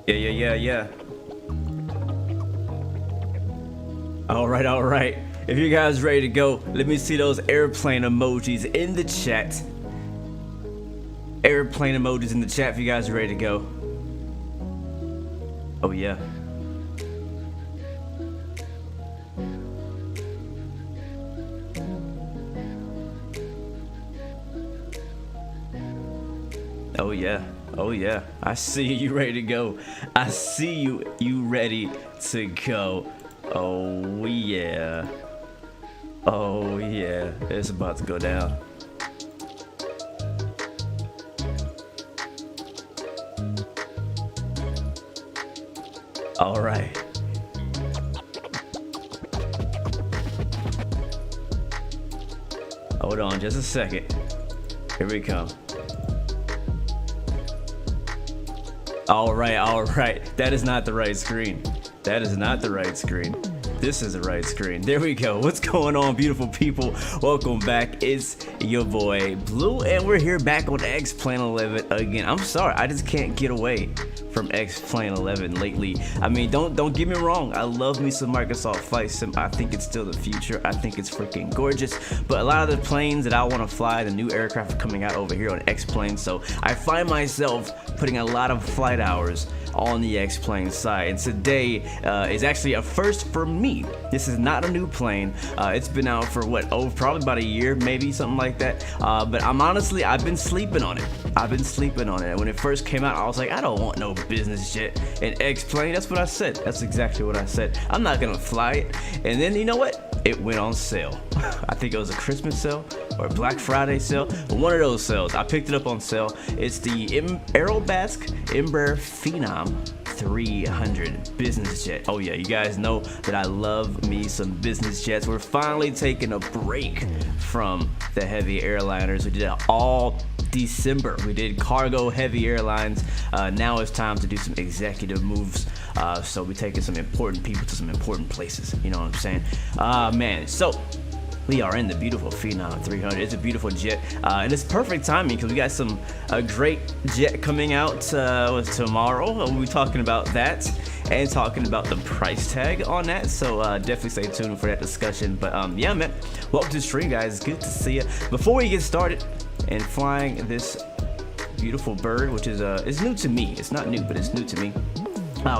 Yeah. All right. If you guys ready to go, let me see those airplane emojis in the chat. Airplane emojis in the chat if you guys are ready to go. Oh yeah. Oh yeah. I see you ready to go. I see you ready to go. Oh yeah. It's about to go down. All right. Hold on just a second. Here we come. All right. That is not the right screen. This is the right screen. There we go. What's going on, beautiful people? Welcome back. It's your boy Blue, and we're here back on X-Plane 11 again. I'm sorry, I just can't get away from X-Plane 11 lately. I mean, don't get me wrong. I love me some Microsoft Flight Sim. I think it's still the future. I think it's freaking gorgeous. But a lot of the planes that I want to fly, the new aircraft are coming out over here on X-Plane. So I find myself putting a lot of flight hours on the X-Plane side, and today is actually a first for me. This is not a new plane. It's been out for what, probably about a year, maybe something like that. But I've been sleeping on it. And when it first came out, I was like, I don't want no business jet in X-Plane. That's what I said. That's exactly what I said. I'm not gonna fly it. And then you know what? It went on sale. I think it was a Christmas sale or a Black Friday sale, but one of those sales. I picked it up on sale. It's the Aerobasque Embraer Phenom 300 business jet. Oh yeah, you guys know that I love me some business jets. We're finally taking a break from the heavy airliners. We did it all December. We did cargo heavy airlines. Now it's time to do some executive moves. So we're taking some important people to some important places. You know what I'm saying? Man, so we are in the beautiful Phenom 300. It's a beautiful jet, and it's perfect timing because we got some great jet coming out tomorrow. We'll be talking about that and talking about the price tag on that. So definitely stay tuned for that discussion. But yeah, man, welcome to the stream, guys. It's good to see you. Before we get started and flying this beautiful bird, which is new to me. It's not new, but it's new to me.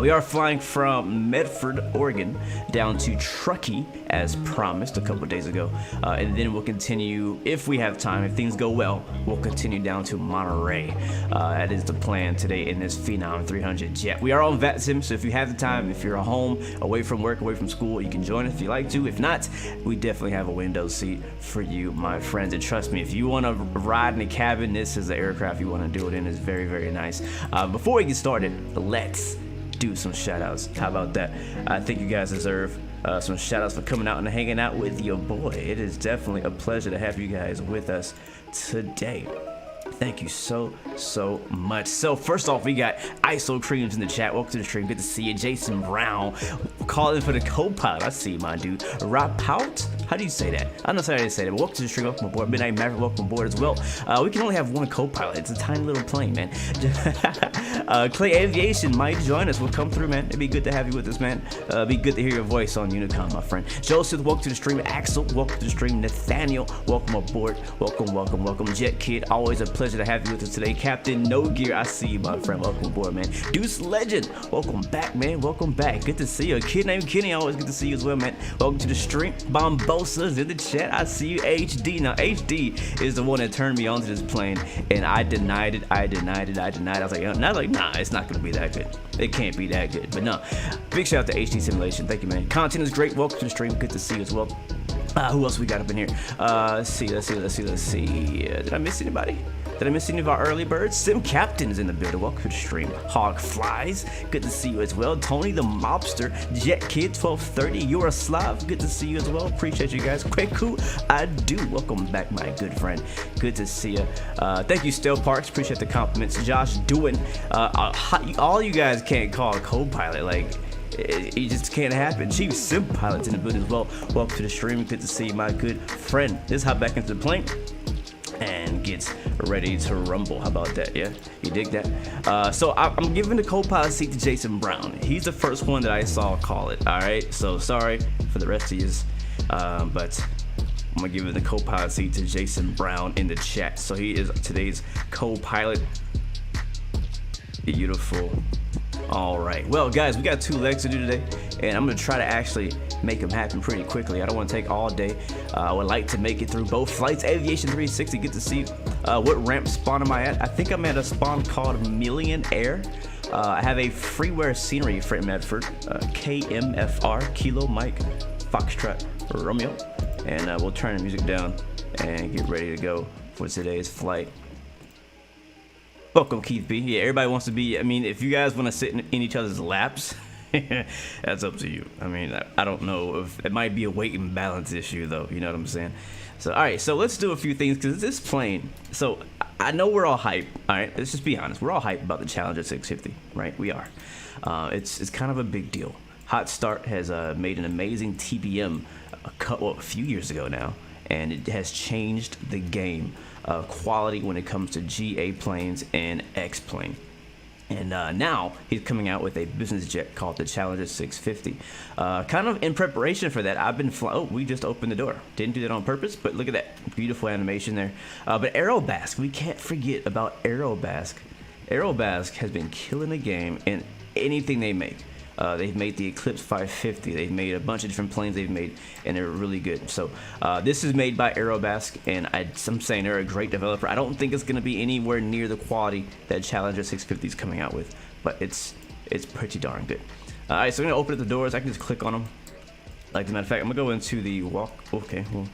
We are flying from Medford, Oregon, down to Truckee, as promised a couple of days ago. And then we'll continue, if we have time, if things go well, we'll continue down to Monterey. That is the plan today in this Phenom 300 jet. We are on VATSIM, so if you have the time, if you're at home, away from work, away from school, you can join if you like to. If not, we definitely have a window seat for you, my friends. And trust me, if you want to ride in the cabin, this is the aircraft you want to do it in. It's very, very nice. Before we get started, let's do some shout outs. How about that? I think you guys deserve some shout outs for coming out and hanging out with your boy. It is definitely a pleasure to have you guys with us today. Thank you so much. So first off, we got ISO Creams in the chat. Welcome to the stream. Good to see you. Jason Brown calling for the co-pilot. I see you, my dude. Rapout? How do you say that? I'm not sorry how to say that, but welcome to the stream. Welcome aboard. Midnight Maverick, welcome aboard as well. We can only have one co-pilot. It's a tiny little plane, man. Clay Aviation might join us. We'll come through, man. It'd be good to have you with us, man. Be good to hear your voice on Unicom, my friend. Joseph, welcome to the stream. Axel, welcome to the stream. Nathaniel, welcome aboard. Welcome. Jet Kid, always a pleasure to have you with us today. Captain No Gear, I see you, my friend. Welcome aboard, man. Deuce Legend, welcome back, man. Welcome back. Good to see you. A kid named Kenny, always good to see you as well, man. Welcome to the stream. Bombosa's in the chat. I see you. HD. Now, HD is the one that turned me onto this plane, and I denied it. I was like, nah, it's not gonna be that good. It can't be that good. But no, big shout out to HD Simulation. Thank you, man. Content is great. Welcome to the stream. Good to see you as well. Who else we got up in here? Let's see. Did I miss anybody? Did I miss any of our early birds? Sim Captain is in the building. Welcome to the stream. Hog Flies, good to see you as well. Tony the Mobster, Jet Kid 1230, you're a Slav, good to see you as well. Appreciate you guys. Kweku, I do. Welcome back, my good friend. Good to see you. Thank you, Still Parks. Appreciate the compliments. Josh Doing. All you guys can't call a co-pilot. Like, it just can't happen. Chief Sim Pilot's in the building as well. Welcome to the stream. Good to see you, my good friend. Let's hop back into the plane and get ready to rumble. How about that? Yeah, you dig that? So I'm giving the co-pilot seat to Jason Brown. He's the first one that I saw call it. All right, so sorry for the rest of you, but I'm gonna give the co-pilot seat to Jason Brown in the chat. So he is today's co-pilot. Beautiful. All right, well guys, we got 2 legs to do today, and I'm gonna try to actually make them happen pretty quickly. I don't want to take all day. I would like to make it through both flights. Aviation 360, get to see what ramp spawn am I at. I think I'm at a spawn called Million Air. I have a freeware scenery from Medford, KMFR, Kilo Mike Foxtrot Romeo, and we'll turn the music down and get ready to go for today's flight. Welcome, Keith B. Yeah, everybody wants to be. I mean, if you guys want to sit in each other's laps, that's up to you. I mean, I don't know if it might be a weight and balance issue, though. You know what I'm saying? So, all right. So let's do a few things because this plane. So I know we're all hyped. All right. Let's just be honest. We're all hyped about the Challenger 650, right? We are. It's kind of a big deal. Hot Start has made an amazing TBM a few years ago now, and it has changed the game. Quality when it comes to GA planes and X plane, and now he's coming out with a business jet called the Challenger 650. Kind of in preparation for that, I've been flying. Oh, we just opened the door. Didn't do that on purpose, but look at that beautiful animation there. But Aerobask, we can't forget about Aerobask. Aerobask has been killing the game in anything they make. They've made the Eclipse 550. They've made a bunch of different planes they've made, and they're really good. So this is made by Aerobask, and I'm saying they're a great developer. I don't think it's going to be anywhere near the quality that Challenger 650 is coming out with, but it's pretty darn good. All right, so I'm going to open up the doors. I can just click on them. Like, as a matter of fact, I'm going to go into the walk. Okay, well,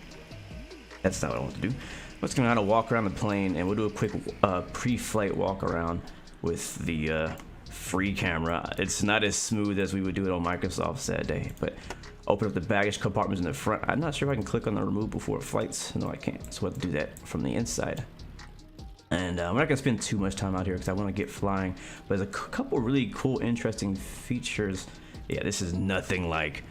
that's not what I want to do. I'm just going to walk around the plane, and we'll do a quick pre-flight walk around with the free camera. It's not as smooth as we would do it on Microsoft's that day, but open up the baggage compartments in the front. I'm not sure if I can click on the remove before flights. No, I can't. So we'll have to do that from the inside. And we're not gonna spend too much time out here because I want to get flying, but there's a couple really cool, interesting features. Yeah, this is nothing like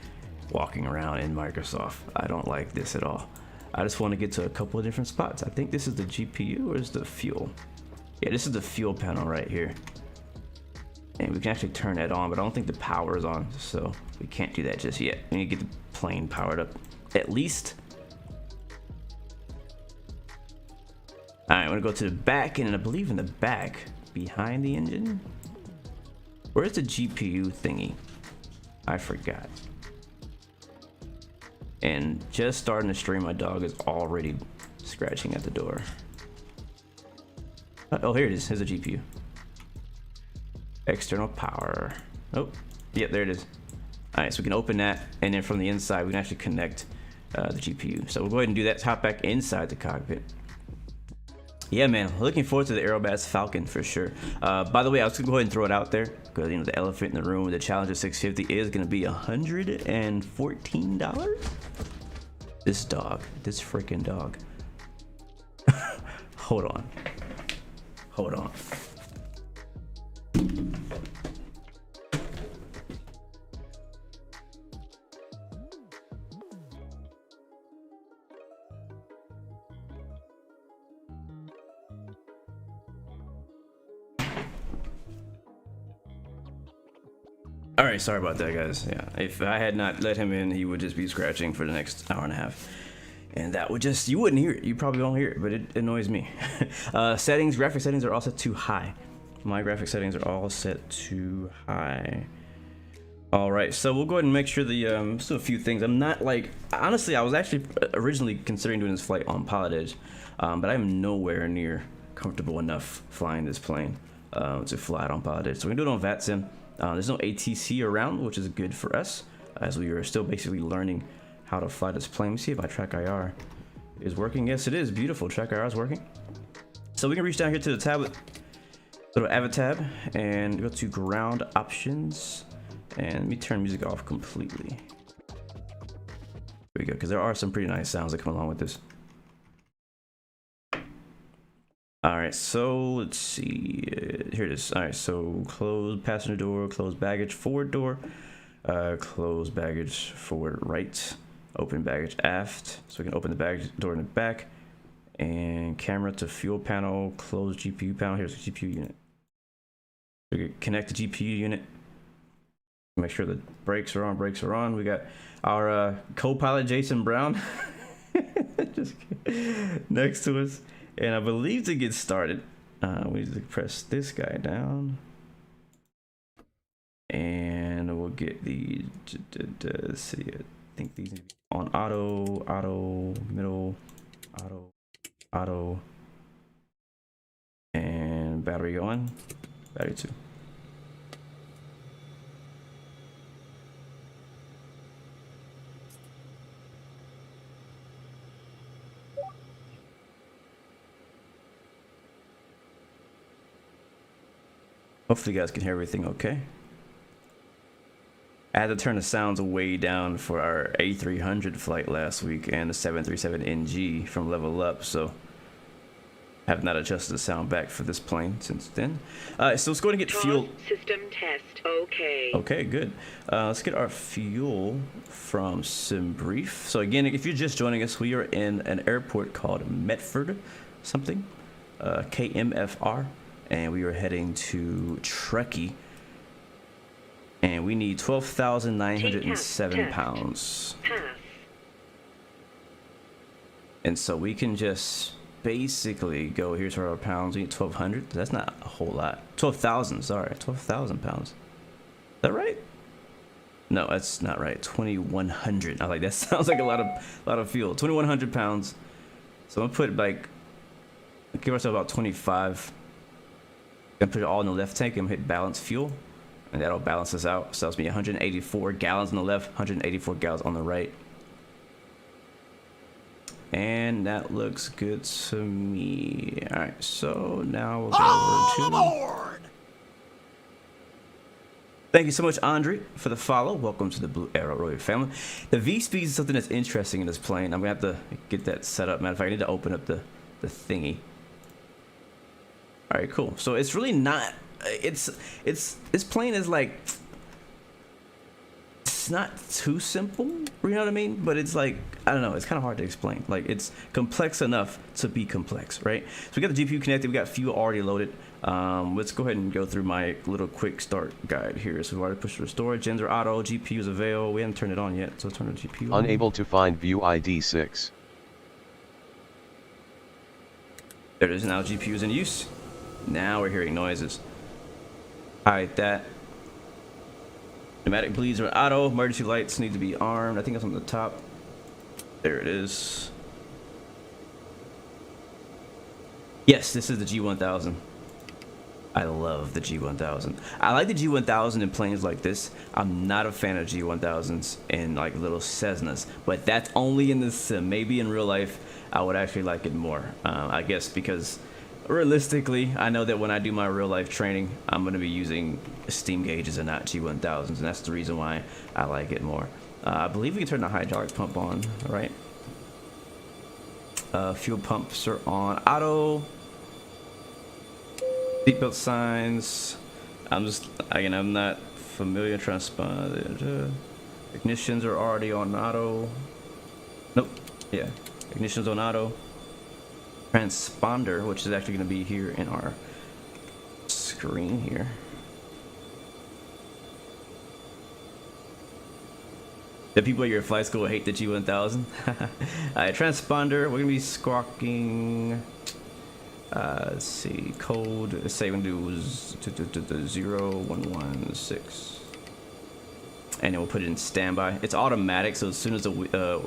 walking around in Microsoft. I don't like this at all. I just want to get to a couple of different spots. I think this is the GPU or is the fuel? Yeah, this is the fuel panel right here. And we can actually turn that on, but I don't think the power is on, so we can't do that just yet. We need to get the plane powered up at least. All right, I'm gonna go to the back, and I believe in the back behind the engine, where's the GPU thingy? I forgot. And just starting to stream, my dog is already scratching at the door. Oh, here it is. Here's the GPU. External power. Oh, yep, there it is. All right, so we can open that, and then from the inside, we can actually connect the GPU. So we'll go ahead and do that. Hop back inside the cockpit. Yeah, man, looking forward to the Aerobask Falcon for sure. By the way, I was gonna go ahead and throw it out there because you know the elephant in the room, the Challenger 650 is gonna be $114. This dog, this freaking dog. Hold on. Hold on. All right, sorry about that, guys. Yeah, if I had not let him in, he would just be scratching for the next hour and a half. And that would just, you wouldn't hear it. You probably won't hear it, but it annoys me. Settings, graphic settings are all set to high. My graphic settings are all set to high. All right, so we'll go ahead and make sure the, so a few things. I'm not like, honestly, I was actually originally considering doing this flight on Pilot Edge, but I'm nowhere near comfortable enough flying this plane to fly it on Pilot Edge. So we're gonna do it on VATSIM. There's no ATC around, which is good for us, as we are still basically learning how to fly this plane. Let me see if my track IR is working. Yes, it is. Beautiful. Track IR is working. So we can reach down here to the tablet, go to Avid tab, and go to ground options. And let me turn music off completely. There we go, because there are some pretty nice sounds that come along with this. All right, so let's see. Here it is. All right, so close passenger door, close baggage forward door, close baggage forward right, open baggage aft. So we can open the baggage door in the back, And camera to fuel panel, close GPU panel. Here's the GPU unit. We connect the GPU unit. Make sure the brakes are on. Brakes are on. We got our co-pilot Jason Brown just next to us. And I believe to get started, we need to press this guy down. And we'll get the, let's see, I think these on auto, middle, auto, and battery on, battery 2. Hopefully you guys can hear everything okay. I had to turn the sounds way down for our A300 flight last week and the 737NG from Level Up, so I have not adjusted the sound back for this plane since then. So let's go ahead and get fuel. System test. Okay. Okay, good. Let's get our fuel from SimBrief. So again, if you're just joining us, we are in an airport called Medford something, KMFR. And we are heading to Truckee, and we need 12,907 pounds. And so we can just basically go, here's our pounds. We need 1,200. That's not a whole lot. 12,000, sorry, 12,000 pounds. Is that right? No, that's not right. 2,100. I like that. Sounds like a lot of fuel. 2,100 pounds. So I'm gonna put like, give ourselves about 25. I'm gonna put it all in the left tank and hit balance fuel, and that'll balance us out. So that's me 184 gallons on the left, 184 gallons on the right. And that looks good to me. All right, so now we'll go over to board. Thank you so much, Andre, for the follow. Welcome to the Blue Arrow Royal family. The V-Speed is something that's interesting in this plane. I'm gonna have to get that set up. Matter of fact, I need to open up the thingy. All right, cool. So it's really not, this plane is like, it's not too simple, you know what I mean? But it's like, I don't know, it's kind of hard to explain. Like, it's complex enough to be complex, right? So we got the GPU connected, we got fuel already loaded. Let's go ahead and go through my little quick start guide here. So we've already pushed restore, gens are auto, GPUs avail. We haven't turned it on yet, so let's turn the GPU on. Unable to find view ID 6. There it is, now GPU's in use. Now we're hearing noises. Hide that. Pneumatic bleeds are auto. Emergency lights need to be armed. I think that's on the top. There it is. Yes, this is the G1000. I love the G1000. I like the G1000 in planes like this. I'm not a fan of G1000s in like little Cessnas, but that's only in the sim. Maybe in real life, I would actually like it more. I guess because realistically, I know that when I do my real life training, I'm going to be using steam gauges and not G1000s, and that's the reason why I like it more. I believe we can turn the hydraulic pump on, right? Fuel pumps are on auto. Seatbelt signs. I'm not familiar. Transponder. Ignitions are already on auto. Nope. Yeah. Ignitions on auto. Transponder, which is actually going to be here in our screen here. The people at your flight school hate the G1000. Alright, transponder, we're going to be squawking. Let's see, code, let's say we're going to do 0116. And then we'll put it in standby. It's automatic, so as soon as the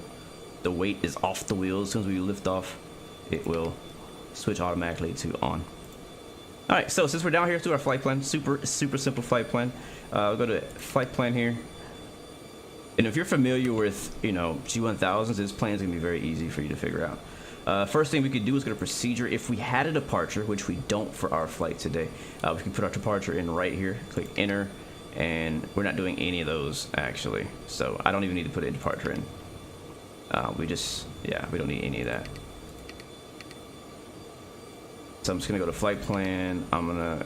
weight is off the wheels, as soon as we lift off, it will switch automatically to on. All right, so since we're down here to our flight plan, super simple flight plan. We'll go to flight plan here. And if you're familiar with, you know, G1000s, this plan is gonna be very easy for you to figure out. First thing we could do is go to procedure. If we had a departure, which we don't for our flight today, we can put our departure in right here, click enter, and we're not doing any of those actually. So I don't even need to put a departure in. We don't need any of that. So I'm just gonna go to flight plan. I'm gonna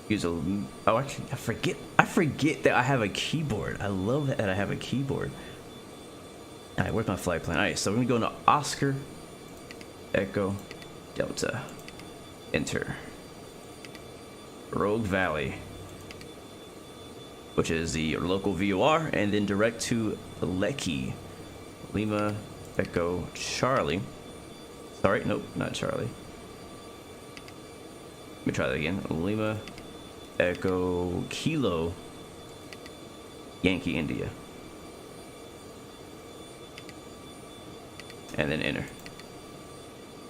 use a, oh actually I forget that I have a keyboard. I love that I have a keyboard. All right, where's my flight plan? All right, so we're gonna go into Oscar Echo Delta. Enter. Rogue Valley, which is the local VOR, and then direct to LEKYI. Lima Echo Charlie. Sorry, nope, not Charlie. Let me try that again. Lima Echo Kilo Yankee India. And then enter.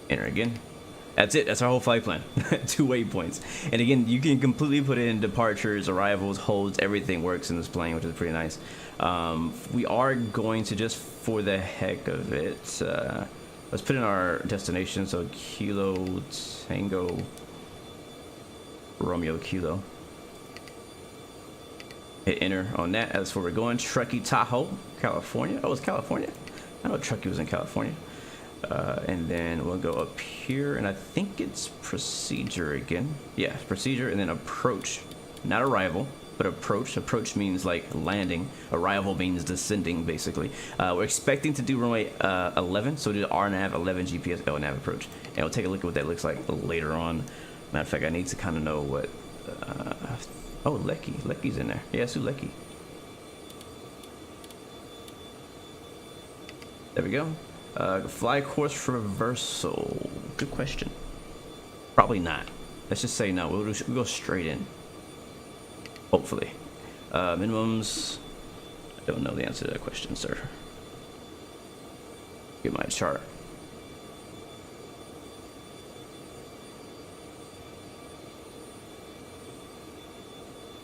Enter again. That's it. That's our whole flight plan. 2 waypoints. And again, you can completely put in departures, arrivals, holds. Everything works in this plane, which is pretty nice. We are going to, just for the heck of it, let's put in our destination. So Kilo Tango Romeo Kilo. Hit enter on that. That's where we're going. Truckee Tahoe, California. Oh, it's California. I know Truckee was in California. And then we'll go up here, and I think it's procedure again. Yeah, procedure, and then approach. Not arrival, but approach. Approach means like landing. Arrival means descending, basically. We're expecting to do runway 11, so do RNAV 11 GPS LNAV approach. And we'll take a look at what that looks like later on. Matter of fact, I need to kind of know what... oh, LEKYI. LEKYI's in there. Yeah, so LEKYI. There we go. Fly course reversal. Good question. Probably not. Let's just say no. We'll go straight in. Hopefully. Minimums. I don't know the answer to that question, sir. Get my chart.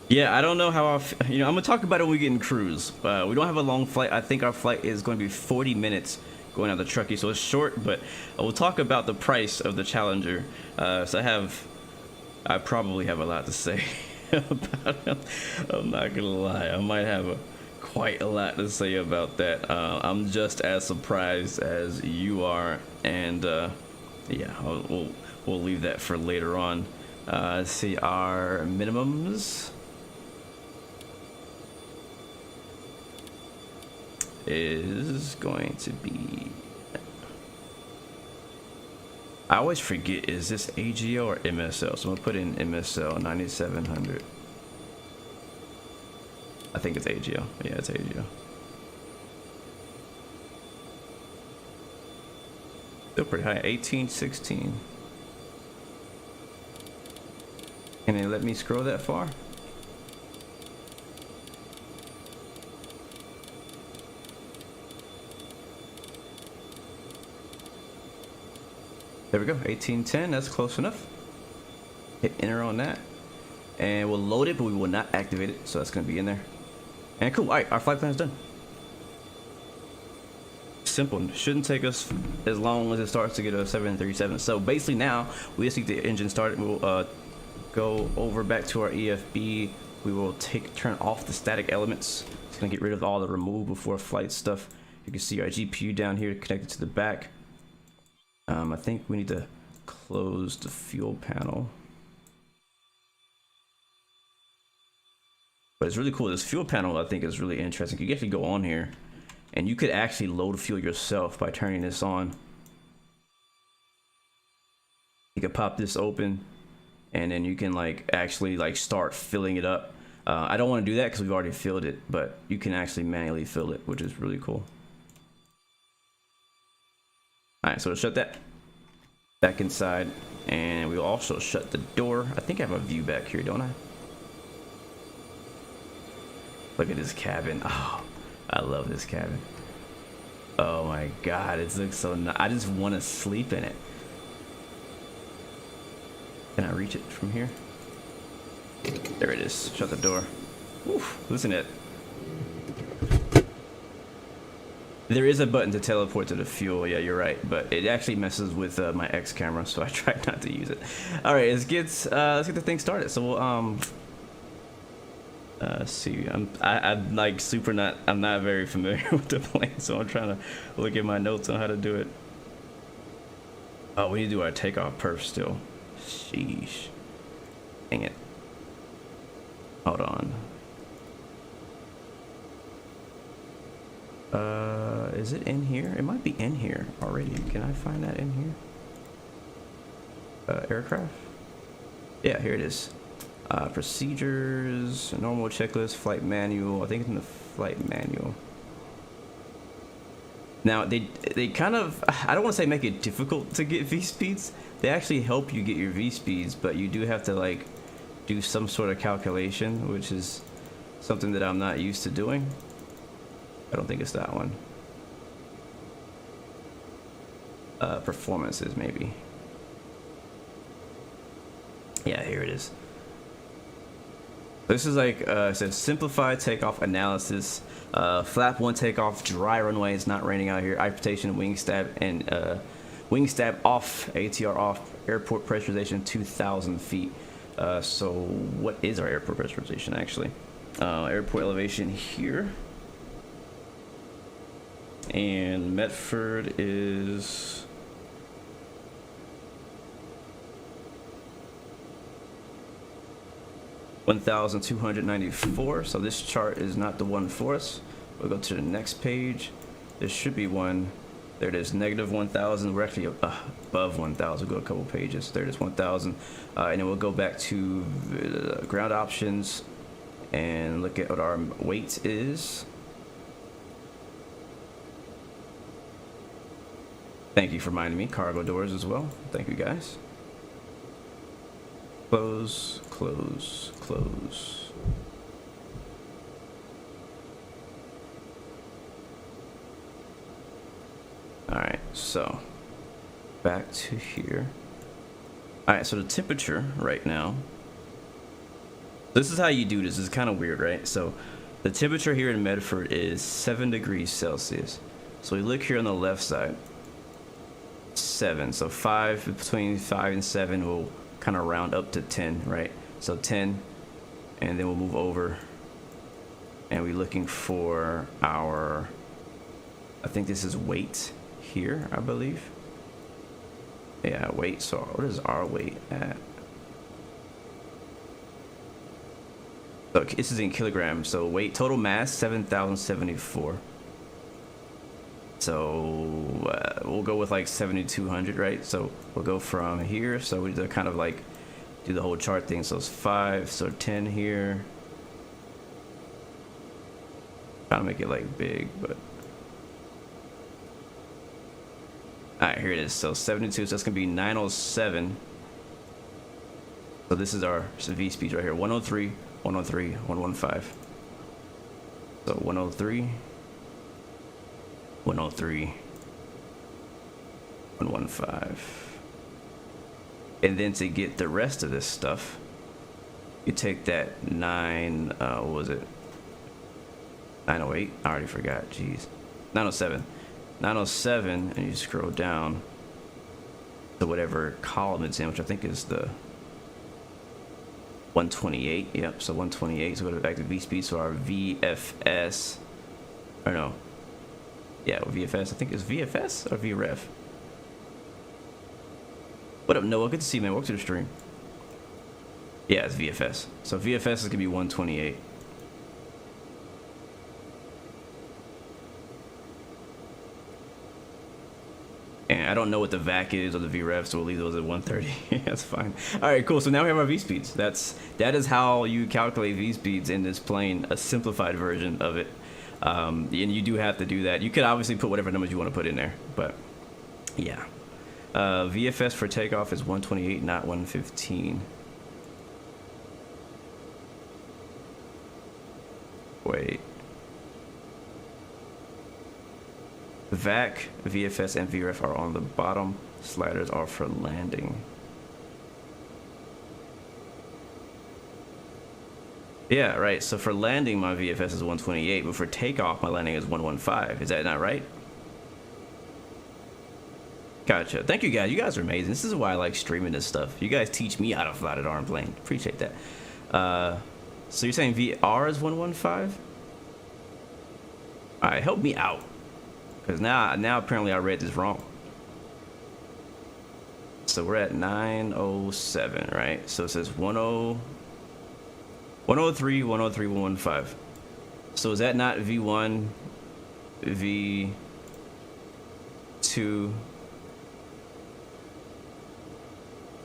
Yeah, I don't know how I'm gonna talk about it when we get in cruise. We don't have a long flight. I think our flight is going to be 40 minutes going out the Truckee, so it's short, but we'll talk about the price of the Challenger. So I probably have a lot to say about it. I'm not gonna lie, I might have quite a lot to say about that. I'm just as surprised as you are, and yeah, we'll leave that for later on. Let's see our minimums. Is going to be, I always forget, is this AGO or MSL? So I'm gonna put in MSL 9700. I think it's AGO. Yeah, it's AGO. Still pretty high. 1816. Can they let me scroll that far? There we go, 1810, that's close enough. Hit enter on that. And we'll load it, but we will not activate it, so that's gonna be in there. And cool, all right, our flight plan is done. Simple, shouldn't take us as long as it starts to get a 737. So basically now, we just need the engine started. We'll go over back to our EFB. We will turn off the static elements. It's gonna get rid of all the remove before flight stuff. You can see our GPU down here connected to the back. I think we need to close the fuel panel. But it's really cool. This fuel panel, I think, is really interesting. You can actually go on here, and you could actually load fuel yourself by turning this on. You can pop this open, and then you can actually start filling it up. I don't want to do that because we've already filled it, but you can actually manually fill it, which is really cool. All right, so we'll shut that back inside, and we'll also shut the door. I think I have a view back here, don't I? Look at this cabin. Oh, I love this cabin. Oh my God, it looks so nice. I just want to sleep in it. Can I reach it from here? There it is. Shut the door. Oof, listen to it. There is a button to teleport to the fuel. Yeah, you're right, but it actually messes with my X camera, so I try not to use it. All right, let's get the thing started. So we'll let's see. I'm like super not. I'm not very familiar with the plane, so I'm trying to look at my notes on how to do it. Oh, we need to do our takeoff perf still. Sheesh. Dang it. Hold on. Is it in here? It might be in here already. Can I find that in here? aircraft. Yeah, here it is. Procedures, normal checklist, flight manual. I think it's in the flight manual. Now they kind of, I don't want to say make it difficult to get V speeds. They actually help you get your V speeds, but you do have to like do some sort of calculation, which is something that I'm not used to doing. I don't think it's that one. Performances maybe. Yeah, here it is. This is like it says simplified takeoff analysis. Flap 1 takeoff, dry runway, it's not raining out here. Hyperthreading, wing stab, and wing stab off, ATR off, airport pressurization 2,000 feet. So what is our airport pressurization actually? Airport elevation here. And Medford is 1,294. So this chart is not the one for us. We'll go to the next page. There should be one. There it is, negative 1,000. We're actually above 1,000. We'll go a couple pages. There it is, 1,000. And then we'll go back to ground options and look at what our weight is. Thank you for reminding me. Cargo doors as well. Thank you guys. Close, close, close. Alright, so back to here. Alright, so the temperature right now. This is how you do this. It's kind of weird, right? So the temperature here in Medford is 7 degrees Celsius. So we look here on the left side. 7. So 5, between 5 and 7 will kind of round up to 10, right? So 10, and then we'll move over and we're looking for our, I think this is weight here, I believe. Yeah, weight. So what is our weight at? So this is in kilograms. So weight, total mass 7,074. So we'll go with like 7,200, right? So we'll go from here. So we kind of like do the whole chart thing. So it's 5, so 10 here. Trying to make it like big, but all right, here it is. So 72, so that's gonna be 907. So this is our V speed right here. 103, 103, 115. So 103. 103, 115. And then to get the rest of this stuff, you take that what was it? 908, I already forgot, jeez. 907, 907, and you scroll down to whatever column it's in, which I think is the 128, yep, so 128, so go back to V speed, so our VFS, or no, yeah, VFS. I think it's VFS or VREF. What up, Noah? Good to see you, man. Welcome to the stream. Yeah, it's VFS. So VFS is gonna be 128. And I don't know what the VAC is or the VREF, so we'll leave those at 130. That's fine. All right, cool. So now we have our V speeds. That is how you calculate V speeds in this plane, a simplified version of it. And you do have to do that. You could obviously put whatever numbers you want to put in there, but yeah. VFS for takeoff is 128, not 115. Wait. VAC, VFS, and VREF are on the bottom. Sliders are for landing. Yeah, right. So for landing, my VFS is 128, but for takeoff, my landing is 115. Is that not right? Gotcha. Thank you, guys. You guys are amazing. This is why I like streaming this stuff. You guys teach me how to fly the darn plane. Appreciate that. So you're saying VR is 115? All right, help me out, because now apparently I read this wrong. So we're at 907, right? So it says 103, 103, 115. So is that not V1, V2?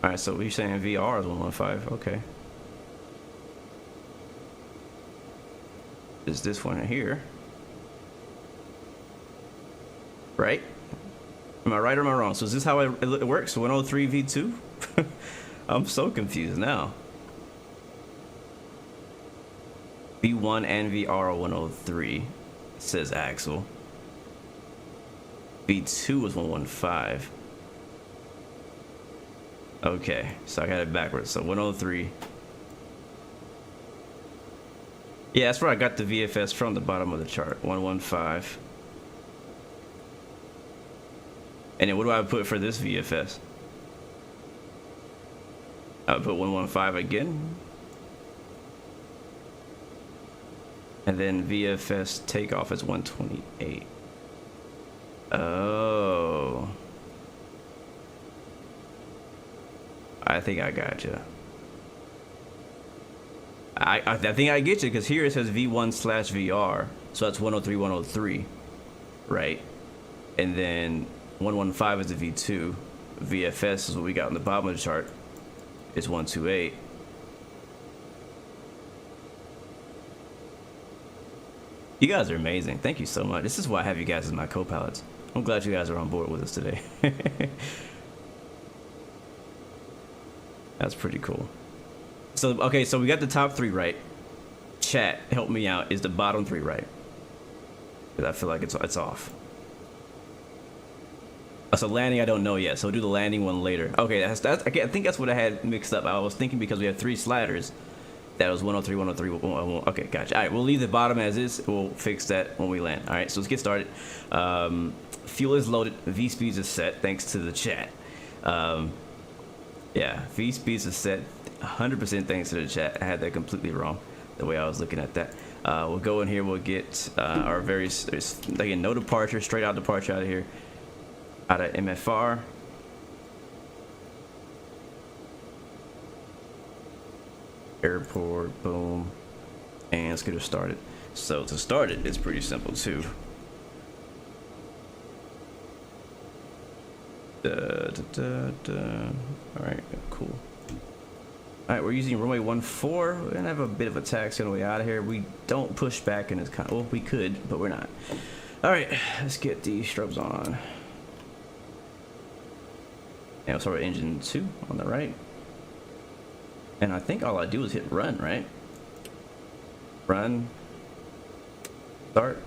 All right, so you're saying VR is 115? Okay. Is this one here? Right? Am I right or am I wrong? So is this how it works? 103 V2? I'm so confused now. V1 and VR are 103, says Axel. V2 is 115. Okay, so I got it backwards. So 103. Yeah, that's where I got the VFS from, the bottom of the chart. 115. And then what do I put for this VFS? I would put 115 again. And then VFS takeoff is 128. Oh. I think I got you. I think I get you, because here it says V1/VR, so that's 103, 103, right? And then 115 is the V2. VFS is what we got on the bottom of the chart. It's 128. You guys are amazing. Thank you so much. This is why I have you guys as my co-pilots. I'm glad you guys are on board with us today. That's pretty cool. So, okay, so we got the top 3 right. Chat, help me out. Is the bottom 3 right? Because I feel like it's off. So landing, I don't know yet. So we'll do the landing one later. Okay, I think that's what I had mixed up. I was thinking because we have 3 sliders. That was 103, 103, 101. Okay, gotcha. All right, we'll leave the bottom as is. We'll fix that when we land. All right, so let's get started. Fuel is loaded. V speeds is set, thanks to the chat. Yeah, V speeds is set 100% thanks to the chat. I had that completely wrong, the way I was looking at that. We'll go in here. We'll get our various, again, no departure, straight out departure out of here. Out of MFR. Airport, boom, and let's get it started. So to start it, it's pretty simple too. All right, cool. All right, we're using runway 14. We're gonna have a bit of a taxi on the way out of here. We don't push back in this kind. Well, we could, but we're not. All right, let's get the strobes on. And we'll start with engine 2 on the right. And I think all I do is hit run, right? Run. Start.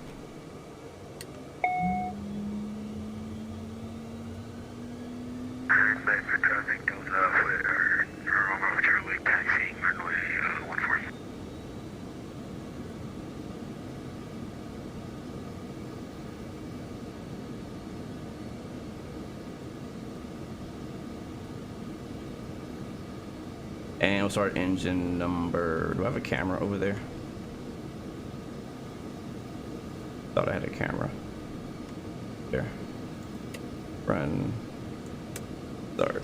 Back for traffic goes off with our Romeo Charlie taxiing runway 14. And we'll start engine number. Do I have a camera over there? Thought I had a camera. There. Run. Start.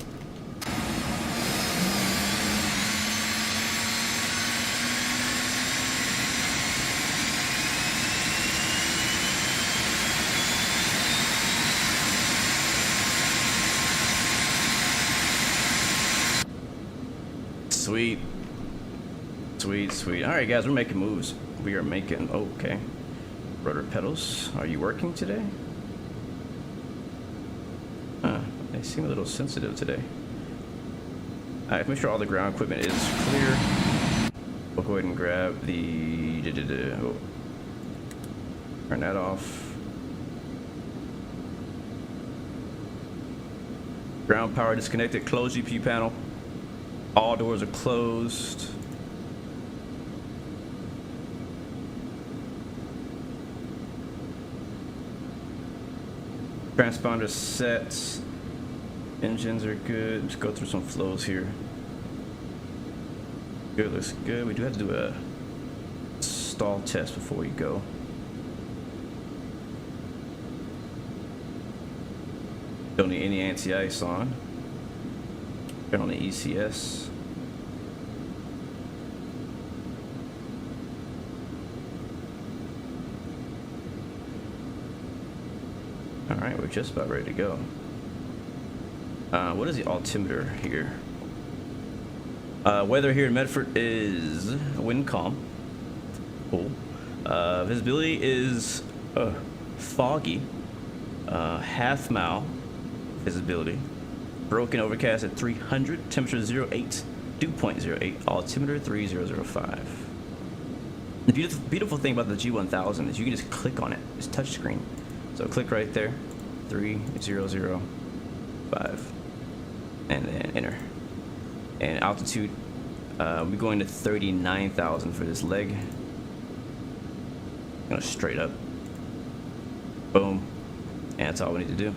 Sweet. Sweet, sweet. All right, guys, we're making moves. We are making, okay. Rudder pedals. Are you working today? They seem a little sensitive today. All right, make sure all the ground equipment is clear. We'll go ahead and grab the, oh. Turn that off. Ground power disconnected. Close GPU panel. All doors are closed. Transponder set. Engines are good. Let's go through some flows here. Good, looks good. We do have to do a stall test before we go. Don't need any anti-ice on. Turn on the ECS. All right, we're just about ready to go. What is the altimeter here? Weather here in Medford is wind calm. Cool. Visibility is foggy. Half mile visibility. Broken overcast at 300. Temperature 08. Dew point 08. Altimeter 3005. The beautiful thing about the G1000 is you can just click on it. It's touch screen. So click right there. 3005. And then enter. And altitude, we're going to 39,000 for this leg. Gonna straight up. Boom. And that's all we need to do.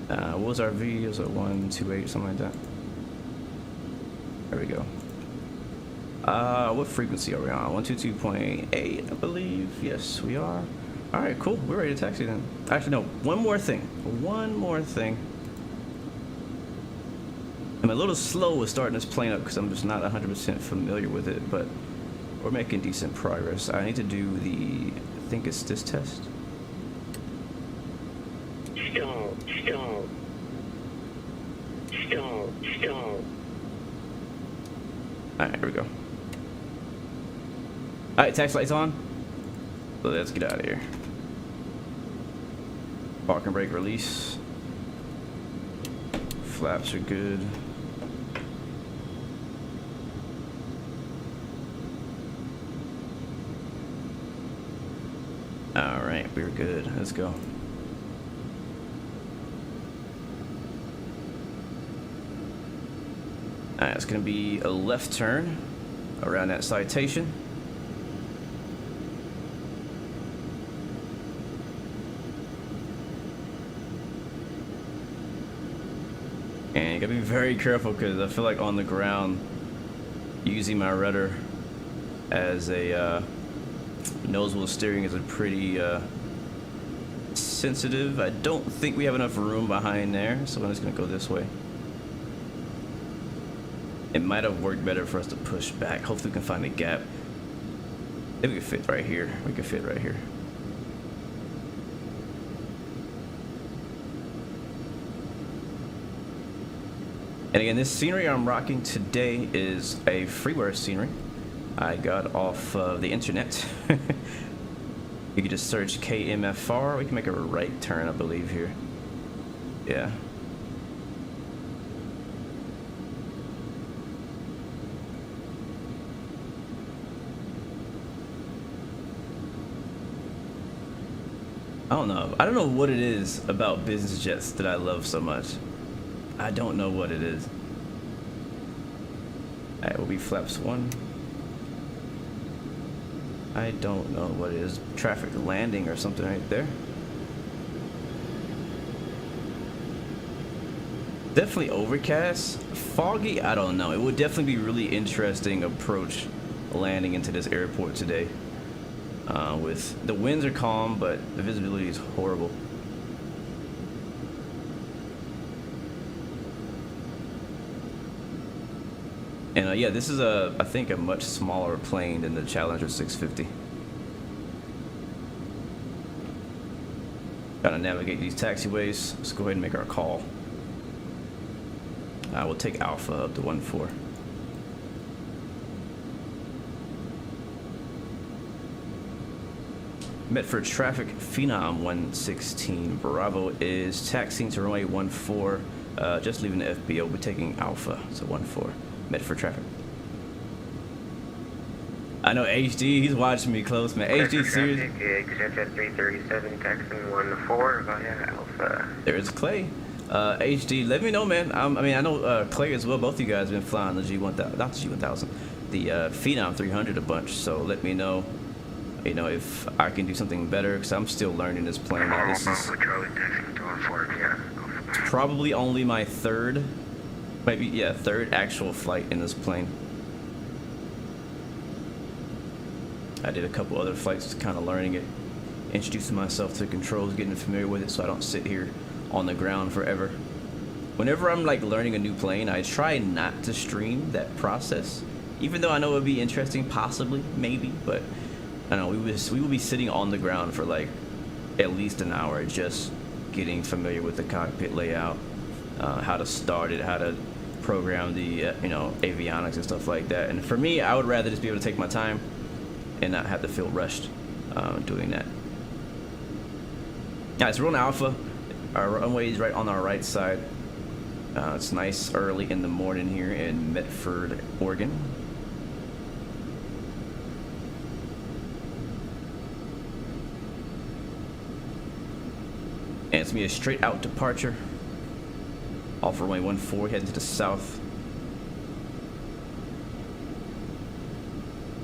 What was our V? It was a 128, something like that. There we go. What frequency are we on? 122.8, I believe. Yes, we are. All right, cool. We're ready to taxi then. Actually, no. One more thing. I'm a little slow with starting this plane up because I'm just not 100% familiar with it, but we're making decent progress. I need to do I think it's this test. Stall. Alright, here we go. Alright, taxi lights on. So let's get out of here. Parking brake release. Flaps are good. Alright, we're good. Let's go. Alright, it's going to be a left turn around that citation. And you got to be very careful because I feel like on the ground, using my rudder as a nose wheel steering is a pretty sensitive. I don't think we have enough room behind there, so I'm just going to go this way. It might have worked better for us to push back. Hopefully we can find a gap. If we can fit right here. We can fit right here. And again, this scenery I'm rocking today is a freeware scenery I got off of the internet. You can just search KMFR. We can make a right turn, I believe, here. Yeah. I don't know what it is about business jets that I love so much. I don't know what it is. Alright, will be flaps 1. I don't know what it is. Traffic landing or something right there. Definitely overcast. Foggy, I don't know. It would definitely be really interesting approach landing into this airport today. With the winds are calm, but the visibility is horrible. And yeah, this is I think a much smaller plane than the Challenger 650. Gotta navigate these taxiways. Let's go ahead and make our call. We'll take Alpha up to 1-4. Medford traffic, Phenom 116 Bravo is taxiing to runway 14. Just leaving the FBO. We're taking Alpha, so 14. Medford traffic. I know HD, he's watching me close, man. HD serious. Exit 337, taxing 14 via Alpha. There's Clay. HD, let me know, man. I know Clay as well. Both of you guys have been flying the G1000, not the G1000, the Phenom 300 a bunch. So let me know, you know, if I can do something better, because I'm still learning this plane. Now, this is probably only my third actual flight in this plane. I did a couple other flights, kind of learning it, introducing myself to the controls, getting familiar with it, so I don't sit here on the ground forever. Whenever I'm like learning a new plane, I try not to stream that process, even though I know it would be interesting, possibly, maybe, but I don't know, we will be sitting on the ground for like at least an hour, just getting familiar with the cockpit layout, how to start it, how to program the you know, avionics and stuff like that. And for me, I would rather just be able to take my time and not have to feel rushed doing that. All right, so we're on Alpha. Our runway is right on our right side. It's nice early in the morning here in Medford, Oregon. And it's gonna be a straight out departure off runway 14, heading to the south.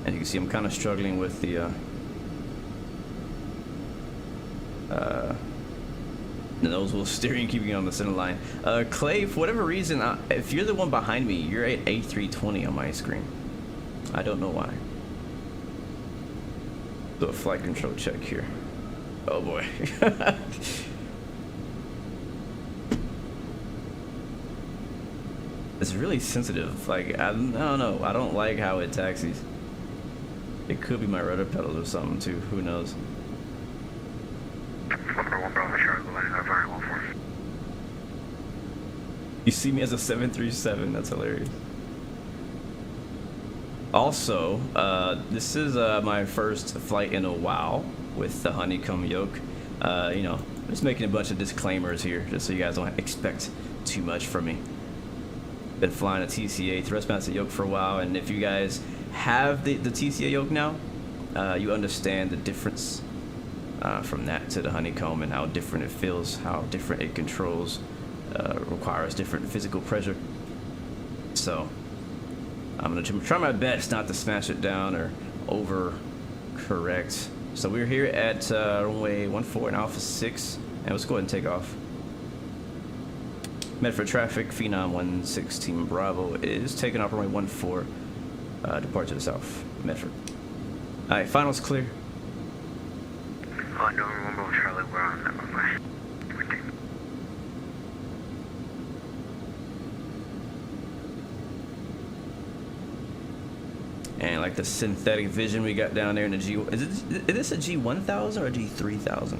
And you can see I'm kind of struggling with the nose wheel steering, keeping it on the center line. Clay, for whatever reason, if you're the one behind me, you're at A320 on my screen. I don't know why. So a flight control check here. Oh boy. It's really sensitive. Like, I don't know. I don't like how it taxis. It could be my rudder pedals or something too. Who knows? You see me as a 737. That's hilarious. Also, this is my first flight in a while with the honeycomb yoke. You know, just making a bunch of disclaimers here, just so you guys don't expect too much from me. Been flying a TCA thrust-mounted yoke for a while, and if you guys have the TCA yoke now, you understand the difference from that to the honeycomb and how different it feels, how different it controls, requires different physical pressure. So I'm gonna try my best not to smash it down or over correct. So we're here at runway 14 and Alpha 6, and let's go ahead and take off. Medford traffic, Phenom 116 Bravo is taking off runway 14, depart to the south, Medford. All right, finals clear. No, remember Charlie, we're on that runway. And like the synthetic vision we got down there in the G, is this a G1000 or a G3000?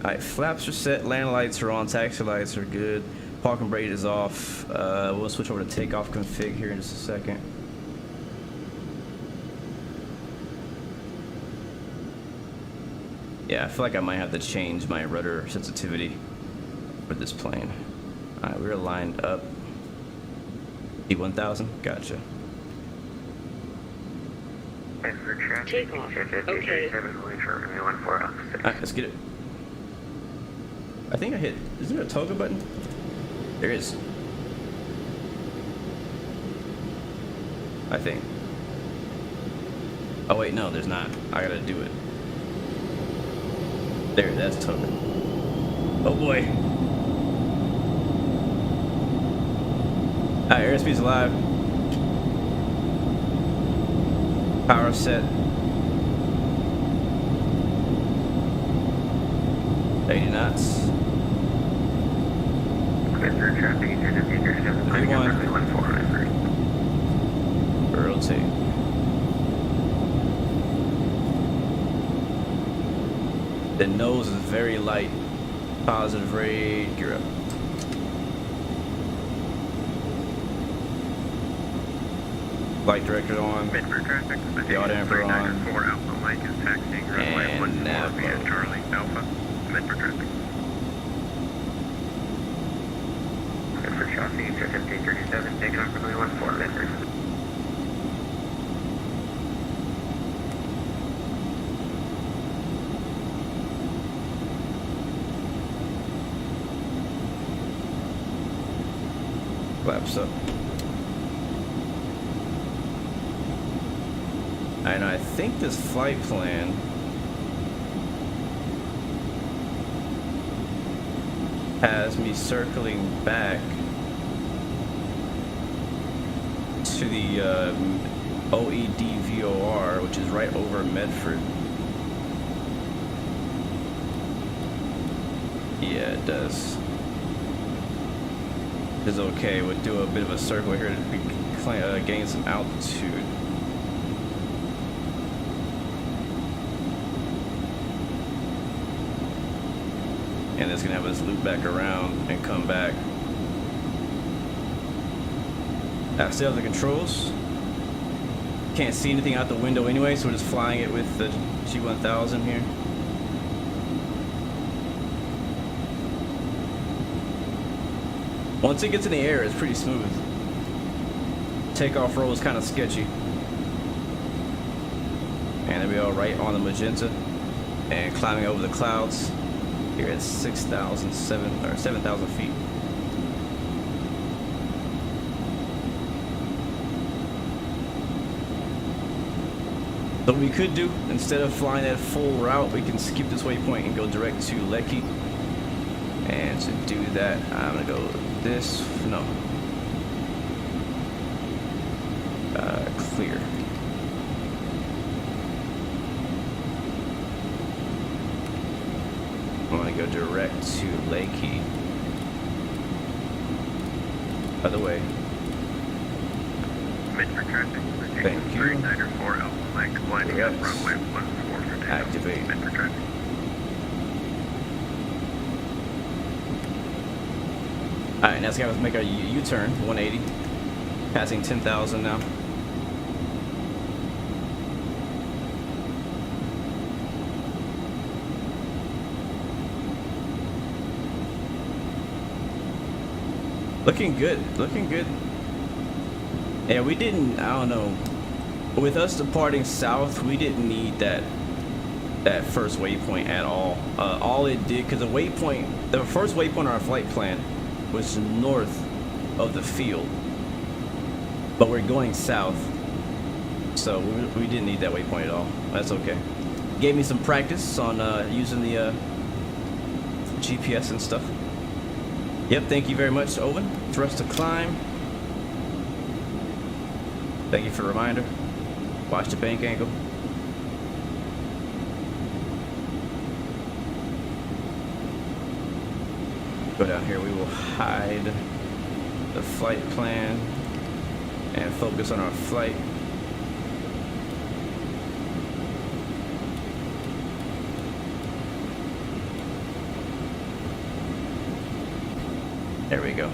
Alright, flaps are set, land lights are on, taxi lights are good, parking brake is off. We'll switch over to takeoff config here in just a second. Yeah, I feel like I might have to change my rudder sensitivity for this plane. Alright, we're lined up. G1000, gotcha. Takeoff. Okay. Alright, let's get it. I think I hit, is there a toggle button? There is. I think. Oh wait, no, there's not. I gotta do it. There, that's toggle. Oh boy. Alright, airspeed's live. Power set. 80 knots. Rotate. The nose is very light. Positive rate. Gear up. Flight director on. Medford traffic. The auto damper on. 4 Alpha Mike is taxiing runway And 14 nav via mode. Charlie Alpha. Medford traffic. Medford chassis 1537, taking off runway 14 Medford. Flaps up. And I think this flight plan has me circling back to the OED VOR, which is right over Medford. Yeah, it does. It's okay. We'll do a bit of a circle here to gain some altitude. And it's gonna have us loop back around and come back. I still have the controls. Can't see anything out the window anyway, so we're just flying it with the G1000 here. Once it gets in the air, it's pretty smooth. Takeoff roll is kind of sketchy. And there we are, right on the magenta. And climbing over the clouds. Here at 7,000 feet. So what we could do, instead of flying that full route, we can skip this waypoint and go direct to LEKYI. And to do that, I'm gonna go this, no. Clear. I'm gonna go direct to LEKYI. By the way. Midford traffic. Thank you. 394 Alpha Mike, lining up runway 14 for takeoff. Activate. Midford traffic. Alright, now it's gonna make a U-turn, 180. Passing 10,000 now. Looking good, looking good. Yeah, we didn't, I don't know. With us departing south, we didn't need that first waypoint at all. All it did, because the first waypoint on our flight plan was north of the field. But we're going south. So we didn't need that waypoint at all. That's okay. Gave me some practice on using the GPS and stuff. Yep, thank you very much, Owen. Thrust to climb. Thank you for the reminder. Watch the bank angle. Go down here, we will hide the flight plan and focus on our flight. There we go.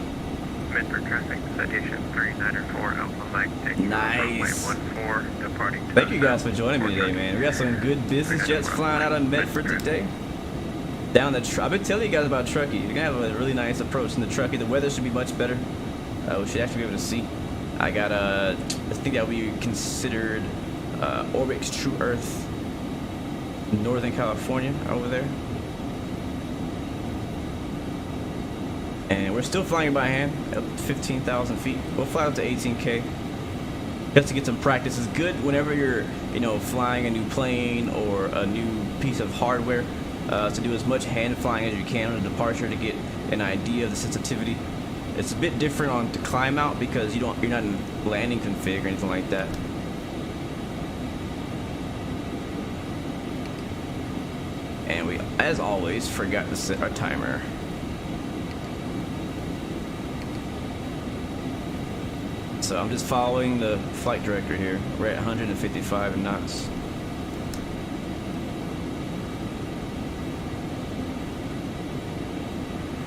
Midford traffic, citation 394 Alpha Mike, taking runway Nice. 14, departing to Thank the you guys for south. joining me today, man. We got some good business jets flying out of Medford today. Down the I've been telling you guys about Truckee. You're gonna have a really nice approach in the Truckee. The weather should be much better. We should actually be able to see. I got I think that would be considered Orbit's True Earth, Northern California over there. And we're still flying by hand at 15,000 feet. We'll fly up to 18K just to get some practice. It's good whenever you're, flying a new plane or a new piece of hardware to do as much hand flying as you can on a departure to get an idea of the sensitivity. It's a bit different on to climb out because you're not in landing config or anything like that. And we, as always, forgot to set our timer. So I'm just following the flight director here. We're at 155 knots.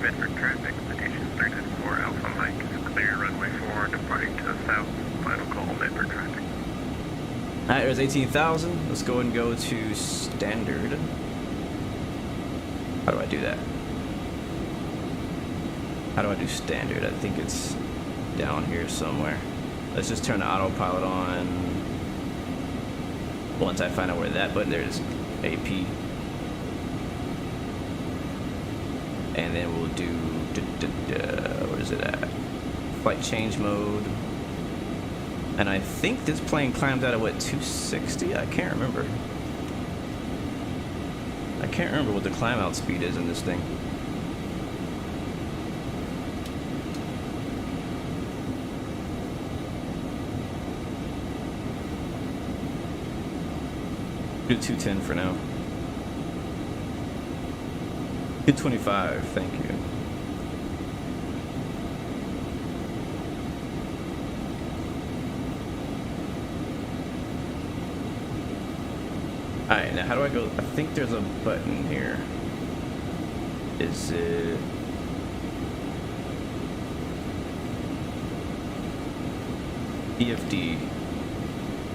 Midford traffic, citation 394 Alpha Mike, clear runway 4, departing to the south. Final call, Midford traffic. Alright, there's 18,000. Let's go and go to standard. How do I do that? How do I do standard? I think it's down here somewhere. Let's just turn the autopilot on. Once I find out where that button, there's AP. And then we'll do, where is it at? Flight change mode. And I think this plane climbs out at what, 260? I can't remember. I can't remember what the climb out speed is in this thing. Do 210 for now. 225, thank you. Alright, now how do I go? I think there's a button here. Is it? EFD.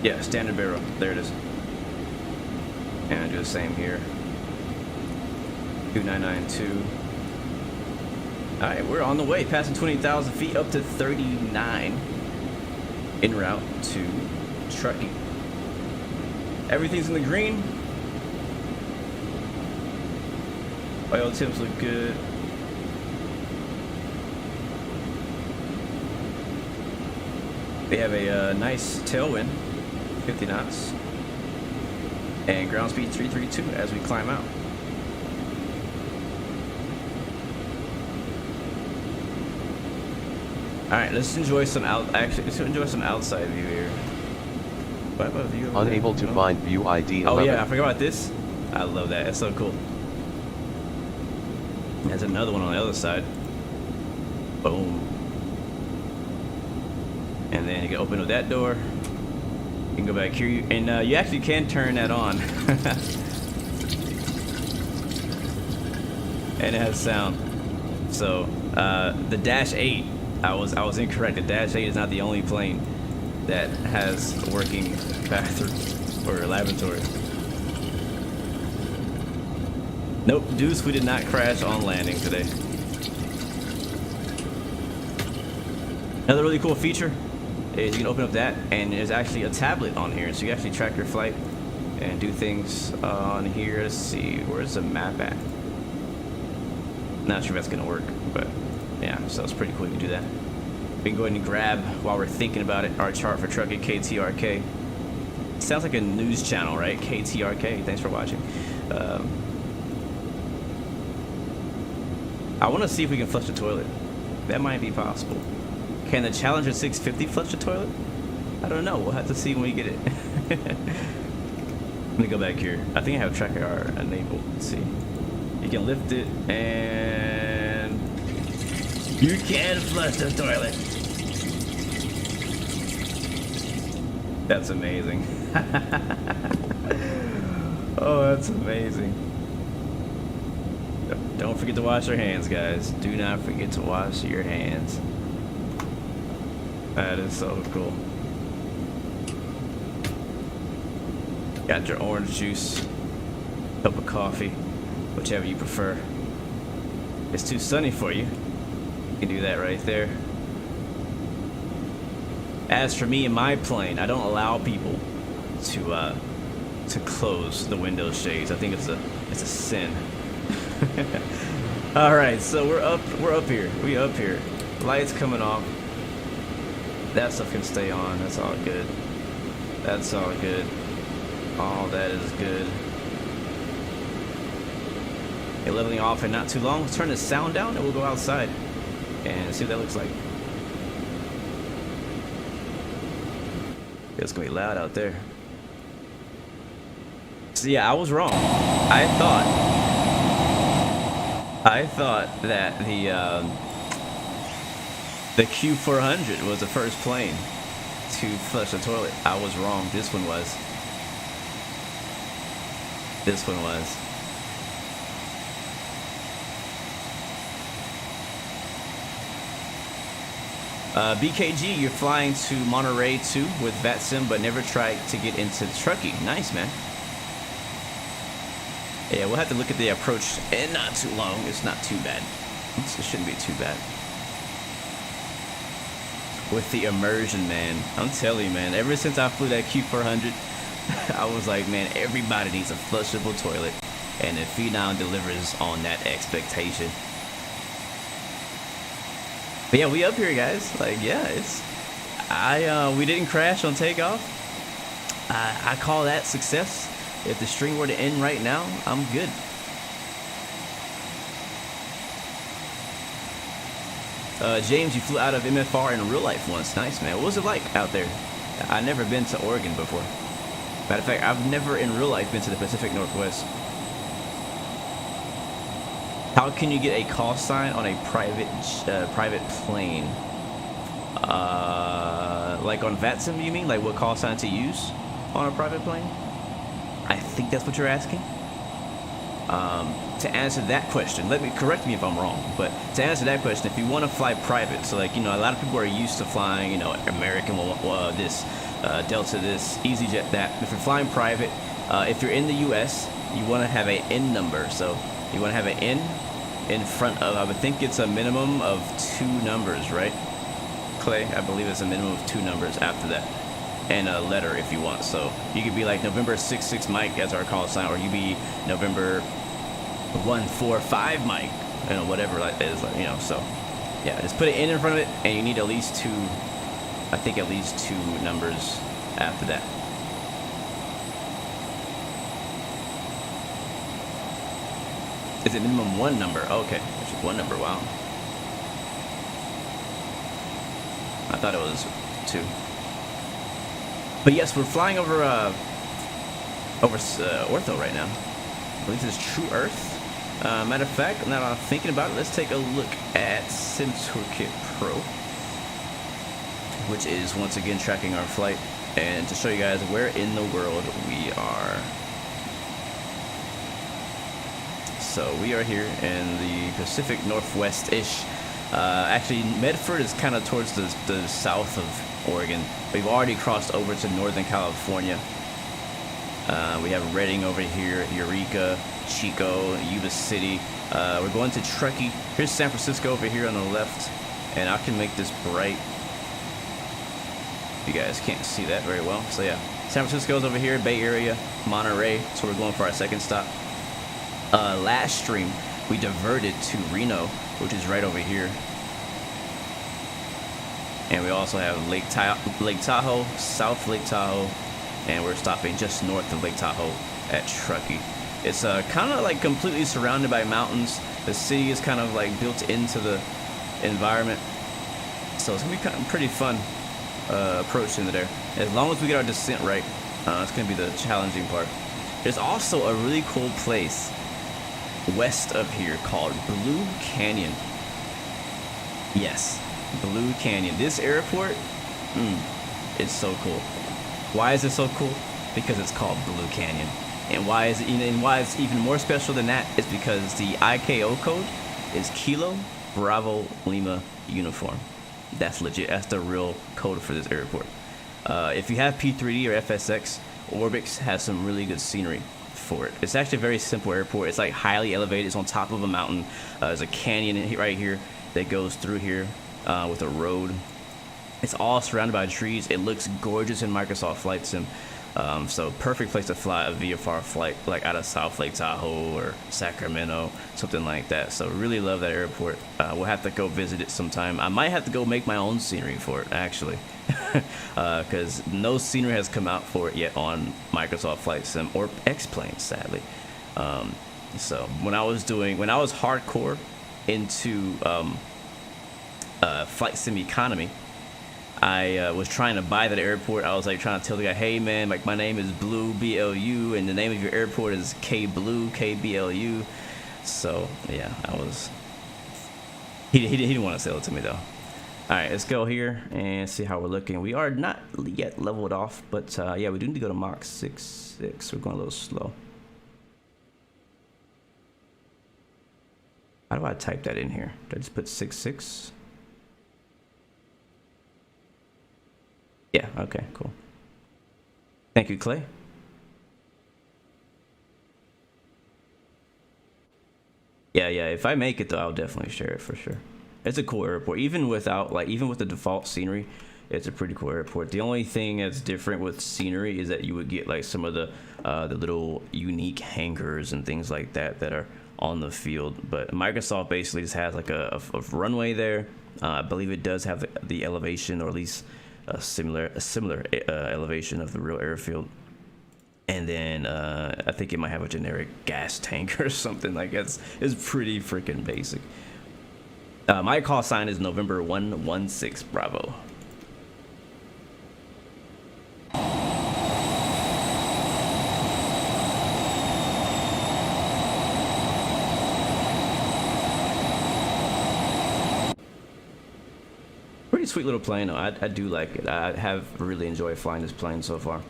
Yeah, standard barrel. There it is. And I do the same here. 2992. Alright, we're on the way, passing 20,000 feet up to 39 en route to Truckee. Everything's in the green. Oil temps look good. We have a nice tailwind, 50 knots, and ground speed 332 as we climb out. All right, let's enjoy some let's enjoy some outside view here. What about view over Unable there? to No? find view ID 11. Oh yeah, I forgot about this. I love that. It's so cool. There's another one on the other side. Boom. And then you can open up that door. You can go back here, and you actually can turn that on. And it has sound. So the Dash 8, I was incorrect. The Dash 8 is not the only plane that has a working bathroom or laboratory. Nope, Deuce, we did not crash on landing today. Another really cool feature is you can open up that, and there's actually a tablet on here, so you can actually track your flight and do things on here. Let's see, where's the map at? Not sure if that's gonna work, but yeah, so it's pretty cool you can do that. We can go ahead and grab, while we're thinking about it, our chart for Truckee KTRK. Sounds like a news channel, right? KTRK, thanks for watching. I want to see if we can flush the toilet. That might be possible. Can the Challenger 650 flush the toilet? I don't know. We'll have to see when we get it. Let me go back here. I think I have tracker R enabled. Let's see. You can lift it and you can flush the toilet. That's amazing. Oh, that's amazing. Don't forget to wash your hands, guys. Do not forget to wash your hands. That is so cool. Got your orange juice, cup of coffee, whichever you prefer. If it's too sunny for you, you can do that right there. As for me and my plane, I don't allow people to close the window shades. I think it's a sin. All right, so we're up here. We up here. Lights coming off. That stuff can stay on. That's all good. That's all good. All that is good. Okay, leveling off in not too long. Let's turn the sound down and we'll go outside and see what that looks like. It's gonna be loud out there. So yeah, I was wrong. I thought that the Q400 was the first plane to flush the toilet. I was wrong. This one was. This one was. BKG, you're flying to Monterey too with VATSIM, but never tried to get into Truckee. Nice, man. Yeah, we'll have to look at the approach in not too long. It's not too bad. It shouldn't be too bad. With the immersion, man. I'm telling you, man. Ever since I flew that Q400, I was like, man, everybody needs a flushable toilet. And the Phenom delivers on that expectation. But yeah, we up here, guys. Like, yeah, we didn't crash on takeoff. I call that success. If the string were to end right now, I'm good. James, you flew out of MFR in real life once. Nice, man. What was it like out there? I've never been to Oregon before. Matter of fact, I've never in real life been to the Pacific Northwest. How can you get a call sign on a private plane? Like on VATSIM, you mean? Like what call sign to use on a private plane? I think that's what you're asking. To answer that question, correct me if I'm wrong, but to answer that question, if you want to fly private, so like, you know, a lot of people are used to flying, you know, American, this, Delta, this, EasyJet, that. If you're flying private, if you're in the US, you want to have an N number. So you want to have an N in front of, I would think it's a minimum of 2 numbers, right? Clay, I believe it's a minimum of 2 numbers after that. And a letter if you want. So you could be like November 66 Mike as our call sign, or you be November 145 Mike, you know, whatever that is, you know. So yeah, just put an N in front of it, and you need at least 2, I think at least 2 numbers after that. Is it minimum 1 number? Oh, okay, it's just 1 number. Wow. I thought it was 2. But yes, we're flying over Ortho right now. I believe this is True Earth. Matter of fact, now that I'm thinking about it, let's take a look at SimToolkit Pro, which is once again tracking our flight, and to show you guys where in the world we are. So we are here in the Pacific Northwest-ish. Actually, Medford is kind of towards the south of Oregon. We've already crossed over to Northern California. We have Redding over here, Eureka, Chico, Yuba City. We're going to Truckee. Here's San Francisco over here on the left. And I can make this bright. You guys can't see that very well. So yeah, San Francisco's over here, Bay Area, Monterey. So we're going for our second stop. Last stream, we diverted to Reno, which is right over here. And we also have Lake Tahoe, South Lake Tahoe, and we're stopping just north of Lake Tahoe at Truckee. It's kind of like completely surrounded by mountains. The city is kind of like built into the environment, so it's gonna be kind of pretty fun approach into there. As long as we get our descent right, it's gonna be the challenging part. There's also a really cool place west of here called Blue Canyon. Yes, Blue Canyon. This airport, it's so cool. Why is it so cool? Because it's called Blue Canyon. And why is it, and why it's even more special than that is because the ICAO code is Kilo Bravo Lima Uniform. That's legit. That's the real code for this airport. If you have P3D or FSX, Orbix has some really good scenery for it. It's actually a very simple airport. It's like highly elevated. It's on top of a mountain. There's a canyon right here that goes through here with a road. It's all surrounded by trees. It looks gorgeous in Microsoft Flight Sim. So perfect place to fly a VFR flight, like out of South Lake Tahoe or Sacramento, something like that. So really love that airport. We'll have to go visit it sometime. I might have to go make my own scenery for it, actually, because no scenery has come out for it yet on Microsoft Flight Sim or X-Plane, sadly. So when I was hardcore into Flight Sim Economy, I was trying to buy that airport. I was like trying to tell the guy, hey man, like my name is Blue, BLU, and the name of your airport is K Blue, KBLU. So yeah, he didn't want to sell it to me though. All right, let's go here and see how we're looking. We are not yet leveled off, but yeah, we do need to go to Mach 6.6. We're going a little slow. How do I type that in here? Did I just put 6.6? Yeah, okay, cool. Thank you, Clay. Yeah, if I make it though, I'll definitely share it for sure. It's a cool airport. Even with the default scenery, it's a pretty cool airport. The only thing that's different with scenery is that you would get like some of the little unique hangars and things like that that are on the field. But Microsoft basically just has like a runway there. I believe it does have the elevation, or at least a similar elevation of the real airfield, and then I think it might have a generic gas tank or something like that. It's pretty freaking basic. My call sign is November 116 Bravo. Pretty sweet little plane though. I do like it. I have really enjoyed flying this plane so far.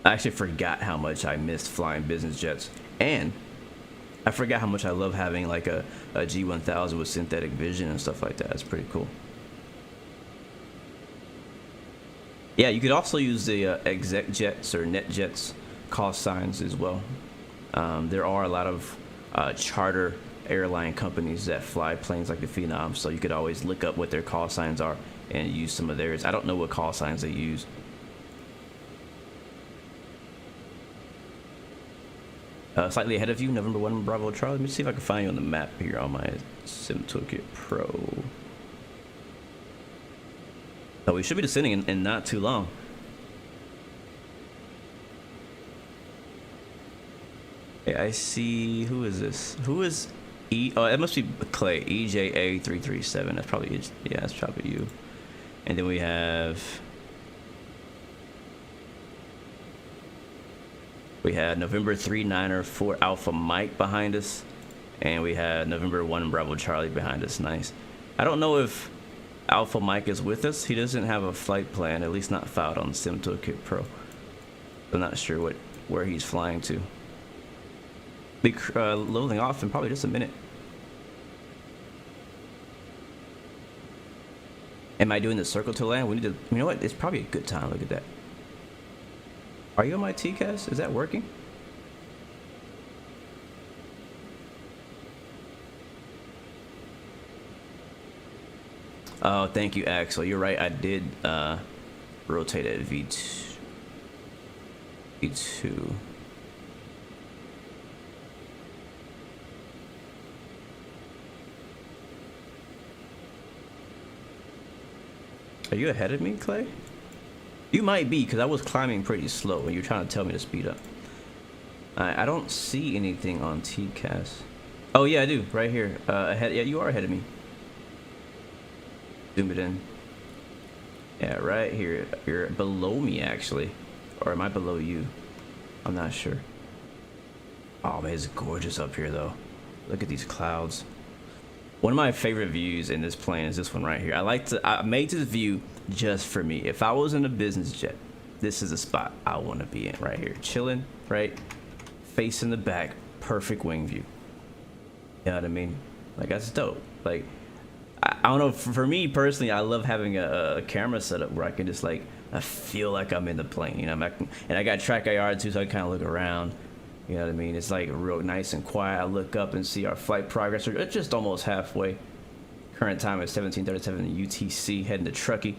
I actually forgot how much I missed flying business jets, and I forgot how much I love having like a G1000 with synthetic vision and stuff like that. It's pretty cool. Yeah, you could also use the exec jets or net jets call signs as well. There are a lot of charter airline companies that fly planes like the Phenom, so you could always look up what their call signs are and use some of theirs. I don't know what call signs they use. Slightly ahead of you, November 1 Bravo Charlie. Let me see if I can find you on the map here on my Sim Toolkit Pro. Oh, we should be descending in not too long. Yeah, I see. Who is this? Who is E? Oh, it must be Clay. EJA337. That's probably, yeah, that's probably you. And then we have November 3904 Alpha Mike behind us, and we had November 1 Bravo Charlie behind us. Nice. I don't know if Alpha Mike is with us. He doesn't have a flight plan, at least not filed on Sim Toolkit Pro. I'm not sure where he's flying to. Be loading off in probably just a minute. Am I doing the circle to land? We need to. You know what? It's probably a good time. Look at that. Are you on my TCAS? Is that working? Oh, thank you, Axel. You're right. I did rotate at V2. V2. Are you ahead of me, Clay? You might be, because I was climbing pretty slow and you're trying to tell me to speed up. I don't see anything on TCAS. Oh, yeah, I do. Right here. Ahead. Yeah, you are ahead of me. Zoom it in. Yeah, right here. You're below me, actually. Or am I below you? I'm not sure. Oh, man, it's gorgeous up here, though. Look at these clouds. One of my favorite views in this plane is this one right here. I made this view just for me. If I was in a business jet, this is the spot I want to be in right here. Chilling, right? Facing the back, perfect wing view. You know what I mean? Like, that's dope. Like, I don't know, for me personally, I love having a camera setup where I can just like, I feel like I'm in the plane, you know? And I got track IR too, so I kind of look around. You know what I mean? It's like real nice and quiet. I look up and see our flight progress. It's just almost halfway. Current time is 17:37 UTC, heading to Truckee.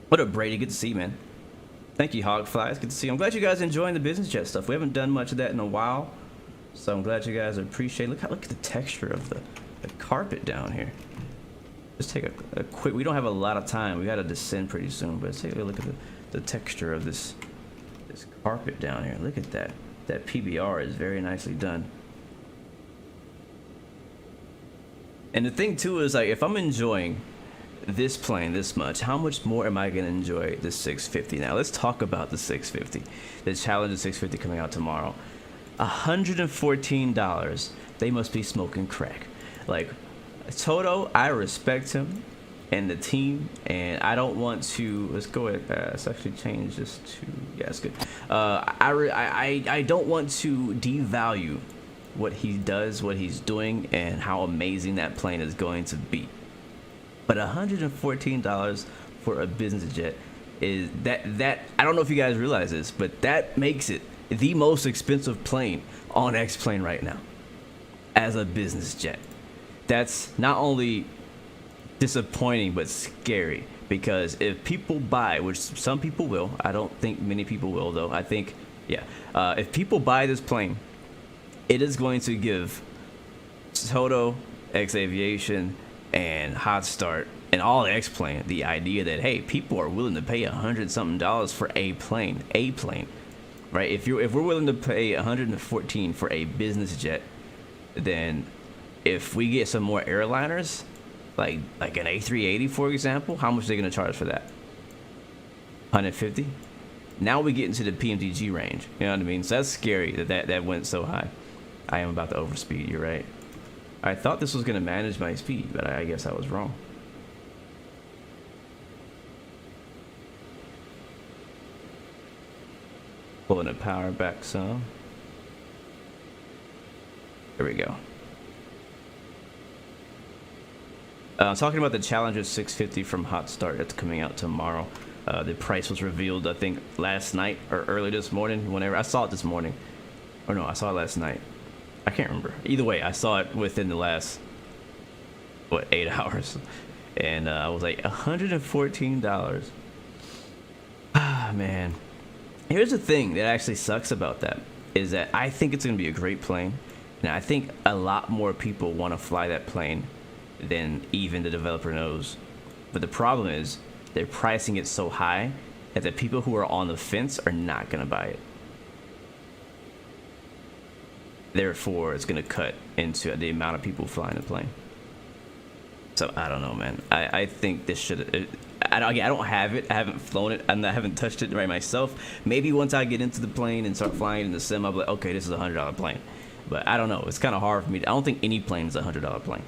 What up, Brady? Good to see you, man. Thank you, Hogfly. It's good to see you. I'm glad you guys are enjoying the business jet stuff. We haven't done much of that in a while, so I'm glad you guys appreciate it. Look at the texture of the carpet down here. Just take a quick. We don't have a lot of time. We got to descend pretty soon, but let's take a look at the texture of this carpet down here. Look at that. That PBR is very nicely done. And the thing too is, like, if I'm enjoying this plane this much, how much more am I gonna enjoy the 650? Now let's talk about the 650. The Challenger 650 coming out tomorrow. $114. They must be smoking crack. Like, Toto, I respect him and the team, and I don't want to. Let's go ahead. Let's actually change this to. Yeah, it's good. I don't want to devalue what he does, what he's doing, and how amazing that plane is going to be. But $114 for a business jet is that I don't know if you guys realize this, but that makes it the most expensive plane on X-Plane right now as a business jet. That's not only disappointing but scary, because if people buy, which some people will, I don't think many people will though, I think, yeah, if people buy this plane, it is going to give Toto, X Aviation, and Hot Start, and all X-Plane the idea that, hey, people are willing to pay $100-something for a plane, right? If we're willing to pay $114 for a business jet, then if we get some more airliners, like an A380, for example, how much are they going to charge for that? $150? Now we get into the PMDG range. You know what I mean? So that's scary that went so high. I am about to overspeed. You're right. I thought this was going to manage my speed, but I guess I was wrong. Pulling the power back some. There we go. Talking about the Challenger 650 from Hot Start that's coming out tomorrow. The price was revealed, I think, last night or early this morning. Whenever I saw it this morning, or no, I saw it last night. I can't remember. Either way, I saw it within the last 8 hours, and I was like $114. Ah, man. Here's the thing that actually sucks about that is that I think it's gonna be a great plane, and I think a lot more people want to fly that plane than even the developer knows. But the problem is they're pricing it so high that the people who are on the fence are not gonna buy it. Therefore, it's gonna cut into the amount of people flying the plane. So I don't know, man. I think this should. I don't have it. I haven't flown it. I haven't touched it right myself. Maybe once I get into the plane and start flying in the sim, I'll be like, okay, this is $100 plane. But I don't know. It's kind of hard for me. I don't think any plane is $100 plane.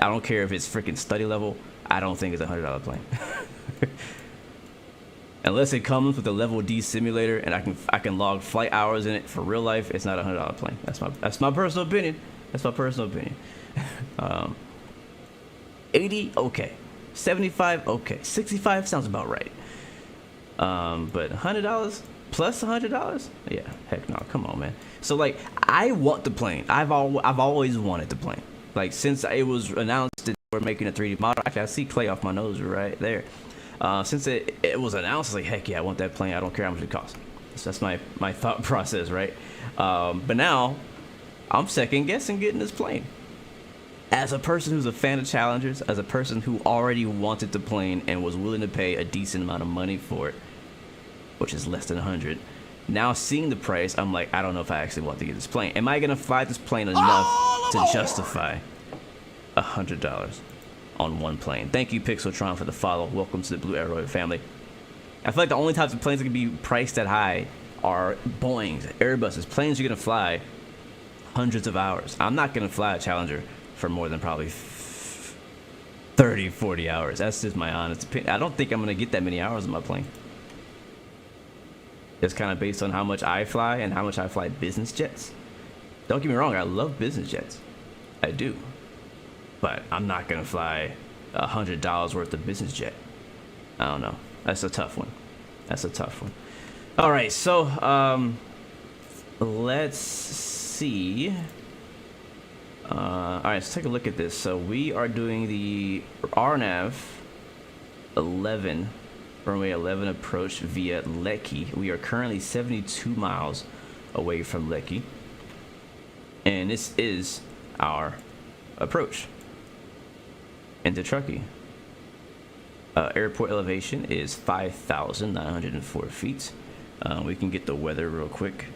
I don't care if it's freaking study level. I don't think it's $100 plane. Unless it comes with a level D simulator and I can log flight hours in it for real life, it's not $100 plane. That's my personal opinion. That's my personal opinion. 80, okay. 75, okay. 65 sounds about right. But $100 plus $100? Yeah, heck no. Come on, man. So like, I want the plane. I've always wanted the plane. Like since it was announced that we're making a 3D model. Actually, I see clay off my nose right there. Since it was announced, like heck yeah, I want that plane. I don't care how much it costs. So that's my thought process, right? But now I'm second guessing getting this plane. As a person who's a fan of Challengers, as a person who already wanted the plane and was willing to pay a decent amount of money for it, which is less than 100, now seeing the price, I'm like, I don't know if I actually want to get this plane. Am I gonna fly this plane enough to justify $100 on one plane? Thank you, Pixeltron, for the follow. Welcome to the Blue Arrow family. I feel like the only types of planes that can be priced that high are Boeings, Airbuses, planes you're gonna fly hundreds of hours. I'm not gonna fly a Challenger for more than probably 30, 40 hours. That's just my honest opinion. I don't think I'm gonna get that many hours on my plane. It's kind of based on how much I fly and how much I fly business jets. Don't get me wrong, I love business jets. I do. But I'm not gonna fly $100 worth of business jet. I don't know. That's a tough one. That's a tough one. All right, so let's see. All right, let's take a look at this. So we are doing the RNAV 11, runway 11 approach via LEKYI. We are currently 72 miles away from LEKYI, and this is our approach into Truckee. Airport elevation is 5,904 feet. We can get the weather real quick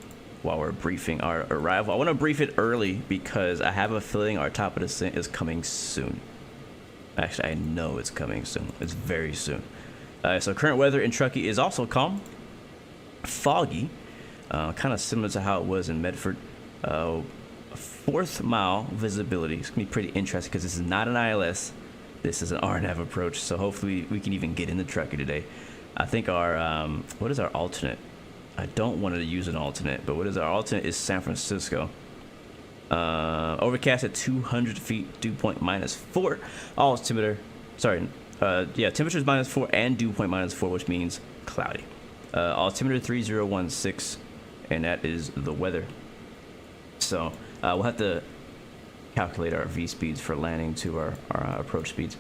while we're briefing our arrival. I want to brief it early because I have a feeling our top of descent is coming soon. Actually, I know it's coming soon. It's very soon. So current weather in Truckee is also calm, foggy, kind of similar to how it was in Medford. 4th mile visibility. It's gonna be pretty interesting because this is not an ILS. This is an RNAV approach. So hopefully we can even get into Truckee today. I think our what is our alternate? I don't want to use an alternate, but what is our alternate is San Francisco. Overcast at 200 feet, dew point -4. Altimeter, sorry, yeah, temperature is -4 and dew point -4, which means cloudy. Altimeter 3016, and that is the weather. So we'll have to calculate our V speeds for landing to our approach speeds.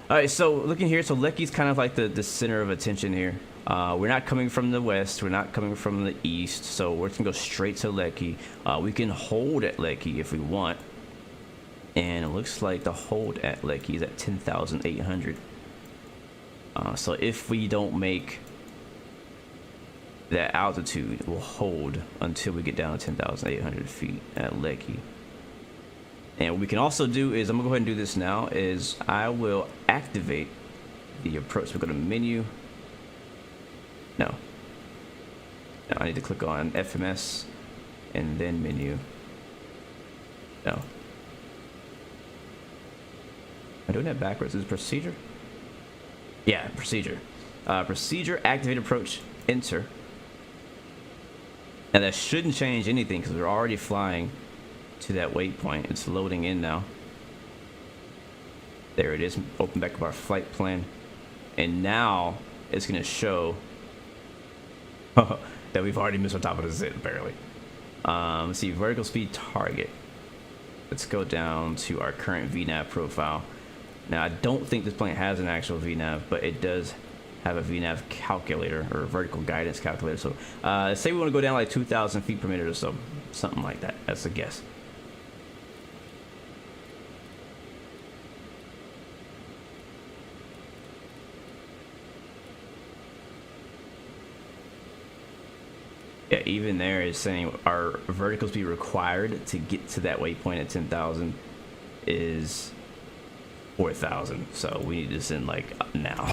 All right, so looking here, so LEKYI's kind of like the center of attention here. We're not coming from the west, we're not coming from the east, so we're gonna go straight to LEKYI. We can hold at LEKYI if we want, and it looks like the hold at LEKYI is at 10,800. So if we don't make that altitude, we'll hold until we get down to 10,800 feet at LEKYI. And what we can also do is, I'm gonna go ahead and do this now, is I will activate the approach. We'll go to menu. No, I need to click on FMS and then menu. No. Am I doing that backwards? Is it procedure? Yeah, procedure. Procedure, activate approach, enter. And that shouldn't change anything because we're already flying to that waypoint. It's loading in now. There it is. Open back up our flight plan. And now it's going to show that we've already missed on top of the zit, apparently. Let's see, vertical speed target. Let's go down to our current VNAV profile. Now, I don't think this plane has an actual VNAV, but it does have a VNAV calculator or vertical guidance calculator. So let's say we want to go down like 2,000 feet per minute or so, something like that. That's a guess. Yeah, even there is saying our vertical speed required to get to that waypoint at 10,000 is 4,000. So we need to send like now.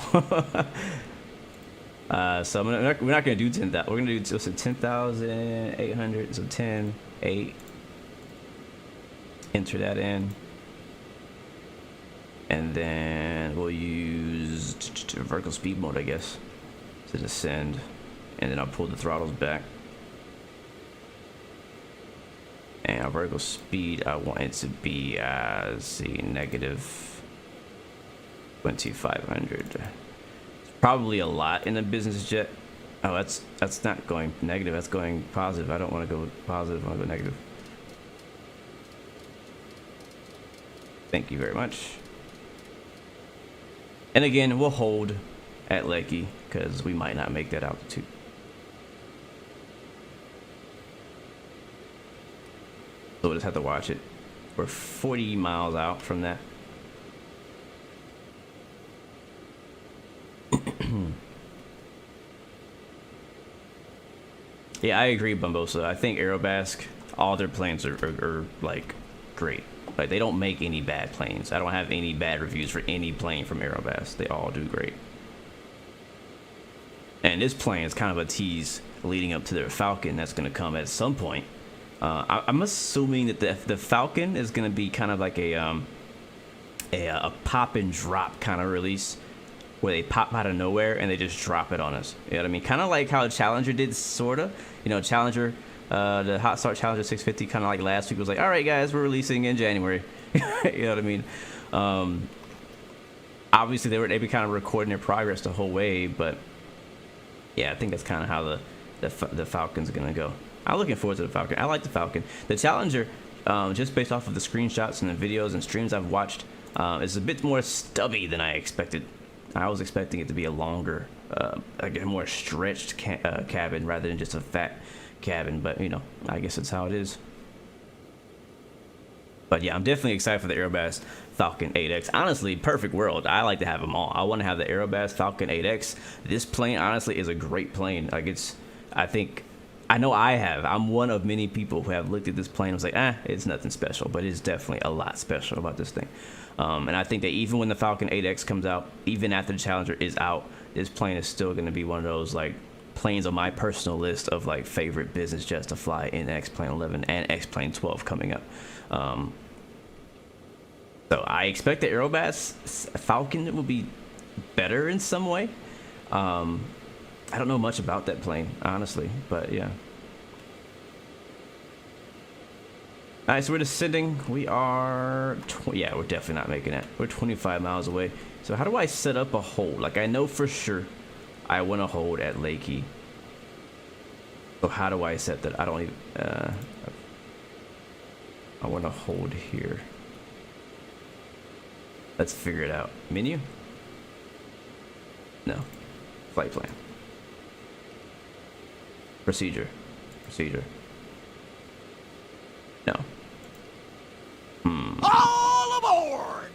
So we're not going to do 10,000. We're going to do 10,800. So 10, 8. Enter that in. And then we'll use vertical speed mode, I guess, to descend. And then I'll pull the throttles back. And our vertical speed, I want it to be, let's see, negative 2,500. It's probably a lot in a business jet. Oh, that's not going negative. That's going positive. I don't want to go positive. I want to go negative. Thank you very much. And again, we'll hold at LEKYI because we might not make that altitude. So we'll just have to watch it. We're 40 miles out from that. Yeah, I agree, Bumbosa. I think Aerobasque, all their planes are like great. Like they don't make any bad planes. I don't have any bad reviews for any plane from Aerobasque. They all do great. And this plane is kind of a tease leading up to their Falcon that's going to come at some point. I'm assuming that the Falcon is going to be kind of like a pop and drop kind of release, where they pop out of nowhere and they just drop it on us. You know what I mean? Kind of like how Challenger did, sorta. You know, Challenger, the Hot Start Challenger 650, kind of like last week was like, all right, guys, we're releasing in January. You know what I mean? Obviously, they were kind of recording their progress the whole way, but yeah, I think that's kind of how the Falcon's gonna go. I'm looking forward to the Falcon. I like the Falcon. The Challenger, just based off of the screenshots and the videos and streams I've watched, is a bit more stubby than I expected. I was expecting it to be a longer, like a more stretched cabin rather than just a fat cabin. But, you know, I guess that's how it is. But yeah, I'm definitely excited for the Aerobasque Falcon 8X. Honestly, perfect world. I like to have them all. I want to have the Aerobasque Falcon 8X. This plane, honestly, is a great plane. Like I'm one of many people who have looked at this plane and was like, it's nothing special, but it's definitely a lot special about this thing. And I think that even when the Falcon 8X comes out, even after the Challenger is out, this plane is still going to be one of those like planes on my personal list of like favorite business jets to fly in X-Plane 11 and X-Plane 12 coming up. So I expect the Aerobasque Falcon will be better in some way. I don't know much about that plane, honestly, but yeah. All right, so we're descending. We are, yeah, we're definitely not making that. We're 25 miles away. So how do I set up a hold? Like, I know for sure I want to hold at LEKYI. So how do I set that? I don't even, I want to hold here. Let's figure it out. Menu? No. Flight plan. Procedure. No. All aboard!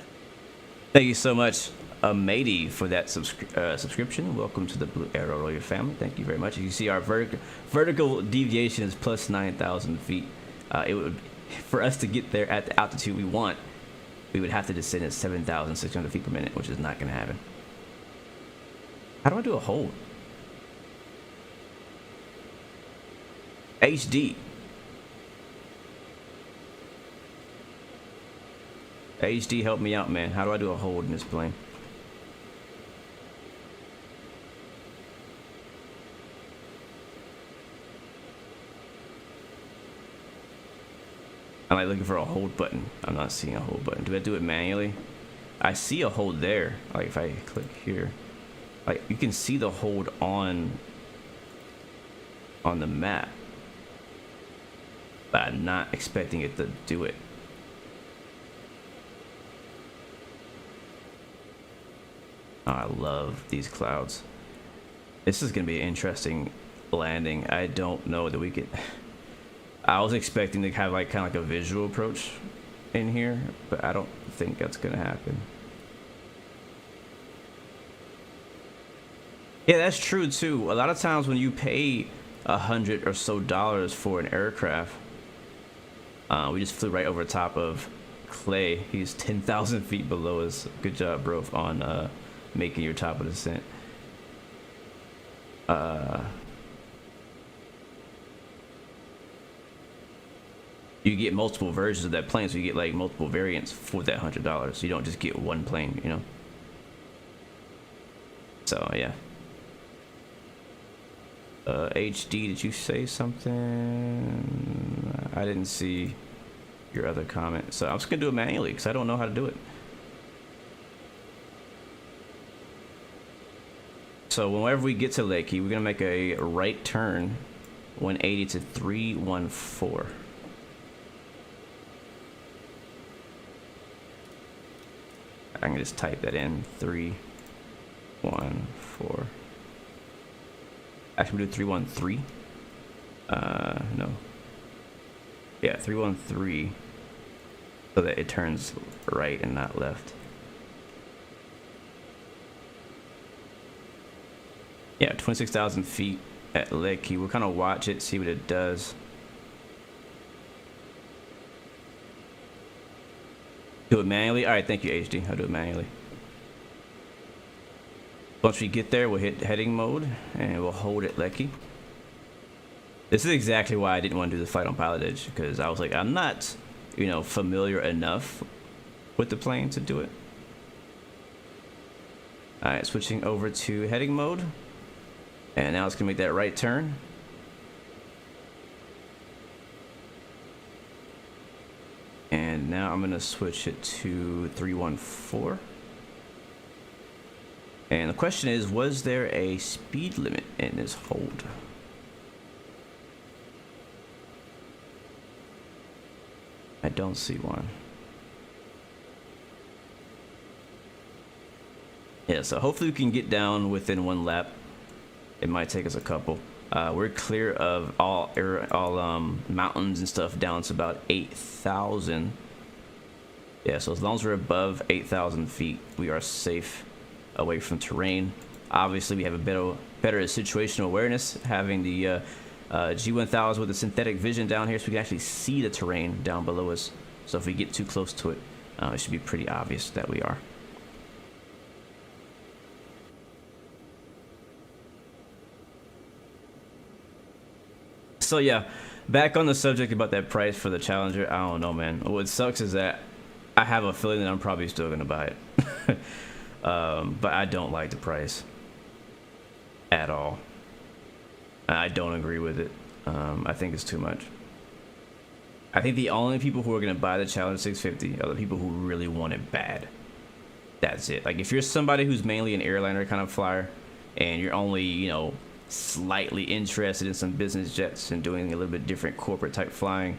Thank you so much, matey, for that subscription. Welcome to the Blue Arrow Royal family. Thank you very much. As you see, our vertical deviation is plus 9,000 feet. It would, for us to get there at the altitude we want, we would have to descend at 7,600 feet per minute, which is not going to happen. How do I do a hold? HD. HD, help me out, man. How do I do a hold in this plane? I'm like looking for a hold button. I'm not seeing a hold button. Do I do it manually? I see a hold there. Like if I click here, like you can see the hold on the map, but I'm not expecting it to do it. Oh, I love these clouds. This is gonna be an interesting landing. I don't know that we could. I was expecting to have like kind of like a visual approach in here, but I don't think that's gonna happen. Yeah, that's true too. A lot of times when you pay $100 or so for an aircraft, we just flew right over top of Clay. He's 10,000 feet below us. Good job, bro, on making your top of descent. You get multiple versions of that plane, so you get like multiple variants for that $100. You don't just get one plane, you know. So yeah. HD, did you say something? I didn't see your other comment, so I'm just gonna do it manually because I don't know how to do it. So whenever we get to LEKYI, we're gonna make a right turn 180 to 314. I can just type that in, 314. Actually, we do 313. No. Yeah, 313. So that it turns right and not left. Yeah, 26,000 feet at LEKYI. We'll kind of watch it, see what it does. Do it manually? Alright, thank you, HD. I'll do it manually. Once we get there, we'll hit heading mode and we'll hold at LEKYI. This is exactly why I didn't want to do the flight on pilot edge, because I was like, I'm not, you know, familiar enough with the plane to do it. Alright, switching over to heading mode. And now it's gonna make that right turn. And now I'm gonna switch it to 314. And the question is, was there a speed limit in this hold? I don't see one. Yeah, so hopefully we can get down within one lap. It might take us a couple. We're clear of all mountains and stuff down to about 8,000. Yeah, so as long as we're above 8,000 feet, we are safe away from terrain. Obviously, we have a better situational awareness, having the G1000 with the synthetic vision down here, so we can actually see the terrain down below us. So if we get too close to it, it should be pretty obvious that we are. So yeah, back on the subject about that price for the Challenger, I don't know, man. What sucks is that I have a feeling that I'm probably still gonna buy it. But I don't like the price at all. I don't agree with it. I think it's too much. I think the only people who are gonna buy the Challenger 650 are the people who really want it bad. That's it. Like if you're somebody who's mainly an airliner kind of flyer, and you're only, you know, slightly interested in some business jets and doing a little bit different corporate type flying,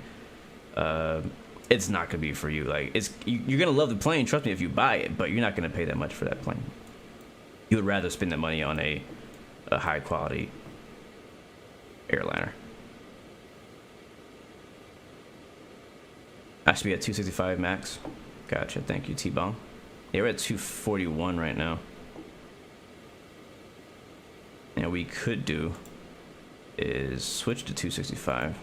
it's not gonna be for you. Like you're gonna love the plane, trust me, if you buy it, but you're not gonna pay that much for that plane. You would rather spend the money on a high quality airliner. I should be at 265 max. Gotcha, thank you, T-Bone. Yeah, we're at 241 right now. And we could do is switch to 265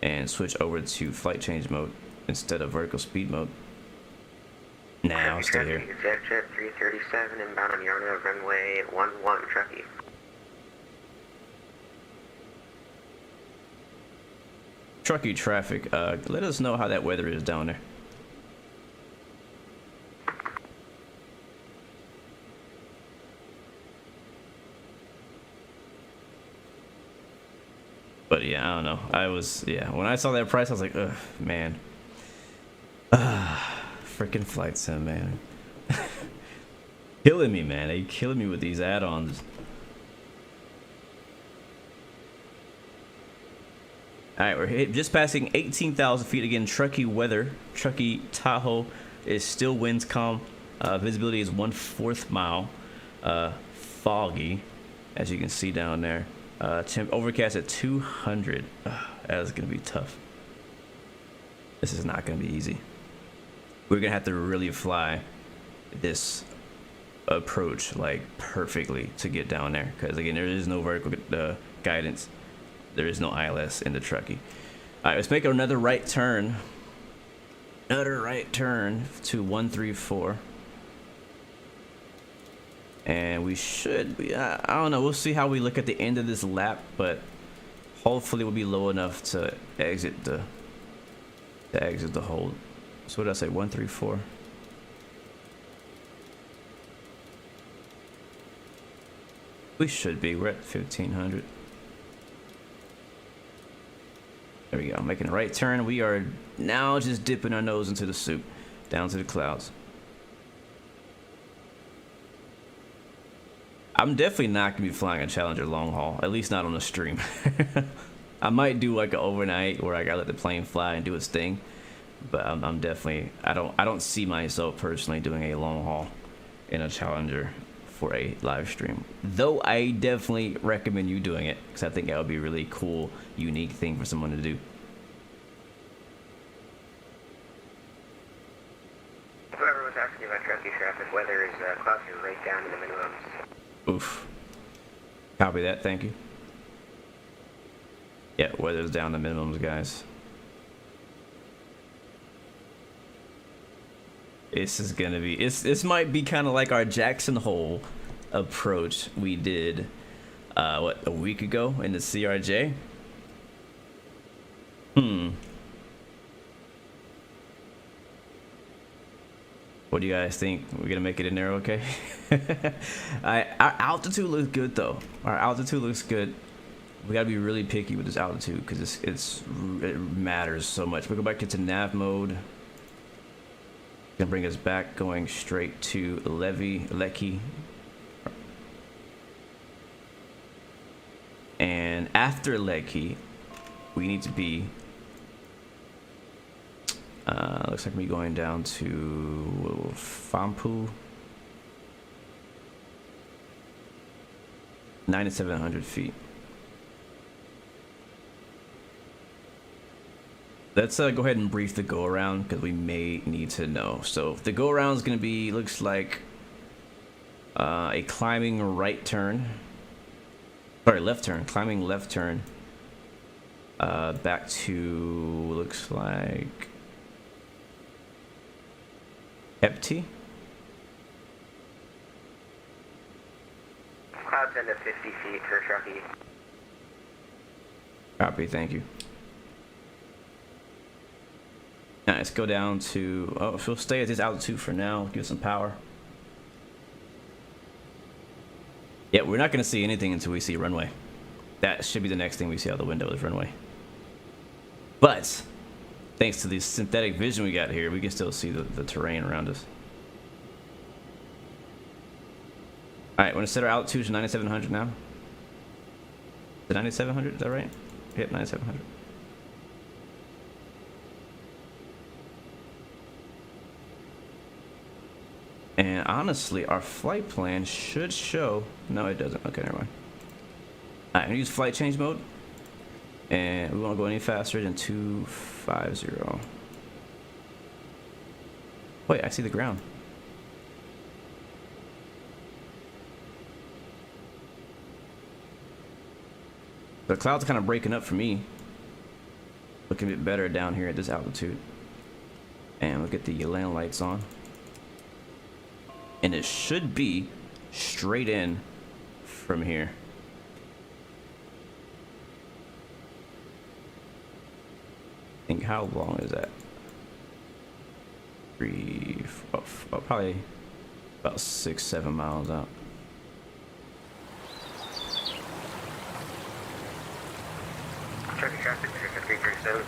and switch over to flight change mode instead of vertical speed mode. Nah, I'll stay here. Jet 337 inbound on Yarna runway 11 Truckee. Truckee traffic, let us know how that weather is down there. But yeah, I don't know. When I saw that price, I was like, ugh, man. Freaking flight sim, man. Killing me, man. They killing me with these add-ons. Alright, we're just passing 18,000 feet again. Truckee weather. Truckee Tahoe is still winds calm. Visibility is 1/4 mile. Foggy, as you can see down there. Overcast at 200. That is going to be tough. This is not going to be easy. We're going to have to really fly this approach like perfectly to get down there. Because again, there is no vertical guidance. There is no ILS in the Truckee. Alright, let's make another right turn. Another right turn to 134. And we should be, I don't know, we'll see how we look at the end of this lap, but hopefully we'll be low enough to exit the hold. So what did I say, 134? We should be, we're at 1500. There we go, making a right turn. We are now just dipping our nose into the soup, down to the clouds. I'm definitely not gonna be flying a Challenger long haul, at least not on the stream. I might do like an overnight where I gotta let the plane fly and do its thing, but I'm definitely, I don't see myself personally doing a long haul in a Challenger for a live stream. Though I definitely recommend you doing it, because I think that would be a really cool, unique thing for someone to do. Whoever was asking about Truckee traffic, weather is clouds are right down to the minimums. Oof. Copy that, thank you. Yeah, weather's down to minimums, guys. This is gonna be, this might be kind of like our Jackson Hole approach we did, what, a week ago in the CRJ? What do you guys think? We're gonna make it in there okay? Our altitude looks good though. Our altitude looks good. We gotta be really picky with this altitude because it matters so much. We go back into nav mode. Gonna bring us back, going straight to LEKYI. And after LEKYI, we need to be. Looks like we're going down to Fampu. 9,700 feet. Let's go ahead and brief the go around because we may need to know. So the go around is going to be, looks like a climbing right turn. Sorry, left turn. Climbing left turn. Back to, looks like Empty. Clouds end at 50 feet for Truckee. Copy, thank you. Now let's go down to, oh, we'll stay at this altitude for now, give it some power. Yeah, we're not going to see anything until we see runway. That should be the next thing we see out the window is runway. But thanks to the synthetic vision we got here, we can still see the terrain around us. Alright, we're going to set our altitude to 9,700 now. The 9,700, is that right? Yep, 9,700. And honestly, our flight plan should show... No, it doesn't. Okay, never mind. Alright, I'm going to use flight change mode. And we won't go any faster than 250. Wait, I see the ground. The clouds are kind of breaking up for me. Looking a bit better down here at this altitude. And we'll get the land lights on. And it should be straight in from here. I think how long is that? Probably about 6-7 miles out.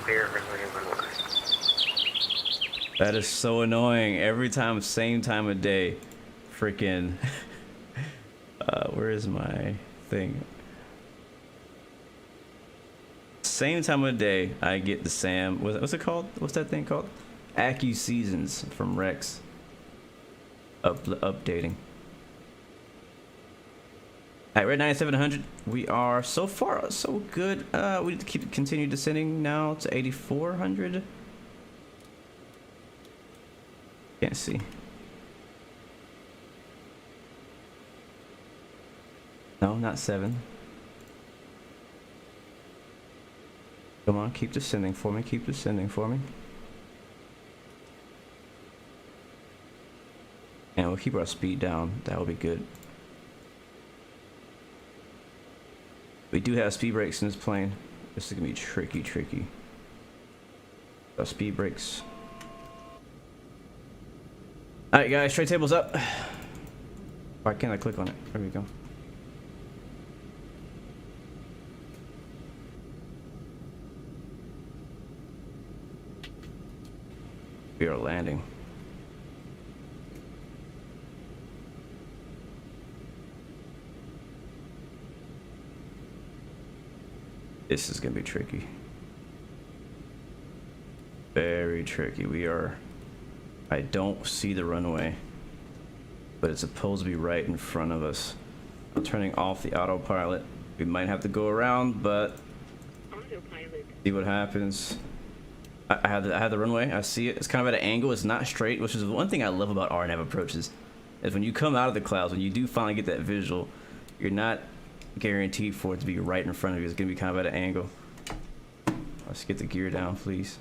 clear of runway 11. That is so annoying. Every time, same time of day. Freaking. Where is my thing? Same time of day, I get the SAM. What's it called? What's that thing called? ASUS Seasons from Rex. Updating. Alright, we're at 9700. We are so far so good. We need to continue descending now to 8400. Can't see. No, not 7. Come on, keep descending for me. Keep descending for me. And we'll keep our speed down. That will be good. We do have speed brakes in this plane. This is gonna be tricky. Our speed brakes. Alright guys, tray tables up. Why can't I click on it? There we go. We are landing. This is gonna be tricky. Very tricky. We are... I don't see the runway, but it's supposed to be right in front of us. I'm turning off the autopilot. We might have to go around, but Autopilot. see what happens. I have the runway. I see it. It's kind of at an angle. It's not straight, which is one thing I love about RNAV approaches. Is when you come out of the clouds, when you do finally get that visual, you're not guaranteed for it to be right in front of you. It's gonna be kind of at an angle. Let's get the gear down, please.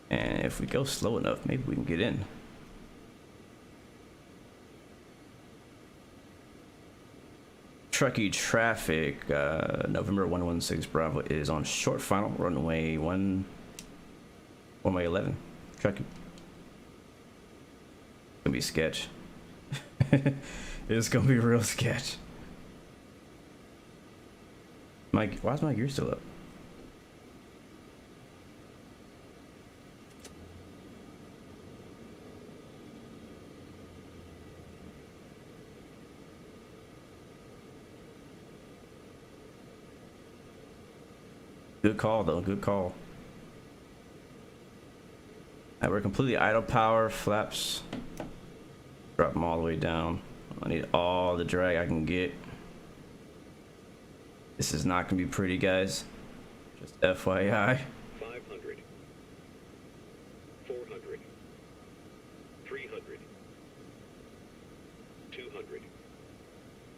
And if we go slow enough, maybe we can get in. Truckee traffic, November 116 Bravo is on short final, runway 11. Truckee. Gonna be sketch. It's gonna be real sketch. Why is my gear still up? Good call though, good call. Alright, we're completely idle power, flaps. Drop them all the way down. I need all the drag I can get. This is not gonna be pretty, guys. Just FYI. 500, 400, 300, 200.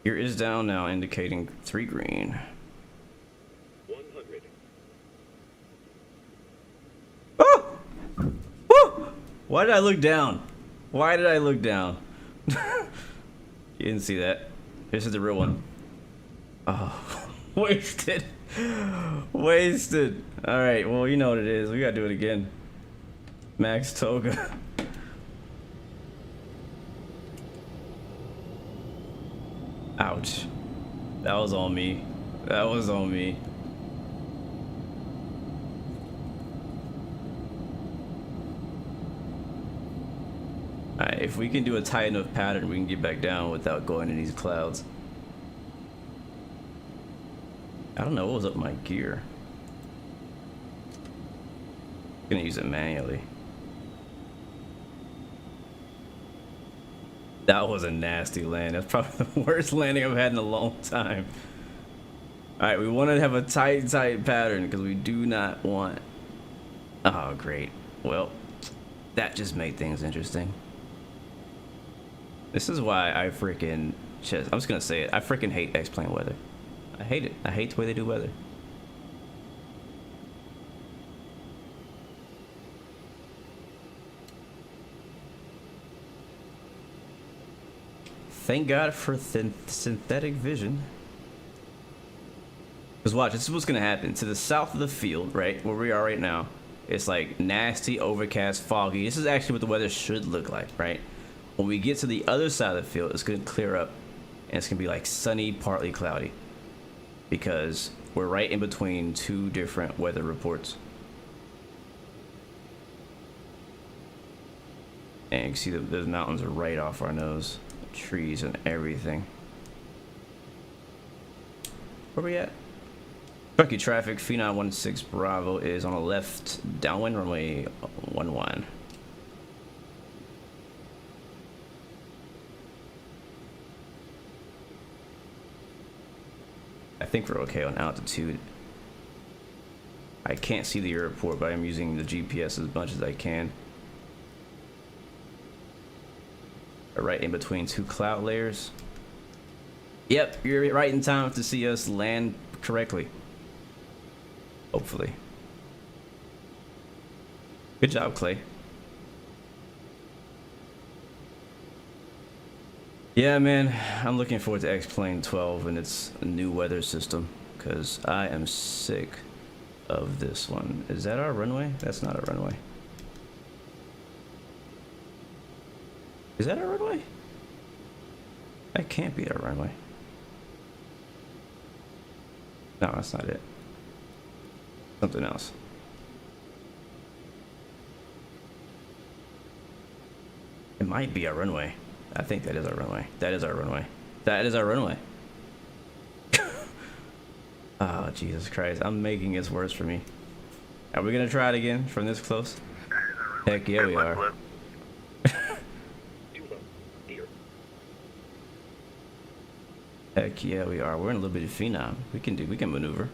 Gear is down now, indicating 3 green. 100. Oh! Woo! Why did I look down? Why did I look down? You didn't see that. This is the real one. Oh, wasted. Wasted. Alright, well, you know what it is. We gotta do it again. Max Toga. Ouch. That was on me. That was on me. Alright, if we can do a tight enough pattern, we can get back down without going in these clouds. I don't know what was up with my gear. I'm gonna use it manually. That was a nasty land. That's probably the worst landing I've had in a long time. Alright, we want to have a tight pattern because we do not want... Oh, great. Well, that just made things interesting. This is why I freaking I'm just gonna say it. I freaking hate X-plane weather. I hate it. I hate the way they do weather. Thank God for synthetic vision. Because watch, this is what's gonna happen. To the south of the field, right, where we are right now, it's like nasty, overcast, foggy. This is actually what the weather should look like, right? When we get to the other side of the field, it's gonna clear up and it's gonna be like sunny, partly cloudy. Because We're right in between two different weather reports. And you can see that those mountains are right off our nose. Trees and everything. Where we at? Truckee traffic, Phenom 16 Bravo is on the left, downwind runway 11. I think we're okay on altitude. I can't see the airport, but I'm using the GPS as much as I can. Right in between two cloud layers. Yep, you're right in time to see us land correctly. Hopefully. Good job, Clay. Yeah, man, I'm looking forward to X-Plane 12 and its new weather system, because I am sick of this one. Is that our runway? That's not our runway. Is that our runway? That can't be our runway. No, that's not it. Something else. It might be our runway. I think that is our runway. That is our runway. That is our runway. Oh, Jesus Christ. I'm making this worse for me. Are we going to try it again from this close? Heck yeah, we are. Heck yeah, we are. We're in a little bit of Phenom. We can maneuver.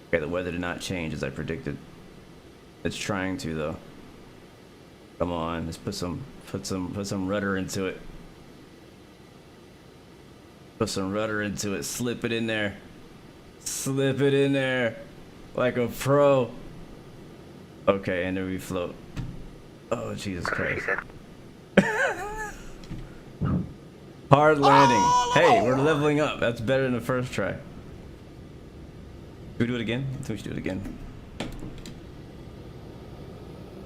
Okay, the weather did not change as I predicted. It's trying to though. Come on, let's put some rudder into it. Put some rudder into it. Slip it in there. Slip it in there like a pro. Okay, and then we float. Oh, Jesus Christ. Hard landing. Hey, we're leveling up. That's better than the first try. Should we do it again? I think we should do it again.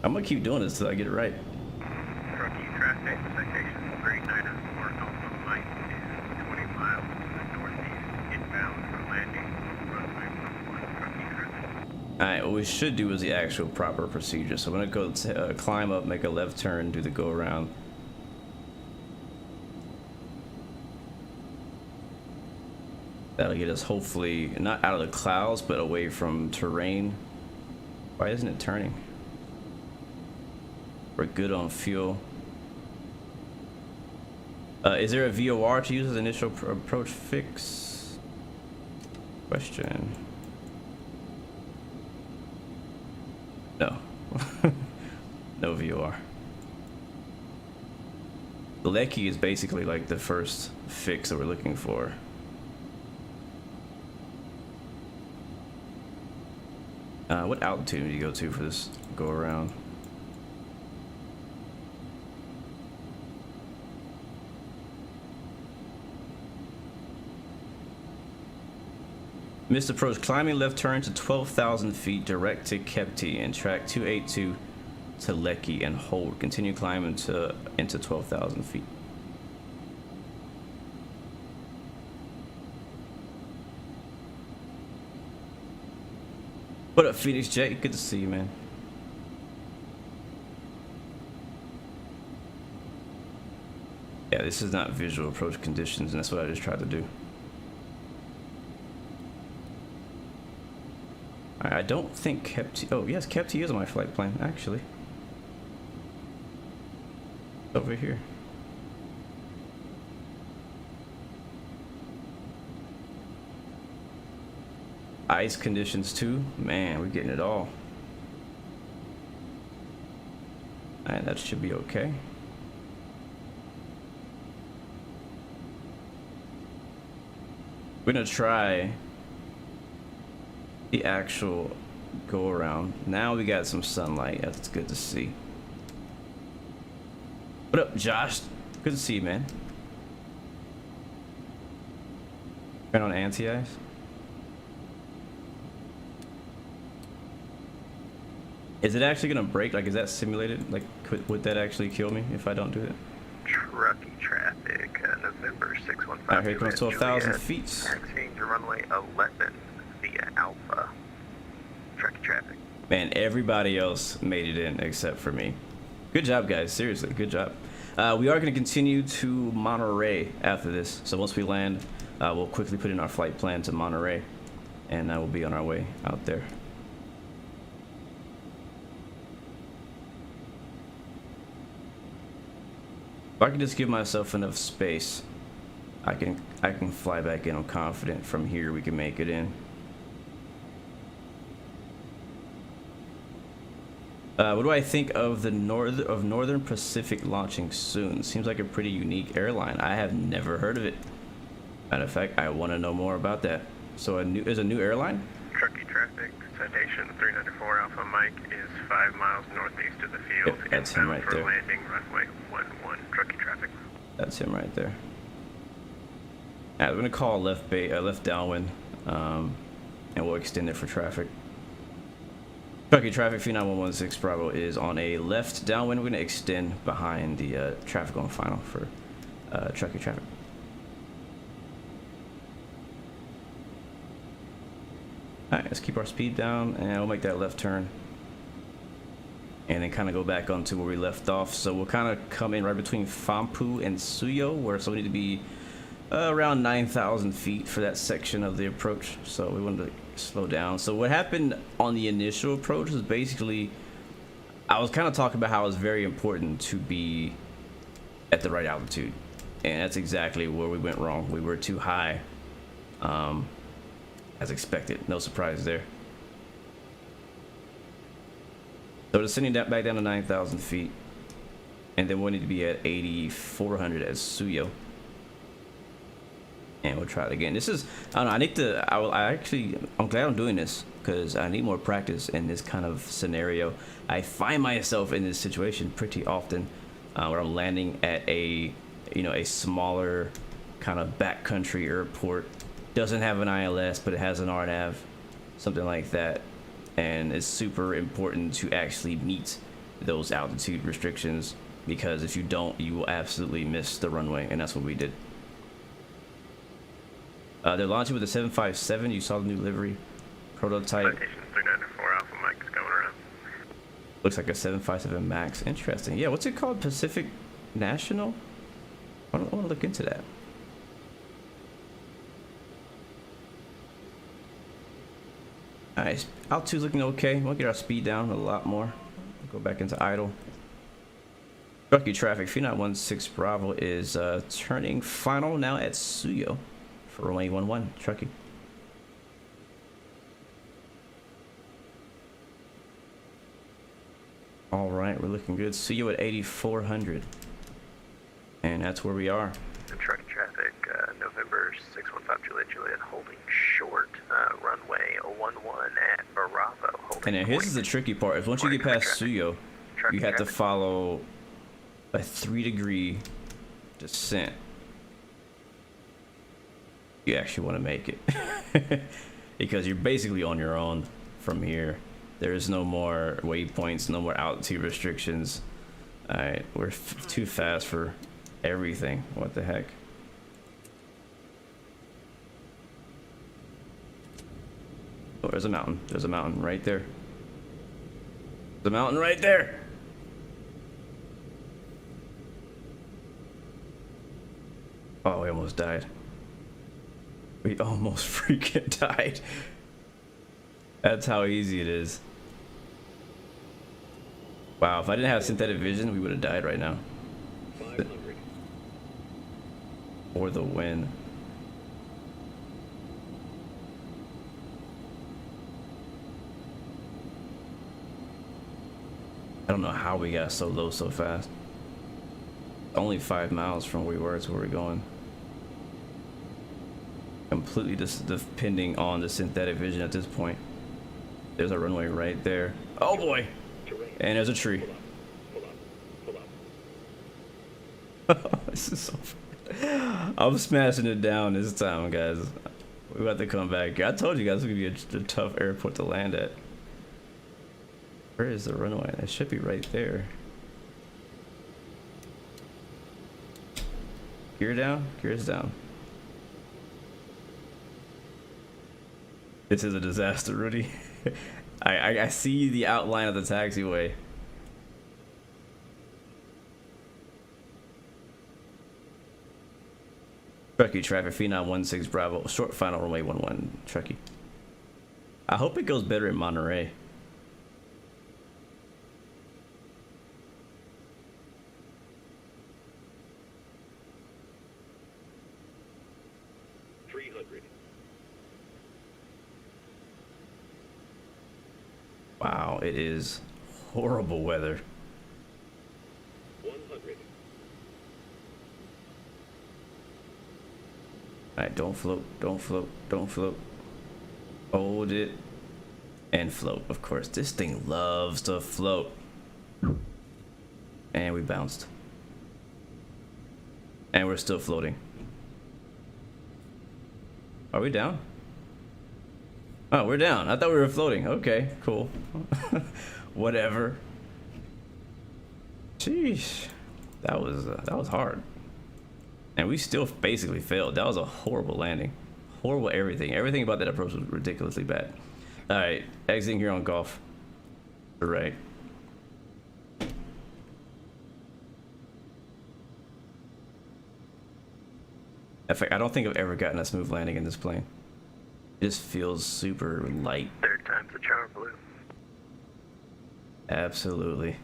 I'm gonna keep doing this till I get it right. Truckee traffic, citation 394 Alpha Mike is 20 miles northeast inbound for landing. Runway 11, Truckee traffic. Alright, what we should do is the actual proper procedure. So I'm gonna go climb up, make a left turn, do the go around. That'll get us hopefully not out of the clouds, but away from terrain. Why isn't it turning? We're good on fuel. Is there a VOR to use as initial approach fix? Question. No. No VOR. The LEKYI is basically like the first fix that we're looking for. What altitude do you go to for this go around? Missed approach, climbing left turn to 12,000 feet direct to KoRT and track 282 to LEKYI and hold. Continue climbing into 12,000 feet. What up, Phoenix J? Good to see you, man. Yeah, this is not visual approach conditions, and that's what I just tried to do. I don't think KoRT. Oh, yes, KoRT is on my flight plan, actually. Over here. Ice conditions too. Man, we're getting it all. Alright, that should be okay. We're gonna try the actual go around. Now we got some sunlight. That's good to see. What up, Josh? Good to see you, man. Turn on anti-ice. Is it actually gonna break? Like, is that simulated? Like, would that actually kill me if I don't do it? Truckee traffic, November 615. Alright, here comes to 1,000 Juliet. feet. Taxiing to runway 11 via Alpha. Truckee traffic. Man, everybody else made it in except for me. Good job, guys. Seriously, good job. We are going to continue to Monterey after this. So once we land, we'll quickly put in our flight plan to Monterey, and we'll be on our way out there. If I can just give myself enough space, I can fly back in. I'm confident from here we can make it in. What do I think of the Northern Pacific launching soon? Seems like a pretty unique airline. I have never heard of it. Matter of fact, I want to know more about that. So is a new airline? Truckee traffic, citation 394 Alpha Mike is 5 miles northeast of the field. Yep, that's him right for there. landing runway 11, Truckee traffic. That's him right there. Alright, we're gonna call left downwind, and we'll extend it for traffic. Truckee traffic, Phenom 116 Bravo is on a left downwind. We're gonna extend behind the traffic on final for Truckee traffic. Alright, let's keep our speed down and we'll make that left turn. And then kind of go back onto where we left off. So we'll kind of come in right between Fampu and Suyo, where so we need to be around 9,000 feet for that section of the approach. So we wanted to slow down. So what happened on the initial approach was basically, I was kind of talking about how it was very important to be at the right altitude. And that's exactly where we went wrong. We were too high, as expected. No surprise there. So descending that back down to 9,000 feet, and then we need to be at 8,400 at Suyo, and we'll try it again. This is, I don't know, I need to, I'm glad I'm doing this because I need more practice in this kind of scenario. I find myself in this situation pretty often where I'm landing at a smaller kind of backcountry airport, doesn't have an ILS but it has an RNAV, something like that. And it's super important to actually meet those altitude restrictions, because if you don't, you will absolutely miss the runway, and that's what we did. They're launching with a 757. You saw the new livery prototype. Citation 394 Alpha Mike is going around. Looks like a 757 Max. Interesting. Yeah, what's it called? Pacific National? I want to look into that. Alright, altitude's looking okay. We'll get our speed down a lot more. Go back into idle. Truckee traffic, Phenom 16 Bravo is turning final now at Suyo for runway 11, Truckee. Alright, we're looking good. Suyo at 8,400. And that's where we are. Truckee traffic, November 615 Juliet holding short, runway 11 at Bravo. And then here's the tricky part. Is once you get past Suyo, you have to follow a 3-degree descent. You actually want to make it. Because you're basically on your own from here. There's no more waypoints, no more altitude restrictions. Alright, we're too fast for everything. What the heck? Oh, there's a mountain. There's a mountain right there. The mountain right there. Oh, we almost died. We almost freaking died. That's how easy it is. Wow, if I didn't have synthetic vision, we would have died right now. 500. Or the win. I don't know how we got so low so fast. Only 5 miles from where we were to where we're going. Completely depending on the synthetic vision at this point. There's a runway right there. Oh boy! And there's a tree. Pull up. This is so fun. I'm smashing it down this time, guys. We got to come back. I told you guys it was gonna be a tough airport to land at. Where is the runway? It should be right there. Gear down. Gear's down. This is a disaster, Rudy. I see the outline of the taxiway. Truckee traffic, Phenom 16 Bravo, short final runway 11, Truckee. I hope it goes better in Monterey. Wow, it is horrible weather. 100. Alright, don't float, don't float, don't float. Hold it and float. Of course, this thing loves to float. And we bounced. And we're still floating. Are we down? Oh, we're down. I thought we were floating. Okay, cool. Whatever. Sheesh. That was hard. And we still basically failed. That was a horrible landing. Horrible everything. Everything about that approach was ridiculously bad. All right, exiting here on golf. Right. In fact, I don't think I've ever gotten a smooth landing in this plane. It just feels super light. Third time's the charm, Blue. Absolutely.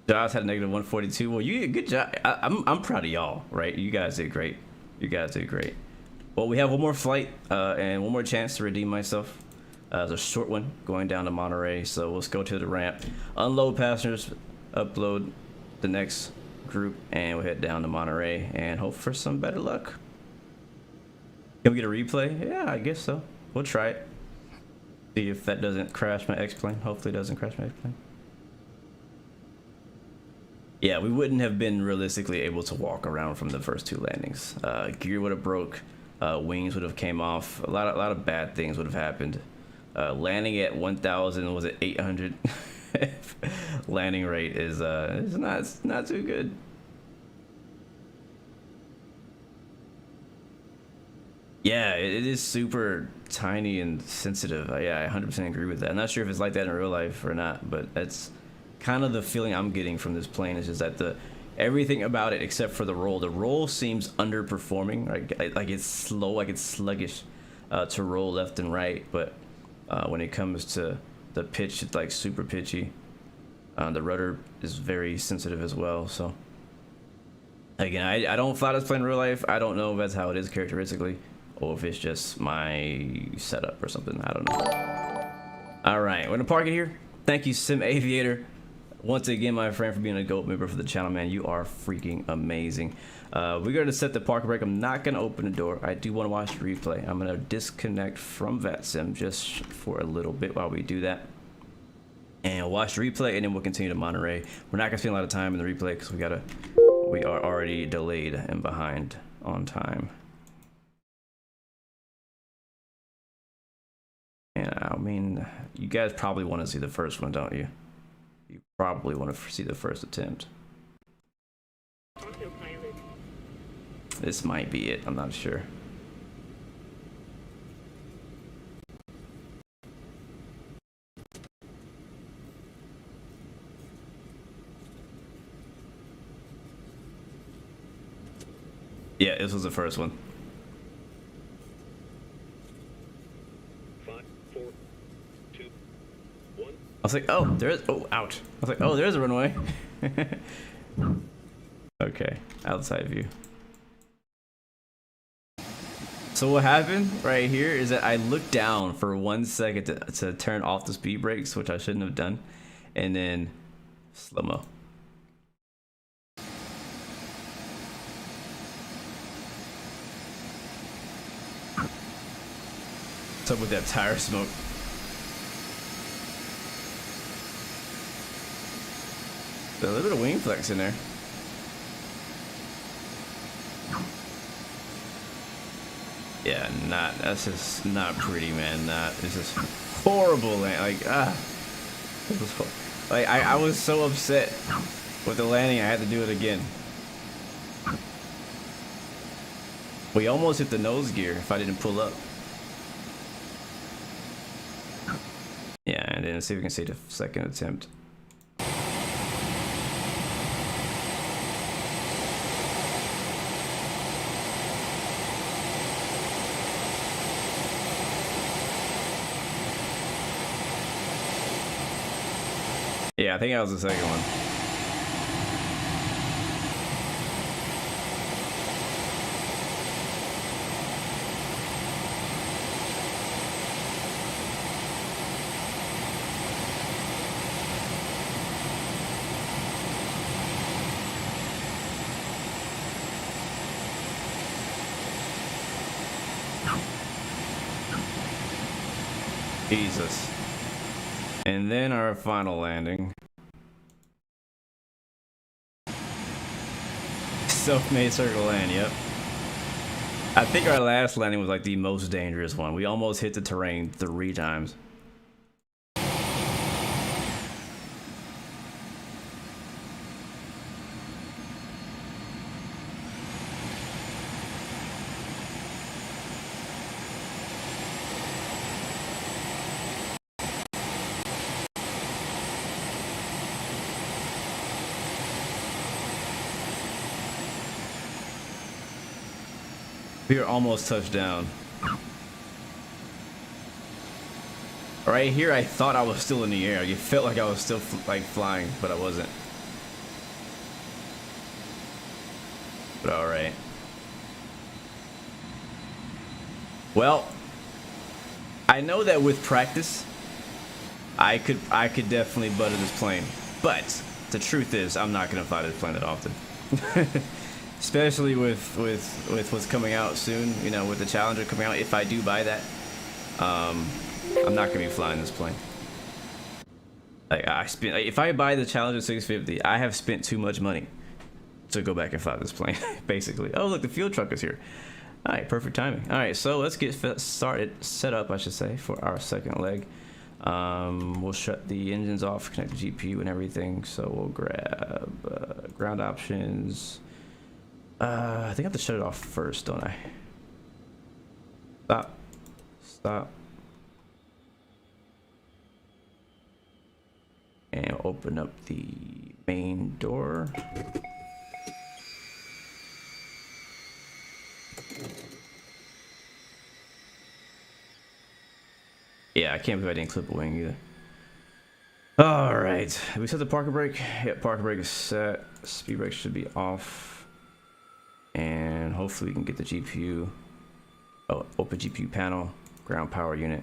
Josh had a negative 142. Well, you good job. I'm proud of y'all, right? You guys did great. You guys did great. Well, we have one more flight and one more chance to redeem myself. It's a short one going down to Monterey. So let's go to the ramp, unload passengers, upload the next group, and we'll head down to Monterey and hope for some better luck. Can we get a replay? Yeah, I guess so. We'll try it. See if that doesn't crash my X-plane. Hopefully it doesn't crash my X-plane. Yeah, we wouldn't have been realistically able to walk around from the first two landings. Gear would have broke. Wings would have came off. A lot of bad things would have happened. Landing at 1,000, was it 800? Landing rate is not too good. Yeah, it is super tiny and sensitive. Yeah, I 100% agree with that. I'm not sure if it's like that in real life or not, but that's kind of the feeling I'm getting from this plane. Is just that everything about it except for the roll. The roll seems underperforming. Like it's slow, like it's sluggish to roll left and right. But when it comes to the pitch, it's like super pitchy. The rudder is very sensitive as well. So again, I don't fly this plane in real life. I don't know if that's how it is characteristically, or if it's just my setup or something. I don't know. All right, we're gonna park it here. Thank you, Sim Aviator, once again, my friend, for being a GOAT member for the channel, man. You are freaking amazing. We're gonna set the park break. I'm not gonna open the door. I do want to watch the replay. I'm gonna disconnect from VATSIM just for a little bit while we do that, and watch the replay, and then we'll continue to Monterey. We're not gonna spend a lot of time in the replay because we are already delayed and behind on time. And I mean, you guys probably want to see the first one, don't you? You probably want to see the first attempt. Autopilot. This might be it. I'm not sure. Yeah, this was the first one. 5, 4, 2, 1. I was like, oh, there's, oh, ouch. I was like, oh, there's a runway. Okay, outside view. So what happened right here is that I looked down for 1 second to turn off the speed brakes, which I shouldn't have done, and then slow-mo. What's up with that tire smoke? A little bit of wing flex in there. Yeah, that's just not pretty, man. It's just horrible. Like, I was so upset with the landing, I had to do it again. We almost hit the nose gear if I didn't pull up. Yeah, and then let's see if we can see the second attempt. Yeah, I think that was the second one. Jesus. And then our final landing. Self-made circle land, yep. I think our last landing was like the most dangerous one. We almost hit the terrain 3 times. We are almost touched down. Right here, I thought I was still in the air. It felt like I was still like flying, but I wasn't. But all right. Well, I know that with practice, I could definitely butter this plane. But the truth is, I'm not gonna fly this plane that often. Especially with what's coming out soon, you know, with the Challenger coming out. If I do buy that, I'm not gonna be flying this plane. Like if I buy the Challenger 650, I have spent too much money to go back and fly this plane, basically. Oh, look, the fuel truck is here. All right, perfect timing. All right, so let's get set up, I should say, for our second leg. We'll shut the engines off, connect the GPU and everything. So we'll grab ground options. I think I have to shut it off first, don't I? Stop. Stop. And open up the main door. Yeah, I can't believe I didn't clip a wing either. All right, we set the parker brake. Yep, parker brake is set. Speed brake should be off. And hopefully we can get the GPU. Oh, open GPU panel, ground power unit.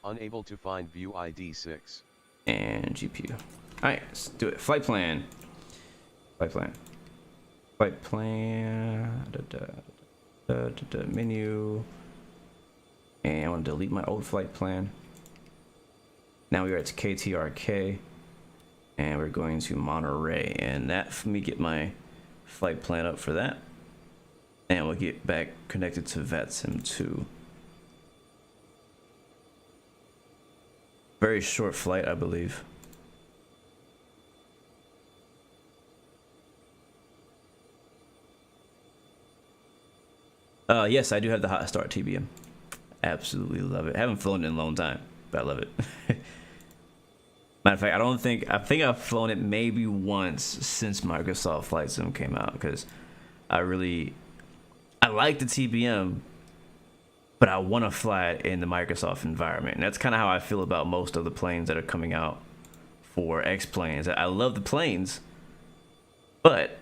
Unable to find view ID 6. And GPU. All right, let's do it. Flight plan. Flight plan. Flight plan. Menu. And I want to delete my old flight plan. Now we are at KTRK. And we're going to Monterey. And that, for me, get my flight plan up for that, and we'll get back connected to VATSIM 2. Very short flight, I believe. Yes, I do have the hot start TBM. Absolutely love it. I haven't flown it in a long time, but I love it. Matter of fact, I think I've flown it maybe once since Microsoft Flight Sim came out, because I like the TBM, but I want to fly it in the Microsoft environment. And that's kind of how I feel about most of the planes that are coming out for X planes. I love the planes, but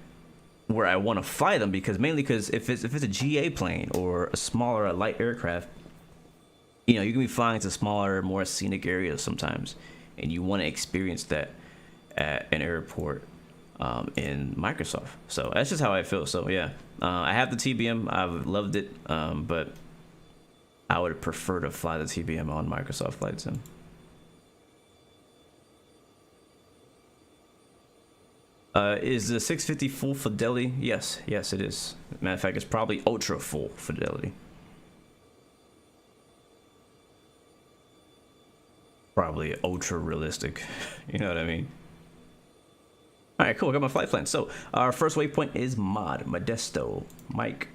where I want to fly them, mainly because if it's a GA plane or a smaller, light aircraft, you know, you can be flying to smaller, more scenic areas sometimes. And you want to experience that at an airport in Microsoft. So that's just how I feel. So yeah, I have the TBM. I've loved it, but I would prefer to fly the TBM on Microsoft Flight Sim. Is the 650 full fidelity? Yes, yes it is. Matter of fact, it's probably ultra full fidelity. Probably ultra realistic. You know what I mean? All right, cool. I got my flight plan. So our first waypoint is Modesto. Mike.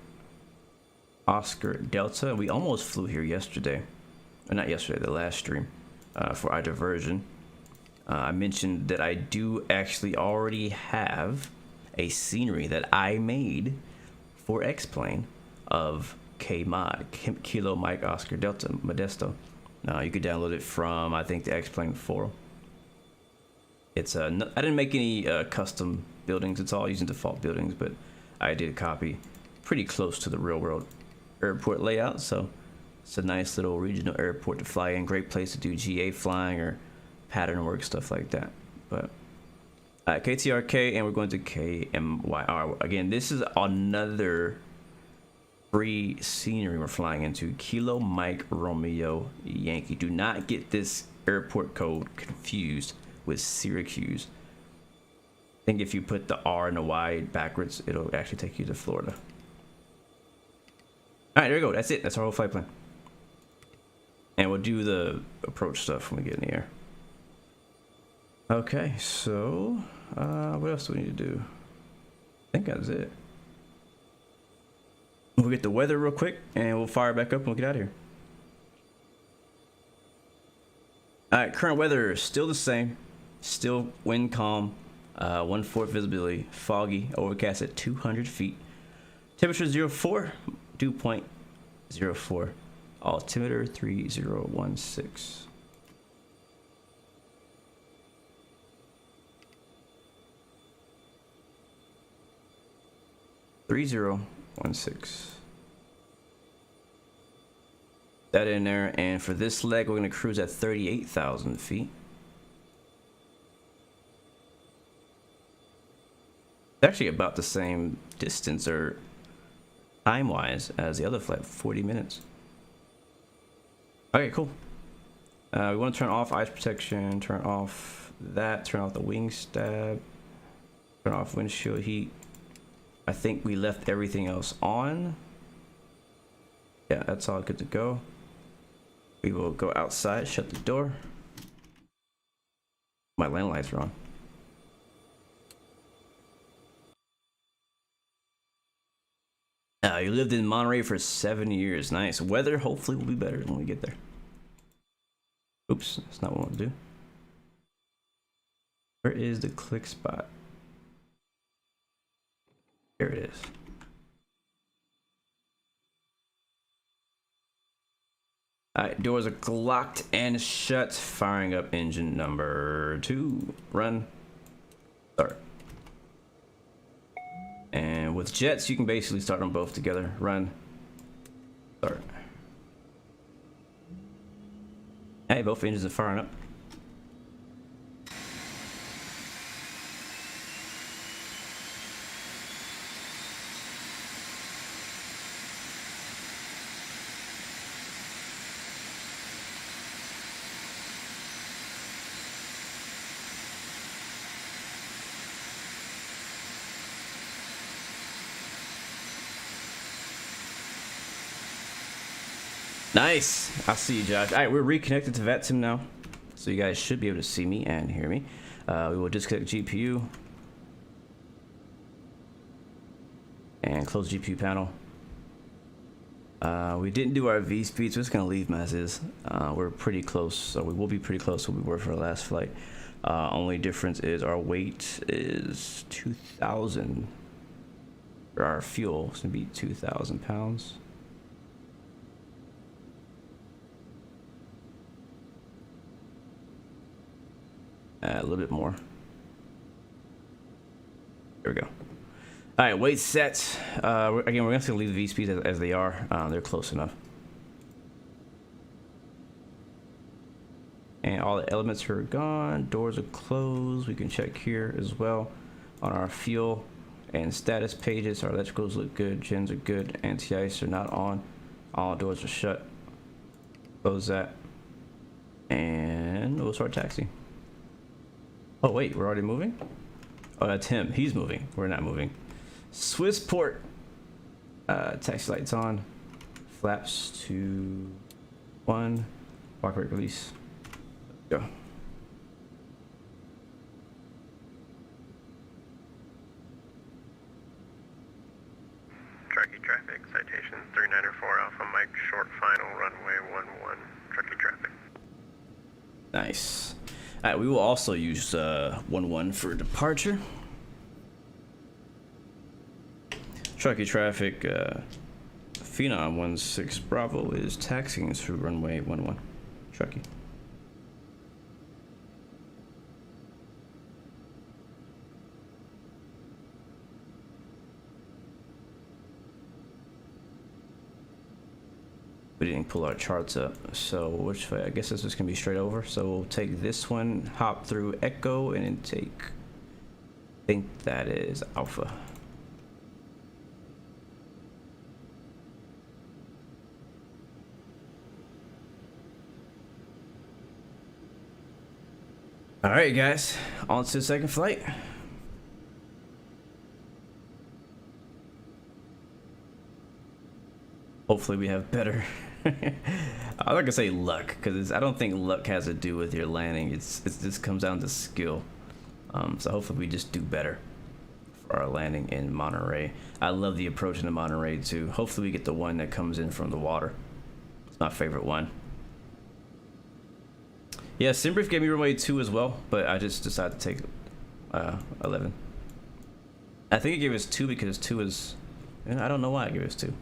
Oscar Delta. We almost flew here yesterday, or not yesterday, the last stream, for our diversion. I mentioned that I do actually already have a scenery that I made for X-Plane of K-Mod, Kilo Mike Oscar Delta Modesto. You could download it from, I think, the X-Plane forum. It's I didn't make any custom buildings. It's all using default buildings, but I did copy pretty close to the real world airport layout. So it's a nice little regional airport to fly in. Great place to do GA flying or pattern work, stuff like that. But KTRK, and we're going to KMYR. Again, this is another free scenery we're flying into. Kilo Mike Romeo Yankee. Do not get this airport code confused with Syracuse. I think if you put the R and the Y backwards, it'll actually take you to Florida. All right, there we go. That's it. That's our whole flight plan. And we'll do the approach stuff when we get in the air. Okay, so what else do we need to do? I think that's it. We'll get the weather real quick and we'll fire back up and we'll get out of here. All right, current weather is still the same. Still wind calm, 1/4 visibility, foggy, overcast at 200 feet. Temperature 04, dew point 04. Altimeter 3016. That in there, and for this leg we're going to cruise at 38,000 feet. It's actually about the same distance or time wise as the other flight, 40 minutes. Okay, cool. We want to turn off ice protection, turn off that, turn off the wing stab, turn off windshield heat. I think we left everything else on. Yeah, that's all good to go. We will go outside, shut the door. My landing lights are on. You lived in Monterey for 7 years. Nice. Weather hopefully will be better when we get there. Oops, that's not what I want to do. Where is the click spot? There it is. Alright, doors are locked and shut. Firing up engine number 2. Run. Start. And with jets, you can basically start them both together. Run. Start. Hey, both engines are firing up. Nice. I see you, Josh. All right, we're reconnected to VATSIM now, so you guys should be able to see me and hear me. We will disconnect GPU and close GPU panel. We didn't do our V speed, so it's gonna leave as is. We're pretty close, so we will be pretty close to what we were for our last flight. Only difference is our weight is 2,000. For our fuel, it's gonna be 2,000 pounds. A little bit more. There we go. All right, weight set. Again, we're just gonna leave the V speeds as they are. They're close enough. And all the elements are gone. Doors are closed. We can check here as well on our fuel and status pages. Our electricals look good. Gens are good. Anti-ice are not on. All doors are shut. Close that. And we'll start taxiing. Oh wait, we're already moving? Oh, that's him. He's moving. We're not moving. Swissport. Taxi lights on. Flaps to 1. Walk brake release. Go. Truckee traffic, citation 394 Alpha Mike, short final runway 11, trucking traffic. Nice. All right, we will also use 11 for departure. Truckee traffic, Phenom 16 Bravo is taxiing through runway 11. Truckee. We didn't pull our charts up, so which way? I guess this is gonna be straight over. So we'll take this one, hop through Echo, and then take, I think that is Alpha. All right, guys, on to the second flight. Hopefully we have better I'm not gonna say luck, because I don't think luck has to do with your landing. It just comes down to skill. So hopefully we just do better for our landing in Monterey. I love the approach into Monterey too. Hopefully we get the one that comes in from the water. It's my favorite one. Yeah, SimBrief gave me runway 2 as well, but I just decided to take 11. I think it gave us 2 because 2 is, I don't know why it gave us 2.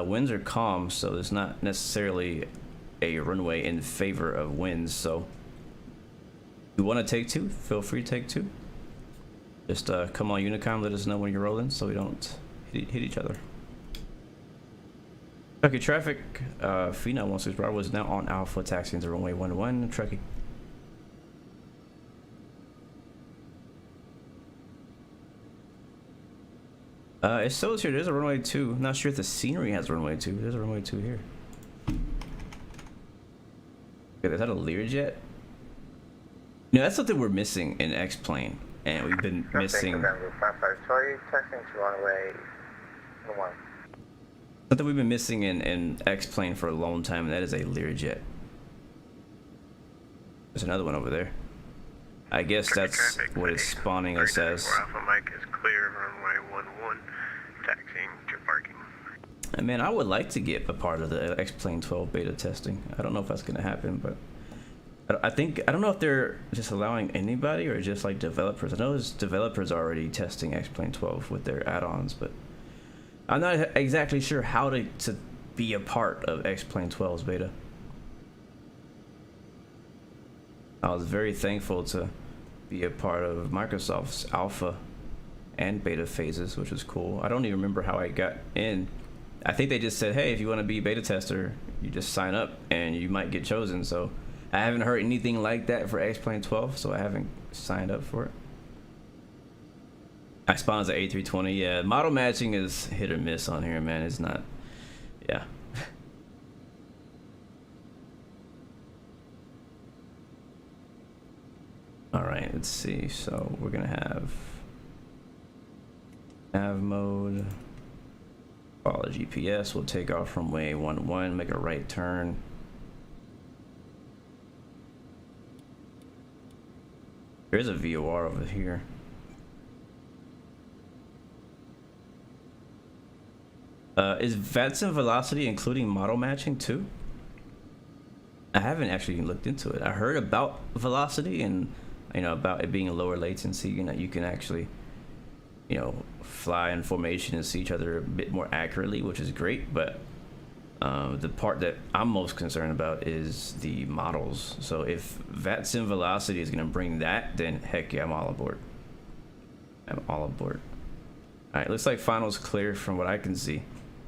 Winds are calm, so there's not necessarily a runway in favor of winds. So you want to take 2, feel free to take 2. Just come on Unicom, let us know when you're rolling so we don't hit each other. Okay, traffic, Phenom 16 Bravo is now on Alpha, taxiing to runway 11, Truckee. It shows here, there's a runway 2. Not sure if the scenery has runway 2. There's a runway 2 here. Okay, is that a Learjet? No, that's something we're missing in X-Plane. And we've been missing... Something we've been missing in X-Plane for a long time, and that is a Learjet. There's another one over there. I guess that's what it's spawning us as. Alpha Mike is clear of runway 11, taxiing to parking. And man, I would like to get a part of the X-Plane 12 beta testing. I don't know if that's going to happen, but I don't know if they're just allowing anybody or just like developers. I know there's developers already testing X-Plane 12 with their add-ons, but I'm not exactly sure how to be a part of X-Plane 12's beta. I was very thankful to be a part of Microsoft's alpha and beta phases, which was cool. I don't even remember how I got in. I think they just said, hey, if you want to be a beta tester, you just sign up and you might get chosen. So I haven't heard anything like that for X-Plane 12, so I haven't signed up for it. I spawned as an A320. Yeah, model matching is hit or miss on here, man. It's not, yeah. All right, let's see. So we're gonna have nav mode, follow GPS. We'll take off from runway 11, make a right turn. There's a VOR over here. Is VATSIM velocity including model matching too? I haven't actually looked into it. I heard about velocity and about it being a lower latency, you can actually fly in formation and see each other a bit more accurately, which is great. But the part that I'm most concerned about is the models. So if VATSIM velocity is going to bring that, then heck yeah, I'm all aboard. I'm all aboard. All right, looks like final's clear from what I can see.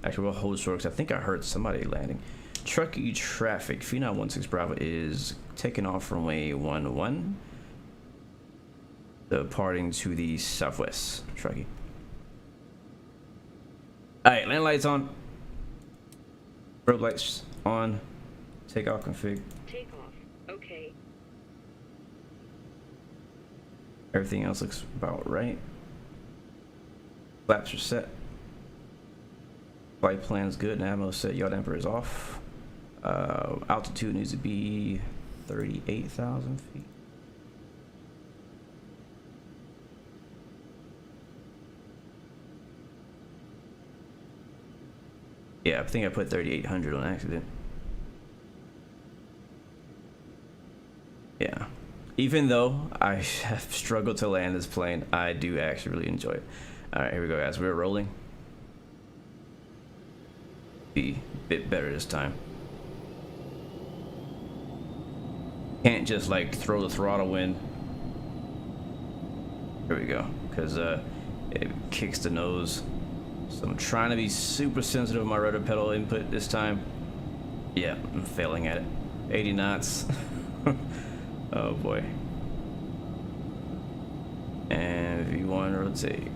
Actually, we'll hold short because I think I heard somebody landing. Truckee traffic, Phenom 16 Bravo is taking off from runway 11. Departing to the southwest, Truckee. All right, land lights on. Strobe lights on. Takeoff config. Takeoff. Okay. Everything else looks about right. Flaps are set. Flight plan's good. Nav set. Yaw damper is off. Altitude needs to be 38,000 feet. Yeah, I think I put 3,800 on accident. Yeah. Even though I have struggled to land this plane, I do actually really enjoy it. All right, here we go, guys. We're rolling. Be a bit better this time. Can't just like throw the throttle in. Here we go, because it kicks the nose. So I'm trying to be super sensitive with my rudder pedal input this time. Yeah, I'm failing at it. 80 knots. Oh boy. And V1 rotate.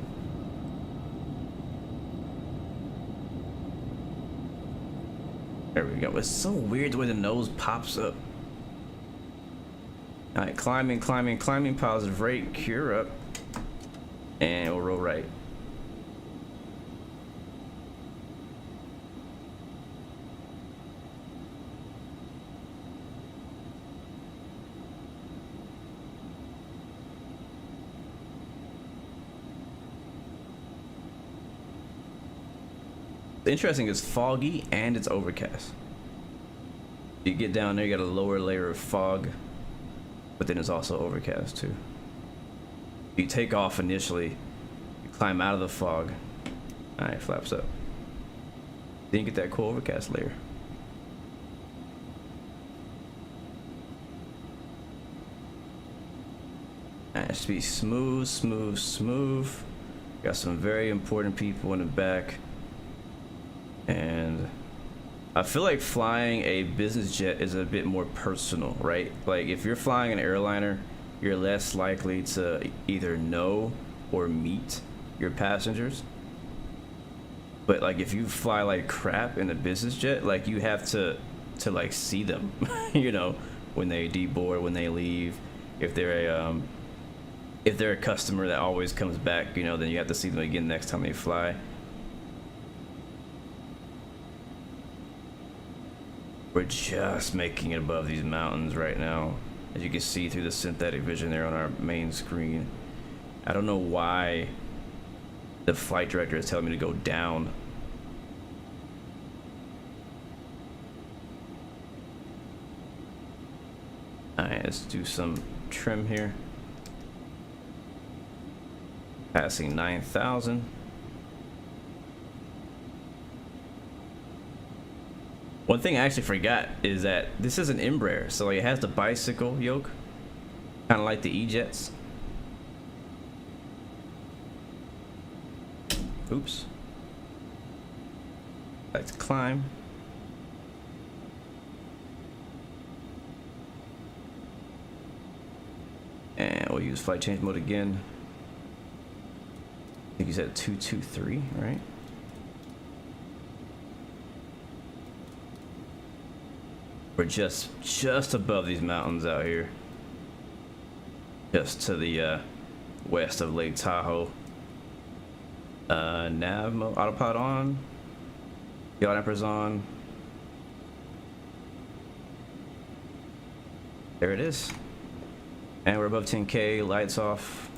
There we go. It's so weird the way the nose pops up. Alright, climbing, climbing, climbing, positive rate, cure up. And we'll roll right. Interesting, it's foggy and it's overcast. You get down there, you got a lower layer of fog, but then it's also overcast too. You take off initially, you climb out of the fog. Alright, flaps up. Then you get that cool overcast layer. Alright, it should be smooth, smooth, smooth. Got some very important people in the back. And I feel like flying a business jet is a bit more personal, right? Like if you're flying an airliner, you're less likely to either know or meet your passengers. But like if you fly like crap in a business jet, like you have to like see them, you know, when they deboard, when they leave. If they're a customer that always comes back, you know, then you have to see them again next time they fly. We're just making it above these mountains right now, as you can see through the synthetic vision there on our main screen. I don't know why the flight director is telling me to go down. Alright, let's do some trim here. Passing 9,000. One thing I actually forgot is that this is an Embraer, so like it has the bicycle yoke, kind of like the E-Jets. Oops. Like to climb. And we'll use flight change mode again. I think you said 223, right? We're just above these mountains out here. Just to the west of Lake Tahoe. Nav mode, autopilot on. Yaw dampers on. There it is. And we're above 10K, lights off.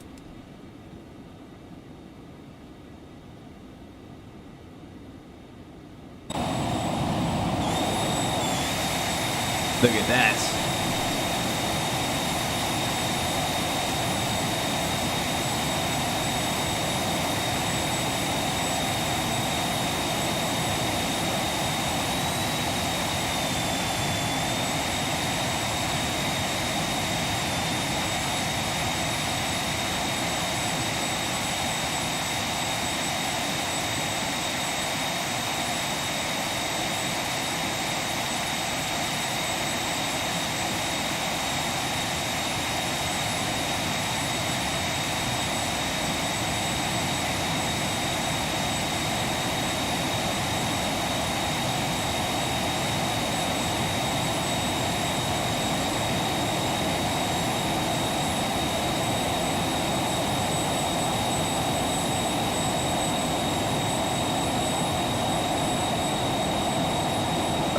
Look at that.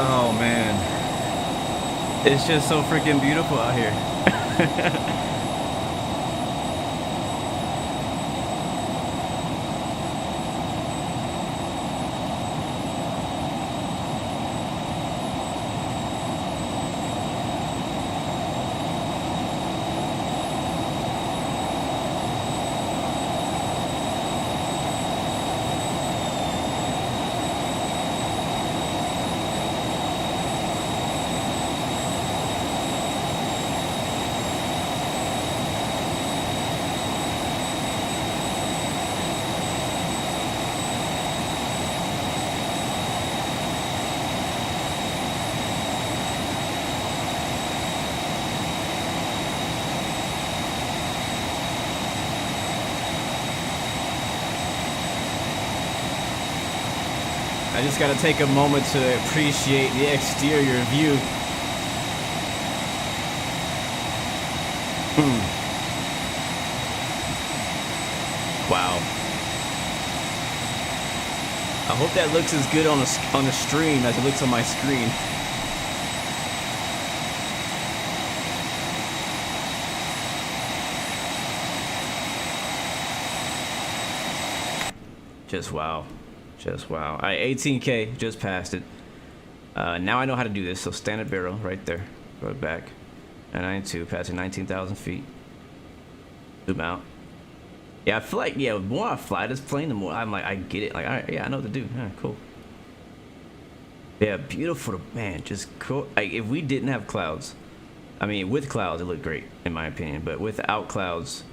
Oh man, it's just so freaking beautiful out here. I just gotta take a moment to appreciate the exterior view. Wow. I hope that looks as good on the stream as it looks on my screen. Just wow. Just wow. All right, 18K, just passed it. Now I know how to do this. So standard barrel right there. Go back. And 92, passing 19,000 feet. Zoom out. Yeah, I feel like, yeah, the more I fly this plane, the more I'm like, I get it. Like, all right, yeah, I know what to do. Yeah, cool. Yeah, beautiful, man, just cool. Like, if we didn't have clouds, I mean, with clouds, it looked great, in my opinion. But without clouds,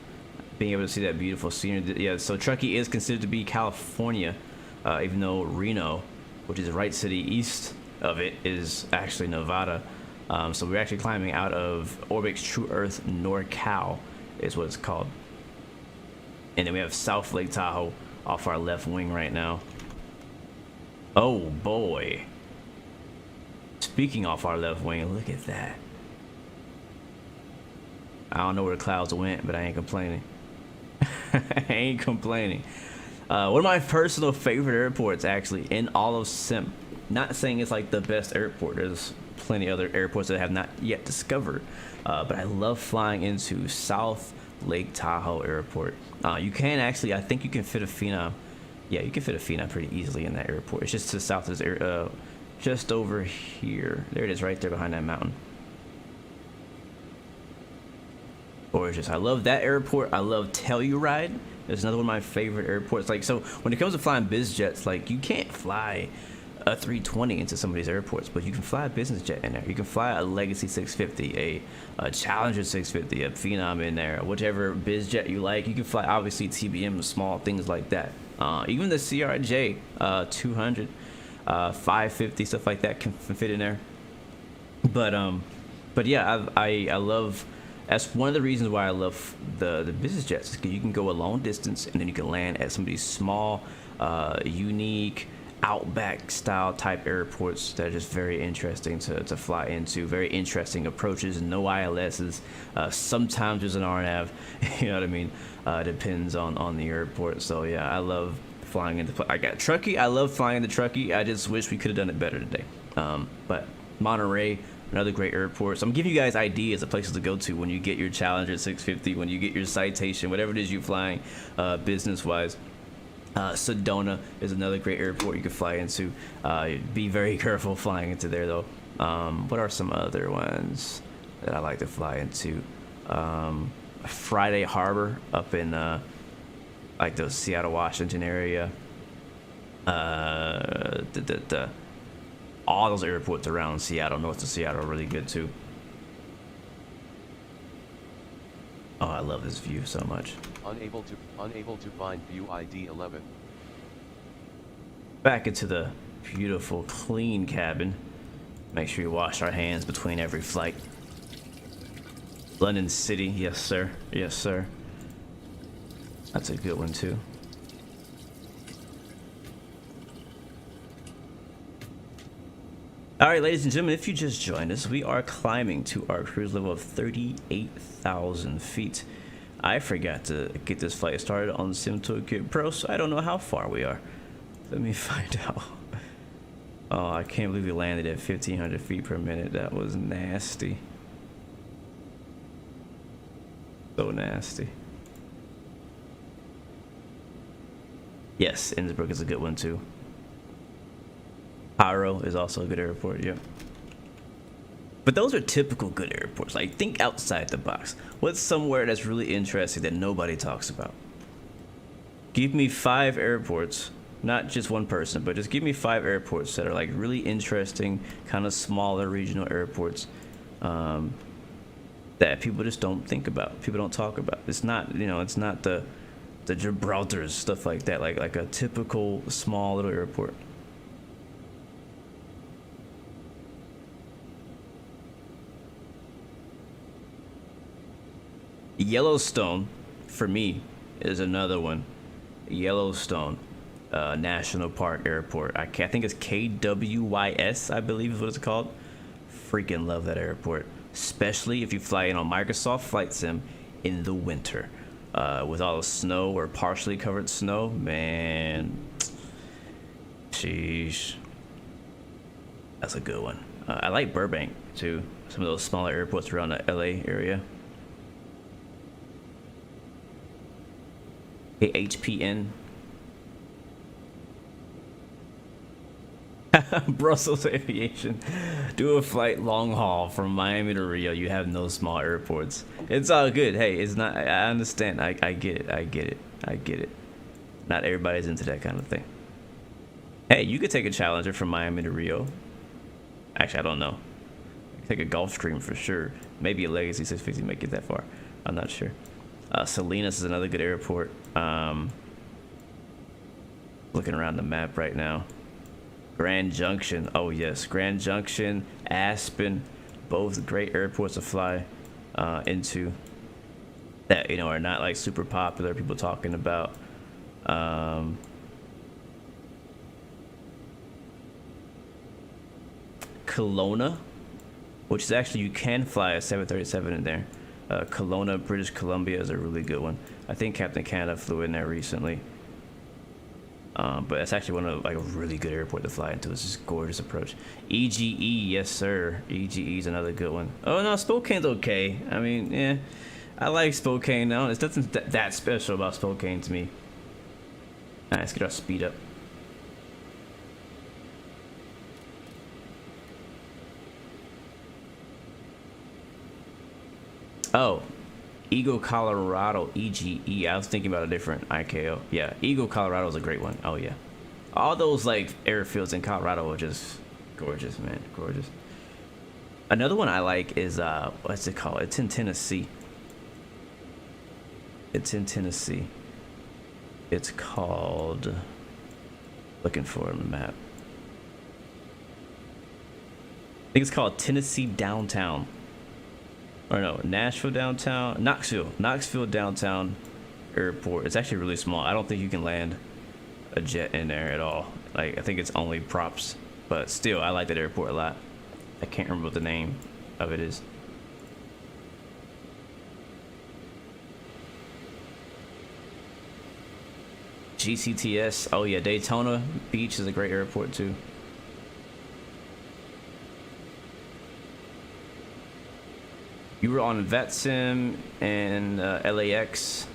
being able to see that beautiful scenery. Yeah, so Truckee is considered to be California, even though Reno, which is the right city east of it, is actually Nevada. So we're actually climbing out of Orbit's True Earth NorCal, is what it's called. And then we have South Lake Tahoe off our left wing right now. Oh boy. Speaking off our left wing, look at that. I don't know where the clouds went, but I ain't complaining. I ain't complaining. One of my personal favorite airports, actually, in all of Sim. Not saying it's like the best airport. There's plenty of other airports that I have not yet discovered. But I love flying into South Lake Tahoe Airport. You can actually, I think you can fit a Phenom. Yeah, you can fit a Phenom pretty easily in that airport. It's just to the south of this just over here. There it is, right there behind that mountain. Gorgeous. I love that airport. I love Telluride. It's another one of my favorite airports. Like, so when it comes to flying biz jets, like, you can't fly a 320 into some of these airports, but you can fly a business jet in there. You can fly a Legacy 650, a Challenger 650, a Phenom in there, whichever biz jet you like. You can fly, obviously, TBM, small things like that. Even the CRJ 200, 550, stuff like that can fit in there. But yeah, I love. That's one of the reasons why I love the business jets, because you can go a long distance and then you can land at some of these small, unique, outback style type airports that are just very interesting to fly into. Very interesting approaches, no ILSs. Sometimes there's an RNAV, you know what I mean? Depends on the airport. So yeah, I love flying into. I got Truckee. I love flying into Truckee. I just wish we could have done it better today. But Monterey, another great airport. So I'm giving you guys ideas of places to go to when you get your Challenger 650, when you get your Citation, whatever it is you're flying business-wise. Sedona is another great airport you can fly into. Be very careful flying into there, though. What are some other ones that I like to fly into? Friday Harbor up in like the Seattle, Washington area. All those airports around Seattle, north of Seattle, are really good too. Oh, I love this view so much. Unable to find view ID 11. Back into the beautiful, clean cabin. Make sure you wash our hands between every flight. London City, yes sir, yes sir. That's a good one too. All right, ladies and gentlemen, if you just joined us, we are climbing to our cruise level of 38,000 feet. I forgot to get this flight started on the Sim Toolkit Pro, so I don't know how far we are. Let me find out. Oh, I can't believe we landed at 1,500 feet per minute. That was nasty. So nasty. Yes, Innsbruck is a good one too. Cairo is also a good airport, yeah. But those are typical good airports. Like, think outside the box. What's somewhere that's really interesting that nobody talks about? Give me 5 airports, not just one person, but just give me 5 airports that are like really interesting, kind of smaller regional airports that people just don't think about. People don't talk about. It's not, you know, it's not the Gibraltars, stuff like that. Like a typical small little airport. Yellowstone, for me, is another one. Yellowstone. National Park Airport. I think it's KWYS, I believe is what it's called. Freaking love that airport, especially if you fly in on Microsoft Flight Sim in the winter, with all the snow or partially covered snow. Man, sheesh, that's a good one. I like Burbank too. Some of those smaller airports around the LA area. HPN. Brussels Aviation. Do a flight long haul from Miami to Rio. You have no small airports. It's all good. Hey, it's not. I understand. I get it. I get it. I get it. Not everybody's into that kind of thing. Hey, you could take a Challenger from Miami to Rio. Actually, I don't know. Take a Gulfstream for sure. Maybe a Legacy 650 might get that far. I'm not sure. Salinas is another good airport. Looking around the map right now. Grand Junction. Oh yes, Grand Junction, Aspen, both great airports to fly into. That, you know, are not like super popular. People talking about. Kelowna, which is actually, you can fly a 737 in there. Kelowna, British Columbia is a really good one. I think Captain Canada flew in there recently. But it's actually one of like a really good airport to fly into. It's just gorgeous approach. EGE, yes sir. EGE is another good one. Oh no, Spokane's okay. I mean, yeah, I like Spokane now. There's nothing that special about Spokane to me. Alright, let's get our speed up. Oh, Eagle, Colorado, EGE. I was thinking about a different IKO. Yeah, Eagle, Colorado is a great one. Oh yeah, all those like airfields in Colorado are just gorgeous, man, gorgeous. Another one I like is what's it called? It's in Tennessee. It's in Tennessee. It's called. Looking for it on the map. I think it's called Tennessee Downtown. Or no, Nashville Downtown, Knoxville Downtown Airport. It's actually really small. I don't think you can land a jet in there at all. Like, I think it's only props, but still, I like that airport a lot. I can't remember what the name of it is. GCTS. Oh yeah, Daytona Beach is a great airport too. You were on VATSIM and LAX.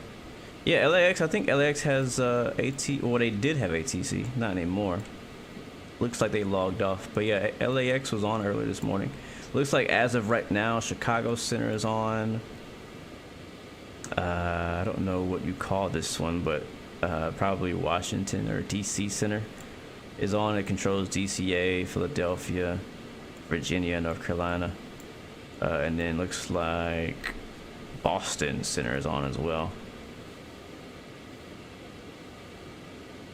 Yeah, LAX. I think LAX has AT. Well, they did have ATC, not anymore. Looks like they logged off. But yeah, LAX was on earlier this morning. Looks like as of right now, Chicago Center is on. I don't know what you call this one, but probably Washington or DC Center is on. It controls DCA, Philadelphia, Virginia, North Carolina. And then looks like Boston Center is on as well.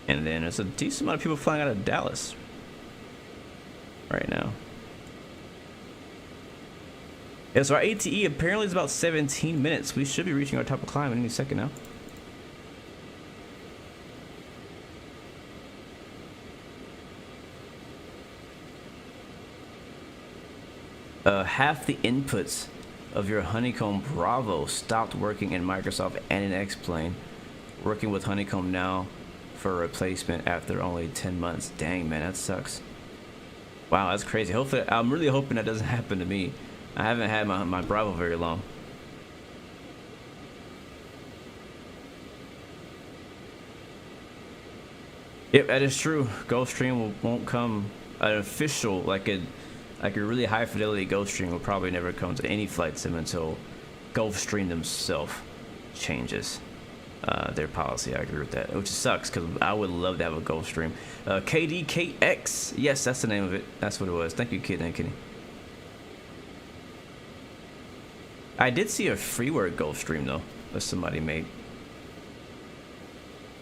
And then there's a decent amount of people flying out of Dallas right now. Yeah, so our ATE apparently is about 17 minutes. We should be reaching our top of climb in any second now. Half the inputs of your Honeycomb Bravo stopped working in Microsoft and in X-Plane. Working with Honeycomb now for a replacement after only 10 months. Dang, man, that sucks. Wow, that's crazy. Hopefully, I'm really hoping that doesn't happen to me. I haven't had my Bravo very long. Yep, that is true. Gulfstream won't come an official, like a really high fidelity Gulfstream will probably never come to any flight sim until Gulfstream themselves changes their policy. I agree with that, which sucks because I would love to have a Gulfstream. KDKX, yes, that's the name of it. That's what it was. Thank you, Kid and Kenny. I did see a freeware Gulfstream though that somebody made.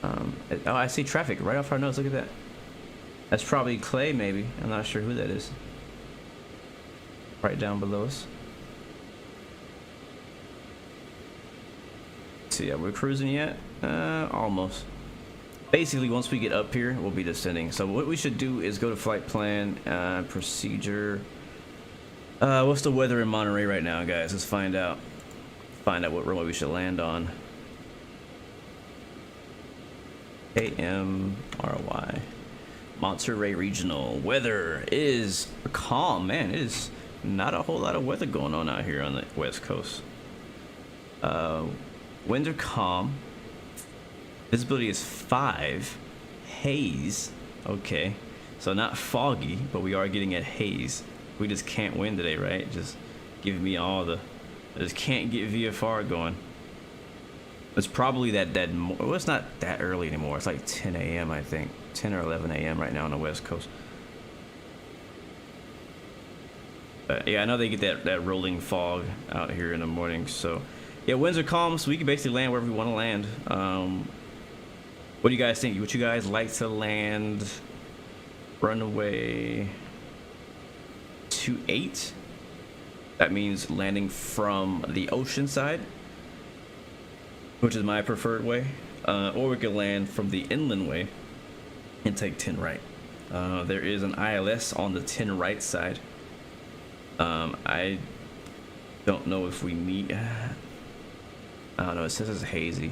Oh, I see traffic right off our nose. Look at that. That's probably Clay, maybe. I'm not sure who that is. Right down below us. So yeah, we're cruising yet? Almost. basically once we get up here, we'll be descending. So what we should do is go to flight plan, procedure. What's the weather in Monterey right now, guys? Let's find out. Find out what runway we should land on. KMRY. Monterey Regional. Weather is calm, man. It is not a whole lot of weather going on out here on the West Coast. Winds are calm. Visibility is 5. Haze. Okay. So not foggy, but we are getting a haze. We just can't win today, right? Just giving me all the... I just can't get VFR going. It's probably well, it's not that early anymore. It's like 10 a.m. I think. 10 or 11 a.m. right now on the West Coast. Yeah, I know they get that rolling fog out here in the morning. So, yeah, winds are calm, so we can basically land wherever we want to land. What do you guys think? Would you guys like to land runway 28? That means landing from the ocean side, which is my preferred way, or we could land from the inland way and take 10 right. There is an ILS on the 10 right side. I don't know if we meet. I don't know. It says it's hazy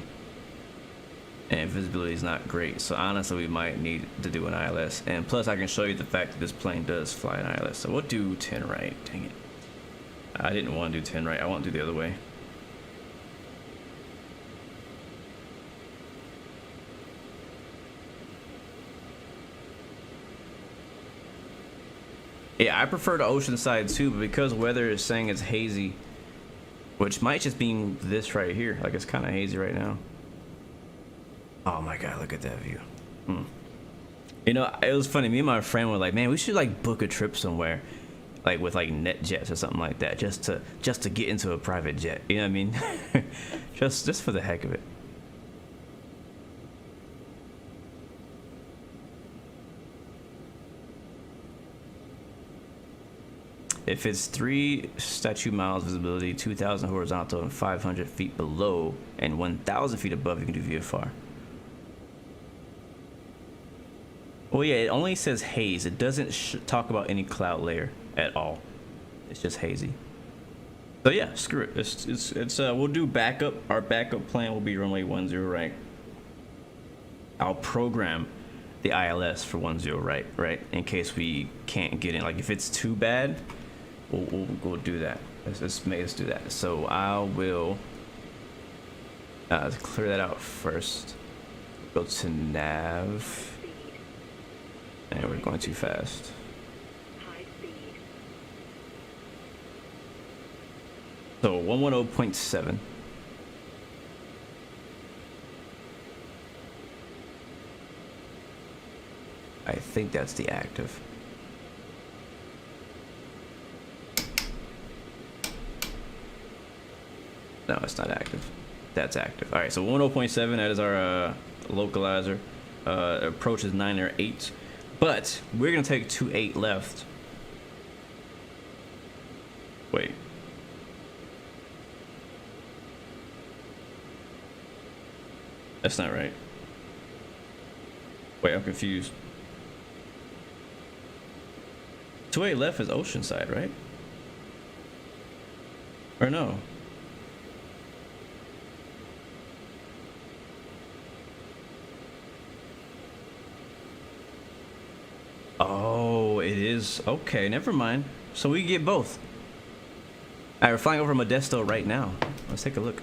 and visibility is not great, so honestly we might need to do an ILS. And plus I can show you the fact that this plane does fly an ILS, so we'll do 10 right. Dang it, I didn't want to do 10 right. I want to do the other way. Yeah, I prefer the ocean side too, but because weather is saying it's hazy, which might just mean this right here, like it's kind of hazy right now. Oh my god, look at that view. You know, it was funny, me and my friend were like, man, we should like book a trip somewhere, like with like net jets or something like that, just to get into a private jet, you know what I mean? just for the heck of it. If it's 3 statute miles visibility, 2,000 horizontal, and 500 feet below, and 1,000 feet above, you can do VFR. Well, yeah, it only says haze. It doesn't talk about any cloud layer at all. It's just hazy. So yeah, screw it. It's we'll do backup. Our backup plan will be runway 10 right. I'll program the ILS for 10 right, in case we can't get in. Like if it's too bad, we'll do that. Let's do that. So I will clear that out first. Go to nav. And we're going too fast. High speed. So 110.7. I think that's the active. No, it's not active. That's active. All right, so 10.7, that is our localizer. Approach is 9 or 8. But we're gonna take 28 left. Wait. That's not right. Wait, I'm confused. 28 left is Oceanside, right? Or no? Oh, it is. Okay, never mind. So we get both. Alright, we're flying over Modesto right now. Let's take a look.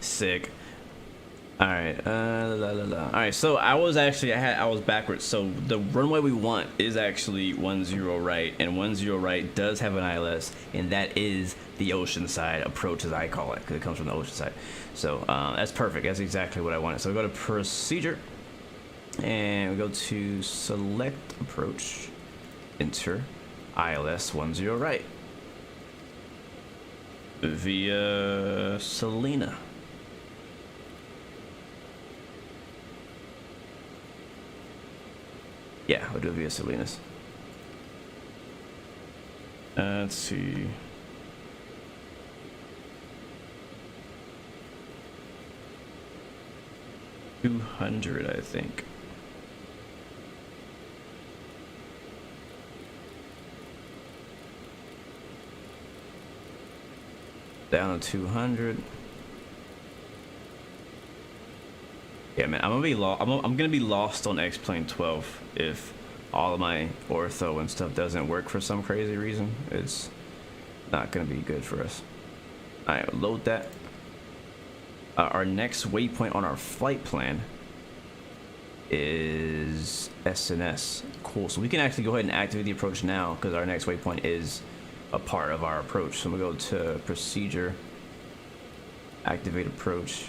Sick. All right, All right, so I was backwards. So the runway we want is actually 10 right, and 10 right does have an ILS, and that is the oceanside approach, as I call it, because it comes from the ocean side. So that's perfect. That's exactly what I wanted. So we go to procedure, and we go to select approach, enter ILS 10 right via Selena. Yeah, we'll do it via Salinas. Let's see. $200, I think. Down to 200. Yeah, man, I'm gonna be lost on X-Plane 12 if all of my ortho and stuff doesn't work for some crazy reason. It's not gonna be good for us. All right, load that. Our next waypoint on our flight plan is SNS. Cool. So we can actually go ahead and activate the approach now because our next waypoint is a part of our approach. So we go to procedure, activate approach,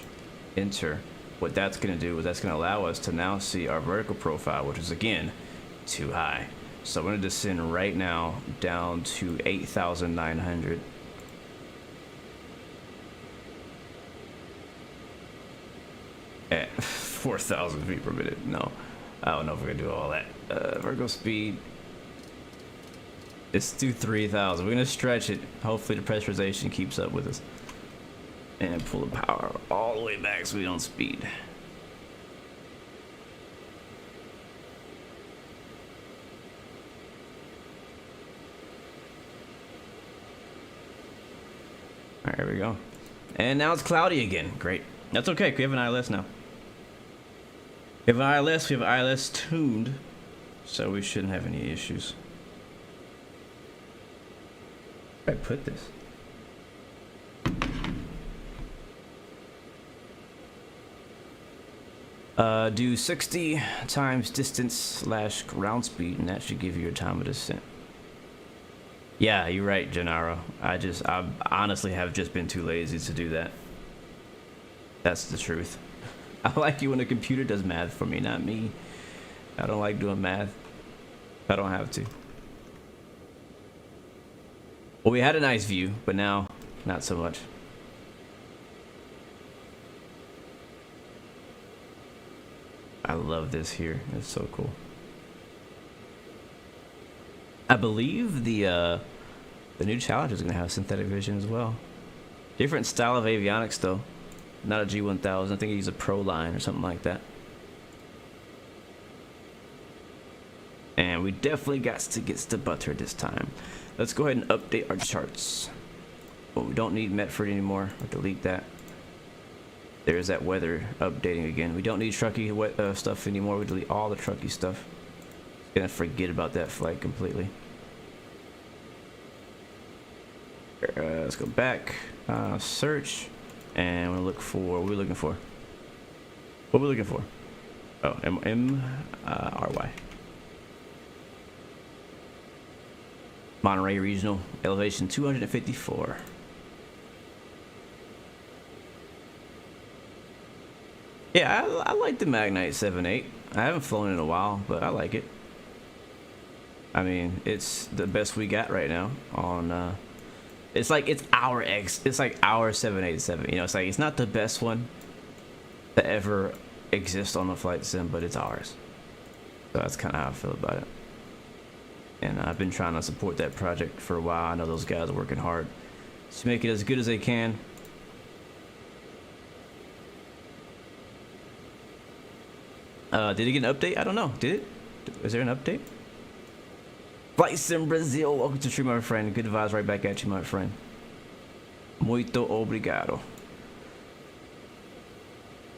enter. What that's going to do is that's going to allow us to now see our vertical profile, which is again too high. So I'm going to descend right now down to 8,900. At 4,000 feet per minute. No, I don't know if we're going to do all that. Vertical speed. Let's do 3,000. We're going to stretch it. Hopefully the pressurization keeps up with us. And pull the power all the way back so we don't speed. All right, here we go. And now it's cloudy again. Great. That's okay. We have an ILS now. We have an ILS. We have an ILS tuned, so we shouldn't have any issues. Where did I put this? Do 60 times distance / ground speed, and that should give you your time of descent. Yeah, you're right, Gennaro. I honestly have just been too lazy to do that. That's the truth. I like you when the computer does math for me, not me. I don't like doing math. I don't have to. Well, we had a nice view, but now, not so much. I love this here. It's so cool. I believe the new challenge is going to have synthetic vision as well. Different style of avionics though. Not a G1000. I think he's a Pro line or something like that. And we definitely got to get the butter this time. Let's go ahead and update our charts. Well, we don't need Metford anymore. I'll delete that. There's that weather updating again. We don't need trucky stuff anymore. We delete all the trucky stuff. Gonna forget about that flight completely. Let's go back, search, and we'll look for. What are we looking for? What are we looking for? Oh, MRY. Monterey Regional, elevation 254. Yeah, I like the Magnite 7.8. I haven't flown in a while, but I like it. I mean, it's the best we got right now on, it's like, it's our 787, you know, it's not the best one that ever exists on a flight sim, but it's ours. So that's kind of how I feel about it. And I've been trying to support that project for a while. I know those guys are working hard to make it as good as they can. Did it get an update? I don't know. Did it? Is there an update? Flight Sim Brazil. Welcome to the stream, my friend. Good vibes right back at you, my friend. Muito obrigado.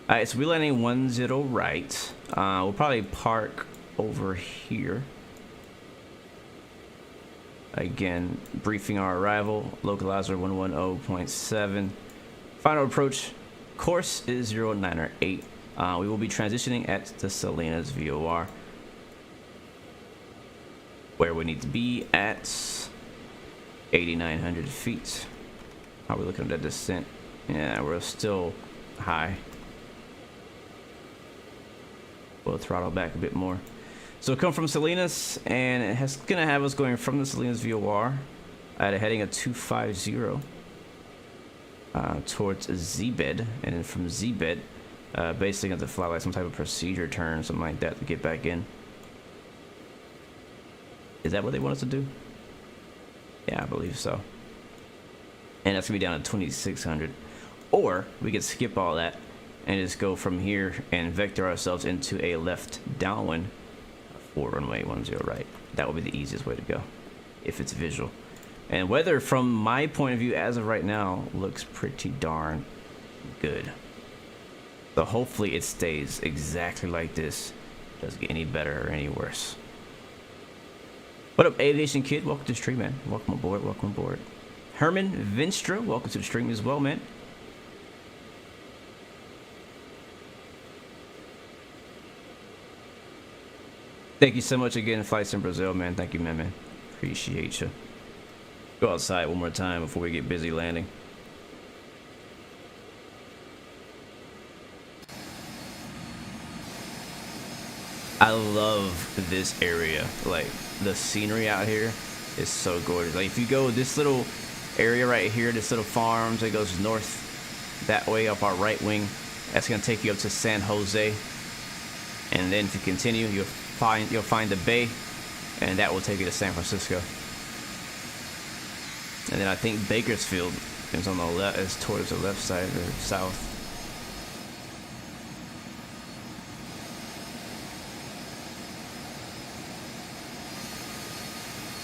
Alright, so we're landing 10 right. We'll probably park over here. Again, briefing our arrival. Localizer 110.7. Final approach course is 098. We will be transitioning at the Salinas VOR, where we need to be at 8,900 feet. How are we looking at that descent? Yeah, we're still high. We'll throttle back a bit more. So come from Salinas, and it's gonna have us going from the Salinas VOR at a heading of 250 towards Z-bed, and then from Z-bed, basically have to fly like some type of procedure turn, something like that, to get back in. Is that what they want us to do? Yeah, I believe so. And that's gonna be down to 2,600. Or we could skip all that and just go from here and vector ourselves into a left downwind for runway 10 right. That would be the easiest way to go if it's visual. And weather from my point of view as of right now looks pretty darn good. So hopefully it stays exactly like this. Doesn't get any better or any worse. What up, Aviation Kid? Welcome to the stream, man. Welcome aboard, welcome aboard. Herman Vinstra, welcome to the stream as well, man. Thank you so much again, Flights in Brazil, man. Thank you, man. Appreciate you. Go outside one more time before we get busy landing. I love this area. Like, the scenery out here is so gorgeous. Like, if you go this little area right here, this little farms, it goes north that way up our right wing. That's gonna take you up to San Jose, and then if you continue, you'll find the bay, and that will take you to San Francisco. And then I think Bakersfield is on the left, is towards the left side or south.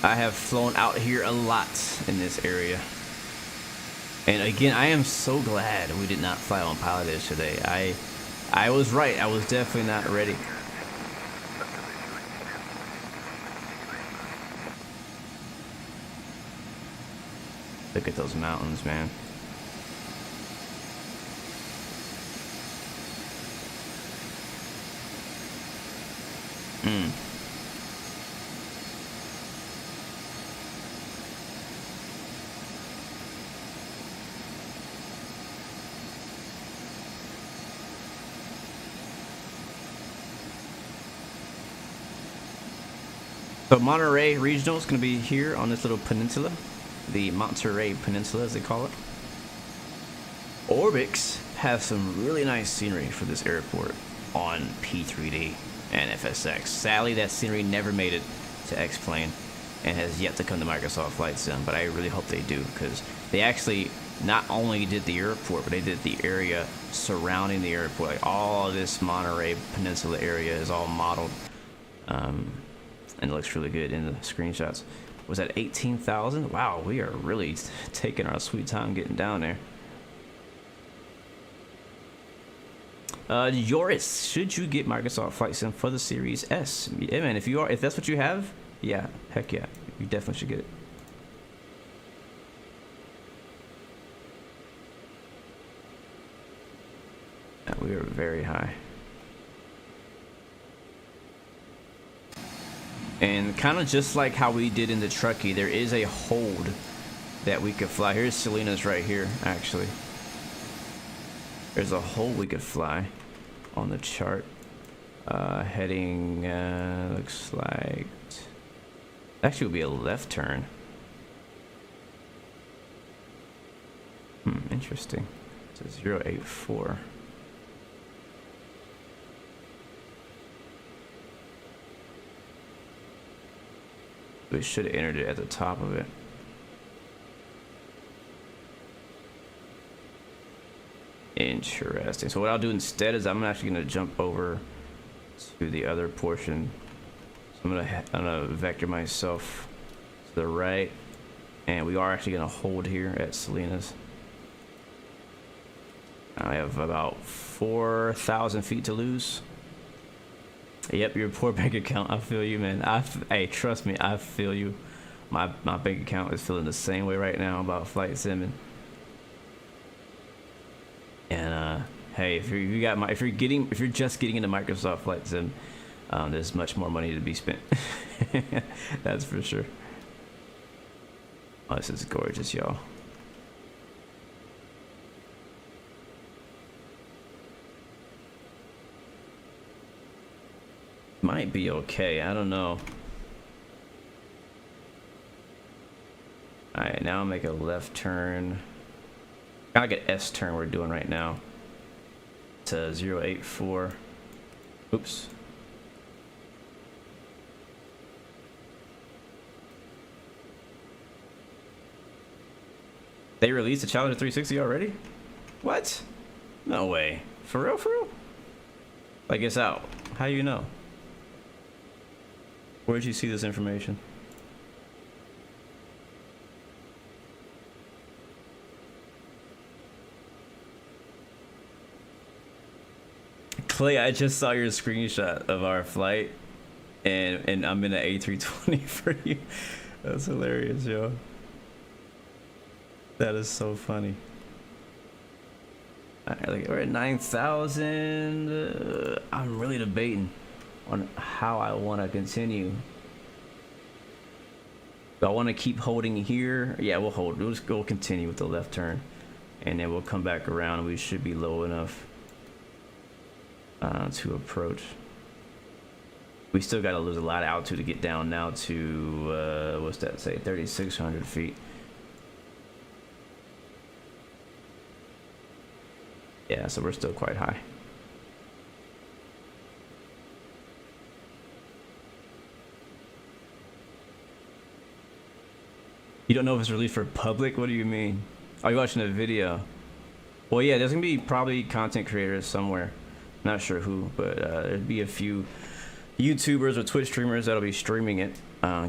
I have flown out here a lot in this area. And again, I am so glad we did not fly on pilotage today. I was right. I was definitely not ready. Look at those mountains, man. So Monterey Regional is going to be here on this little peninsula, the Monterey Peninsula as they call it. Orbix has some really nice scenery for this airport on P3D and FSX. Sadly, that scenery never made it to X-Plane and has yet to come to Microsoft Flight Sim, but I really hope they do, because they actually not only did the airport, but they did the area surrounding the airport. Like, all of this Monterey Peninsula area is all modeled. And it looks really good in the screenshots. Was that 18,000? Wow, we are really taking our sweet time getting down there. Joris, should you get Microsoft Flight Sim for the Series S? Yeah, man, if that's what you have, yeah, heck yeah, you definitely should get it. Yeah, we are very high. And kind of just like how we did in the Truckee, there is a hold that we could fly. Here's Salinas right here, actually. There's a hold we could fly on the chart. Heading, looks like... Actually, it would be a left turn. Interesting. It's a 084. We should have entered it at the top of it. Interesting. So what I'll do instead is I'm actually going to jump over to the other portion. So I'm gonna vector myself to the right, and we are actually going to hold here at Salinas. I have about 4,000 feet to lose. Yep, your poor bank account. I feel you, man. Hey, trust me, I feel you. My bank account is feeling the same way right now about flight simming. And hey, if you're just getting into Microsoft Flight Sim, there's much more money to be spent. That's for sure. Oh, this is gorgeous, y'all. Might be okay, I don't know. Alright, now I'll make a left turn. Kind of like an S turn we're doing right now. To 084. Oops. They released the Challenger 360 already? What? No way. For real, for real? Like it's out. How do you know? Where'd you see this information? Clay, I just saw your screenshot of our flight, and I'm in an A320 for you. That's hilarious, yo. That is so funny. Alright, like we're at 9,000. I'm really debating on how I want to continue. Do I want to keep holding here? Yeah, we'll hold. We'll just go continue with the left turn, and then we'll come back around. And we should be low enough to approach. We still got to lose a lot of altitude to get down now to what's that say? 3,600 feet. Yeah, so we're still quite high. You don't know if it's released for public? What do you mean? Are you watching a video? Well, yeah, there's gonna be probably content creators somewhere. Not sure who, but there'd be a few YouTubers or Twitch streamers that'll be streaming it,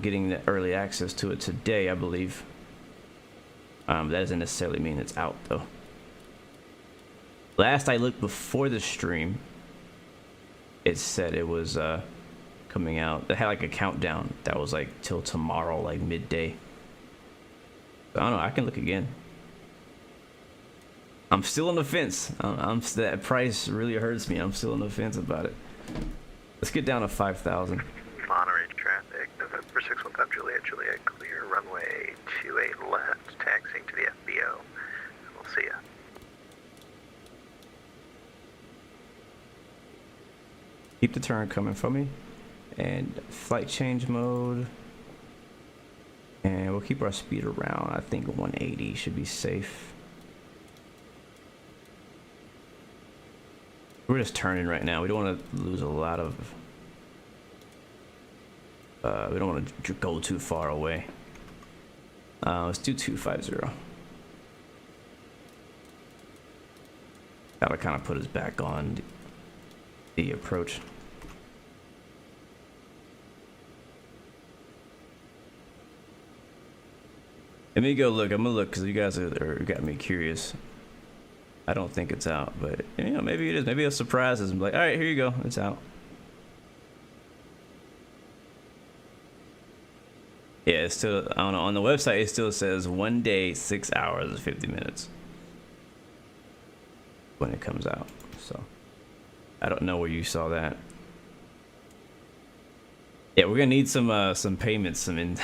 getting the early access to it today, I believe. That doesn't necessarily mean it's out, though. Last I looked before the stream, it said it was coming out. They had like a countdown that was like till tomorrow, like midday. I don't know. I can look again. I'm still on the fence. That price really hurts me. I'm still on the fence about it. Let's get down to 5,000. Monterey traffic, November 615 Juliet, Juliet, clear runway 28 left, taxiing to the FBO. We'll see ya. Keep the turn coming for me. And flight change mode. And we'll keep our speed around. I think 180 should be safe. We're just turning right now. We don't want to lose a lot of... we don't want to go too far away. Let's do 250. That'll kind of put us back on the approach. Let me go look. I'm gonna look because you guys are got me curious. I don't think it's out, but you know, maybe it is. Maybe a surprise is like, all right, here you go, it's out. Yeah, it's still, I don't know, on the website it still says 1 day, 6 hours, and 50 minutes when it comes out. So I don't know where you saw that. Yeah, we're gonna need some payments. I mean,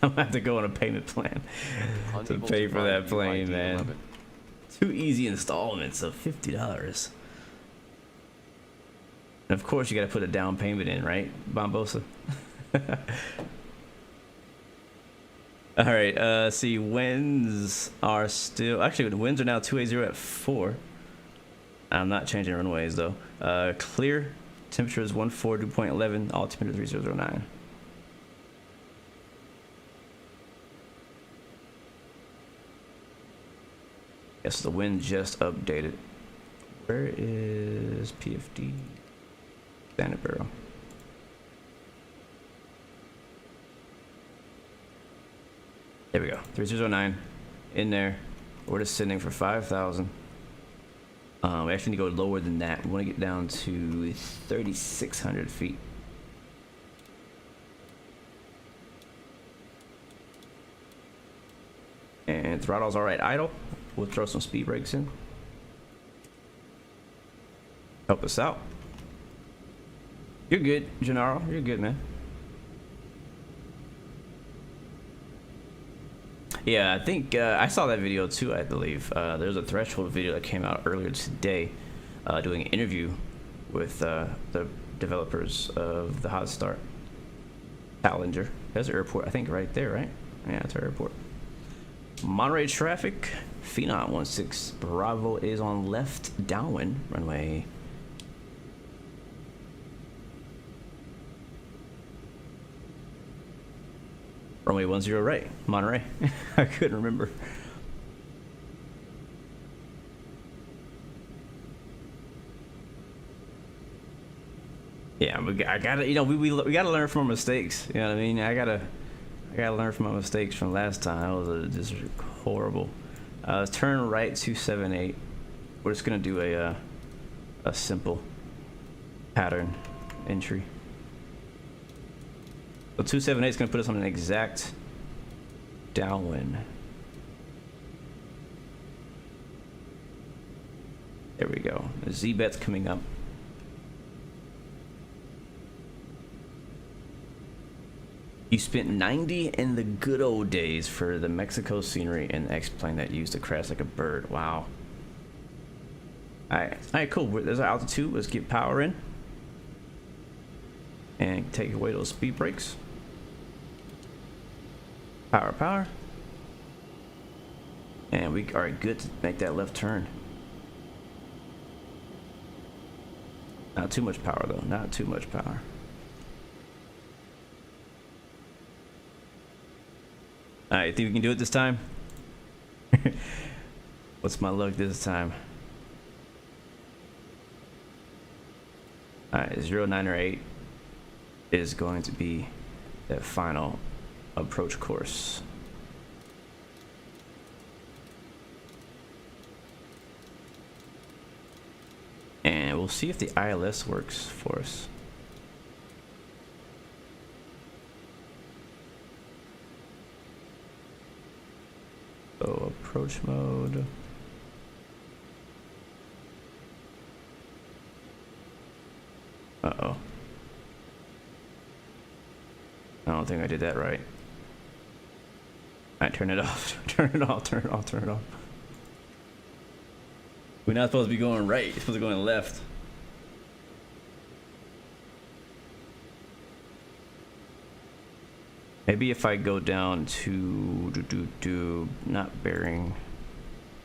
I'm gonna have to go on a payment plan to pay for that plane, man. 11. 2 easy installments of $50. And of course, you gotta put a down payment in, right, Bombosa? All right, see, winds are still, actually the winds are now 280 at 4. I'm not changing runways though. Clear, temperature is 14.11, altimeter 3009. Yes, the wind just updated. Where is PFD? Standard barrel. There we go. 3009 in there. We're just sitting for 5,000. We actually need to go lower than that. We want to get down to 3,600 feet. And throttle's all right idle. We'll throw some speed brakes in. help us out. You're good, Gennaro. You're good, man. Yeah, I think I saw that video too, I believe. There's a Threshold video that came out earlier today doing an interview with the developers of the Hot Start Challenger. There's an airport, I think, right there, right? Yeah, it's our airport. Monterey traffic. Phenom 16 Bravo is on left downwind runway. Runway 10 right, Monterey. I couldn't remember. Yeah, I gotta, you know, we gotta learn from our mistakes. You know what I mean? I gotta learn from my mistakes from last time. That was just horrible. Turn right 278. We're just gonna do a simple pattern entry. So 278 is going to put us on an exact downwind. There we go. The Z-bet's coming up. You spent 90 in the good old days for the Mexico scenery and the X-plane that used to crash like a bird. Wow. Alright, cool. There's our altitude. Let's get power in. And take away those speed brakes. Power. And we are good to make that left turn. Not too much power though, not too much power. Alright, think we can do it this time? What's my luck this time? Alright, 09 or 8 is going to be that final approach course. And we'll see if the ILS works for us. So approach mode. Uh-oh. I don't think I did that right. Alright, turn it off. Turn it off. We're not supposed to be going right. We're supposed to be going left. Maybe if I go down to not bearing.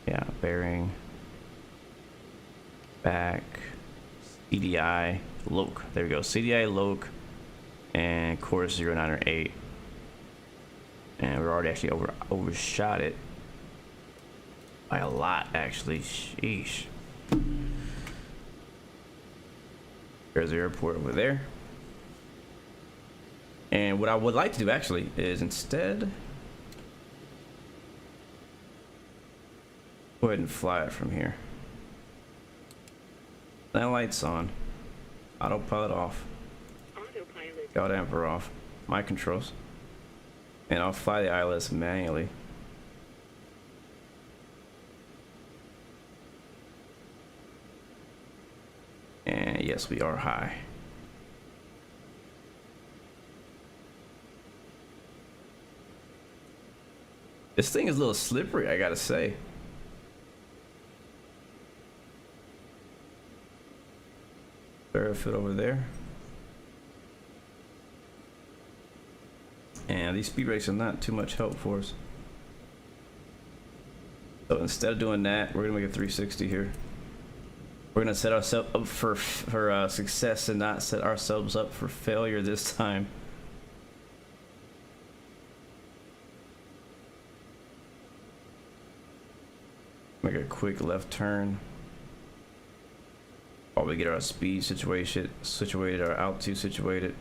Yeah, bearing. Back. CDI. Loc. There we go. CDI Loc. And course 09 or 8. And we're already actually overshot it by a lot, actually. Sheesh. There's the airport over there. And what I would like to do actually is instead go ahead and fly it from here. That light's on. Autopilot off. Autopilot. God damper off. My controls. And I'll fly the ILS manually. And yes, we are high. This thing is a little slippery, I gotta say. Better fit over there. And these speed brakes are not too much help for us. So instead of doing that, we're gonna make a 360 here. We're gonna set ourselves up for success and not set ourselves up for failure this time. Make a quick left turn. While we get our speed situated, our altitude situated.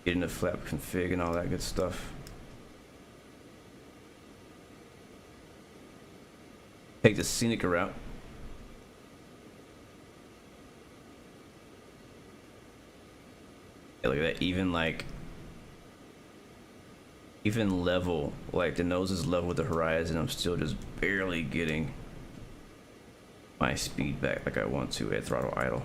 Get in the flap config and all that good stuff. Take the Scenic route. Yeah, look at that, even level, like the nose is level with the horizon. I'm still just barely getting my speed back like I want to at throttle idle.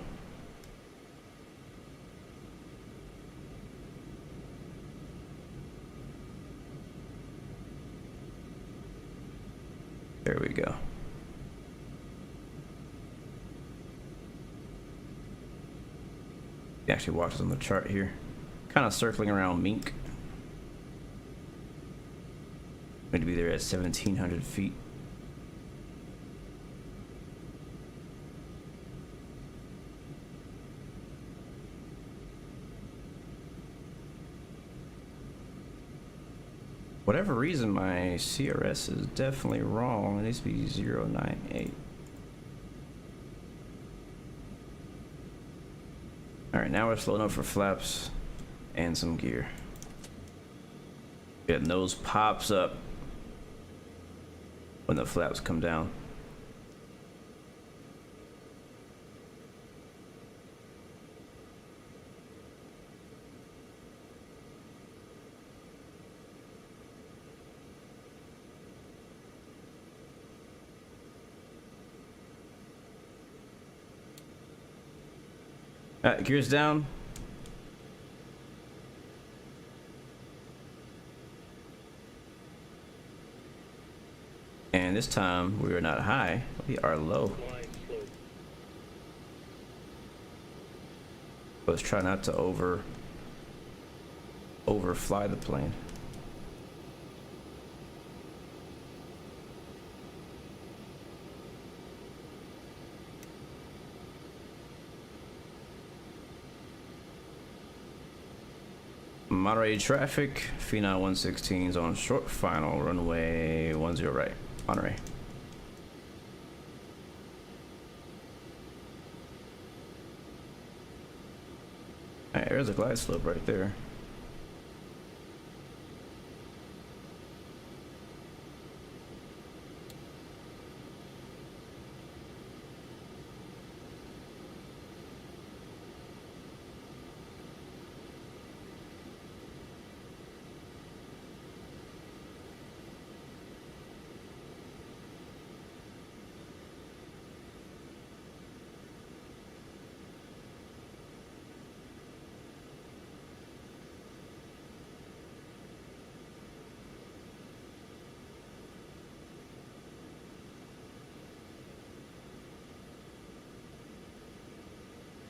There we go. It actually watches on the chart here. Kind of circling around Mink. Going to be there at 1,700 feet. Whatever reason, my CRS is definitely wrong. It needs to be 098. Alright, now we're slow enough for flaps and some gear. Yeah, nose pops up when the flaps come down. Gears down. And this time we are not high, we are low. Line slope. Let's try not to overfly the plane. Monterey traffic, Phenom 116 is on short final, runway 10 right, Monterey. Alright, there's a glide slope right there.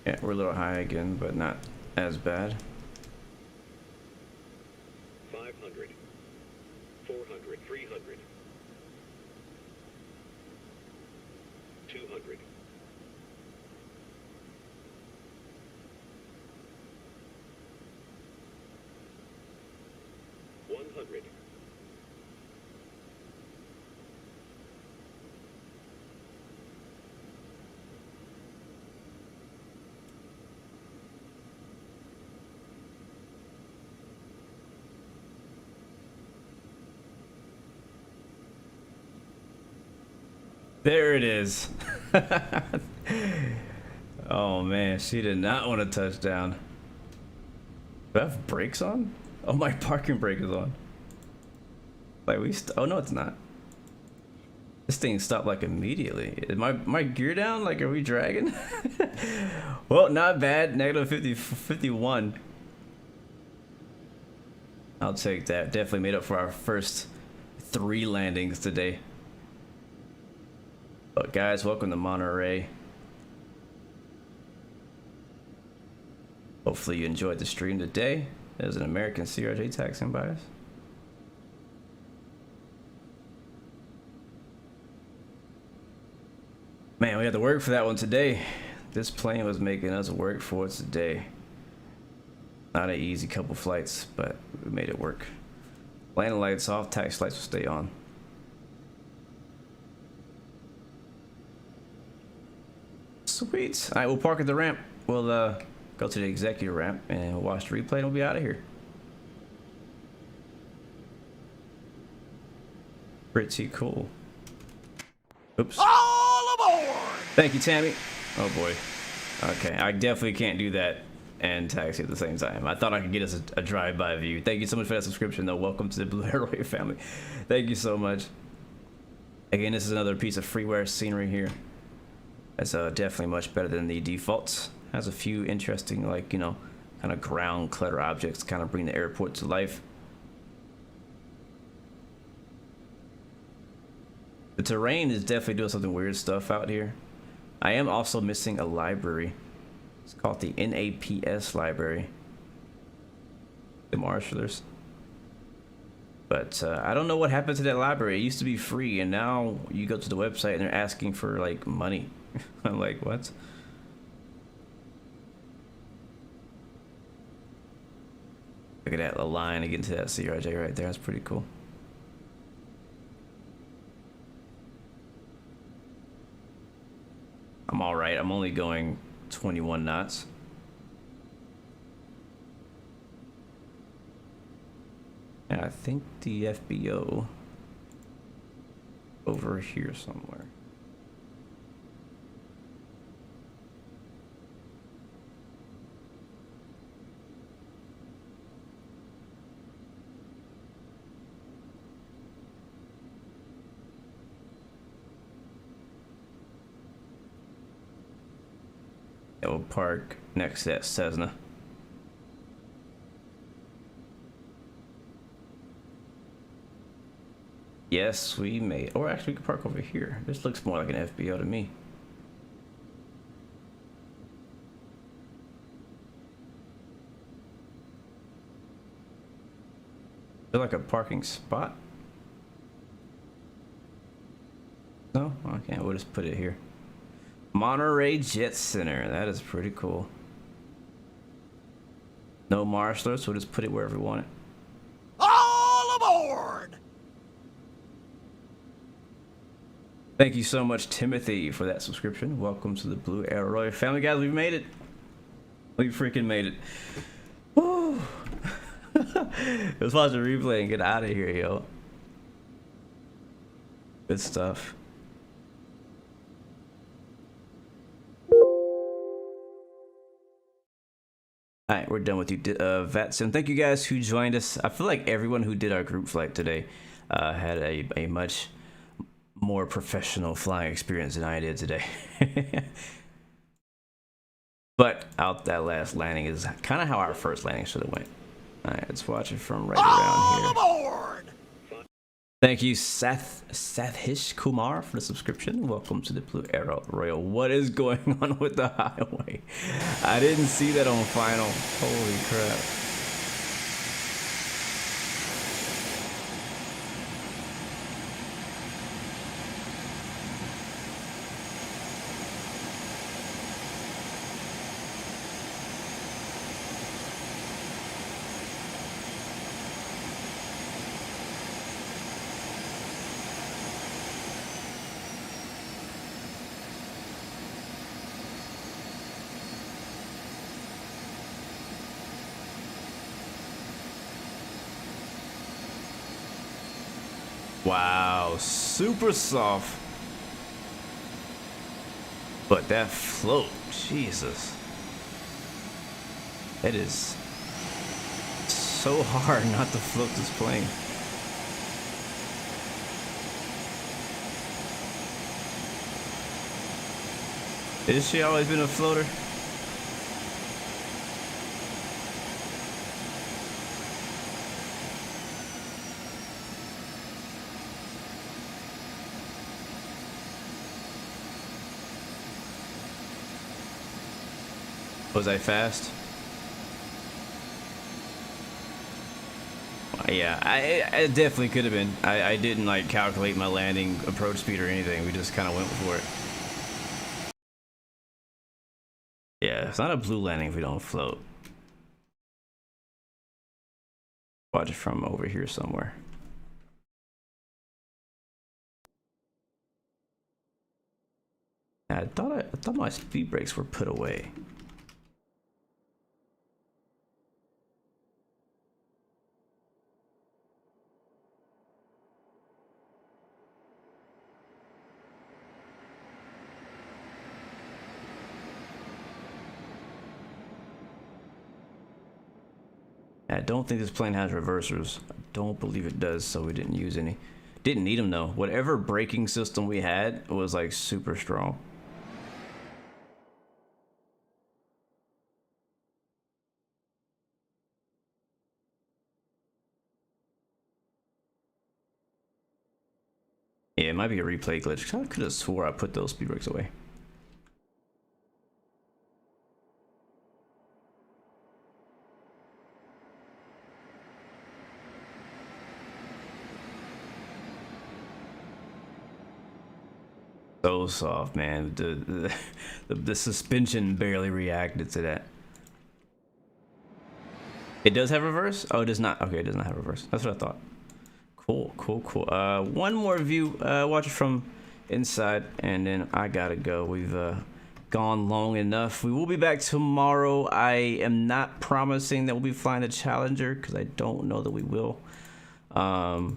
Yeah, we're a little high again, but not as bad. 500. 400. 300. 200. 100. There it is. Oh man, she did not want to touch down. Do I have brakes on? Oh, my parking brake is on. Like oh no, it's not. This thing stopped like immediately. Is my gear down? Like, are we dragging? Well, not bad. Negative 51. I'll take that. Definitely made up for our first 3 landings today. But guys, welcome to Monterey. Hopefully you enjoyed the stream today. There's an American CRJ taxiing by us. Man, we had to work for that one today. This plane was making us work for it today. Not an easy couple flights, but we made it work. Landing lights off, taxi lights will stay on. Sweet. All right, we'll park at the ramp. We'll go to the executive ramp and we'll watch the replay and we'll be out of here. Pretty cool. Oops. All aboard! Thank you, Tammy. Oh boy. Okay, I definitely can't do that and taxi at the same time. I thought I could get us a drive-by view. Thank you so much for that subscription, though. Welcome to the Blue Airway family. Thank you so much. Again, this is another piece of freeware scenery here. It's definitely much better than the defaults. Has a few interesting, like, you know, kind of ground clutter objects, kind of bring the airport to life. The terrain is definitely doing something weird stuff out here. I am also missing a library. It's called the NAPS library. The marshallers. But I don't know what happened to that library. It used to be free, and now you go to the website and they're asking for like money. I'm like, what? Look at that, a line to get into that CRJ right there. That's pretty cool. I'm all right. I'm only going 21 knots. And I think the FBO over here somewhere. It will park next to that Cessna. Yes, we may. Or actually, we can park over here. This looks more like an FBO to me. Feel like a parking spot? No? Okay, we'll just put it here. Monterey Jet Center. That is pretty cool. No marshallers, so we'll just put it wherever we want it. All aboard! Thank you so much, Timothy, for that subscription. Welcome to the Blue Arrow family, guys. We've made it. We freaking made it. Woo! Let's watch the replay and get out of here, yo. Good stuff. All right, we're done with you, VATSIM. Thank you guys who joined us. I feel like everyone who did our group flight today had a much more professional flying experience than I did today. But out that last landing is kind of how our first landing should have went. All right, let's watch it from right around here. Aboard! Thank you, Sathish Kumar, for the subscription. Welcome to the Blue Arrow Royal. What is going on with the highway? I didn't see that on final. Holy crap. Wow, super soft. But that float, Jesus. It is so hard not to float this plane. Has she always been a floater? Was I fast? Yeah, I definitely could have been. I didn't like calculate my landing approach speed or anything. We just kind of went for it. Yeah, it's not a blue landing if we don't float. Watch it from over here somewhere. I thought my speed brakes were put away. I don't think this plane has reversers. I don't believe it does, so we didn't use any. Didn't need them though. Whatever braking system we had was like super strong. Yeah, it might be a replay glitch. I could have swore I put those speed brakes away. So soft, man. The suspension barely reacted to that. It does have reverse? Oh, it does not. Okay, it does not have reverse. That's what I thought. Cool, cool, cool. One more view. Watch it from inside, and then I gotta go. We've gone long enough. We will be back tomorrow. I am not promising that we'll be flying the Challenger because I don't know that we will. I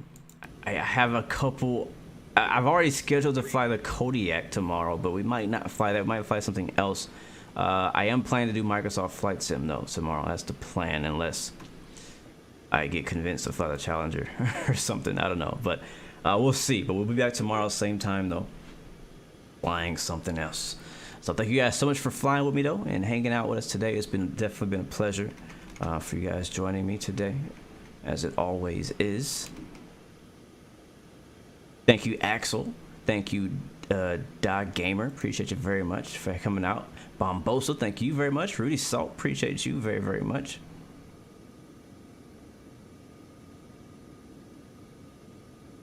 have a couple. I've already scheduled to fly the Kodiak tomorrow, but we might not fly that. We might fly something else. I am planning to do Microsoft Flight Sim though tomorrow. That's the plan, unless I get convinced to fly the Challenger or something. I don't know, but we'll see. But we'll be back tomorrow, same time though, flying something else. So thank you guys so much for flying with me though and hanging out with us today. It's been definitely been a pleasure for you guys joining me today, as it always is. Thank you, Axel. Thank you, Dog Gamer. Appreciate you very much for coming out. Bombosa, thank you very much. Rudy Salt, appreciate you very, very much.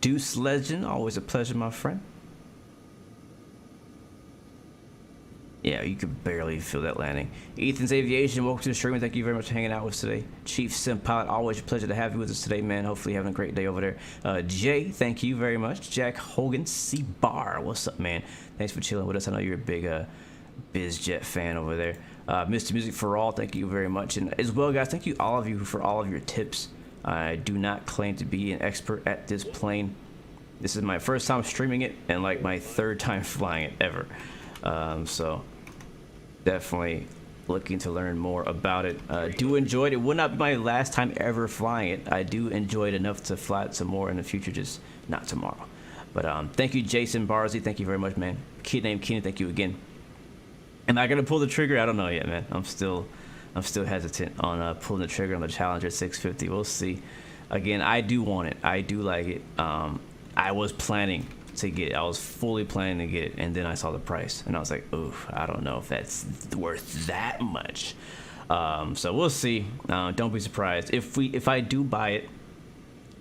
Deuce Legend, always a pleasure, my friend. Yeah, you could barely feel that landing. Ethan's Aviation, welcome to the stream, and thank you very much for hanging out with us today. Chief Sim Pilot, always a pleasure to have you with us today, man. Hopefully you're having a great day over there. Jay, thank you very much. Jack Hogan, C Bar, what's up, man? Thanks for chilling with us. I know you're a big BizJet fan over there. Mr. Music for All, thank you very much. And as well, guys, thank you all of you for all of your tips. I do not claim to be an expert at this plane. This is my first time streaming it and like my third time flying it ever. So definitely looking to learn more about it. Do enjoy it. It will not be my last time ever flying it. I do enjoy it enough to fly it some more in the future, just not tomorrow. But thank you, Jason Barzy. Thank you very much, man. Kid named Keenan, thank you again. Am I gonna pull the trigger? I don't know yet, man. I'm still hesitant on pulling the trigger on the Challenger 650. We'll see. Again, I do want it. I do like it. I was planning to get it. I was fully planning to get it, and then I saw the price, and I was like, oof, I don't know if that's worth that much. So we'll see. Don't be surprised if I do buy it.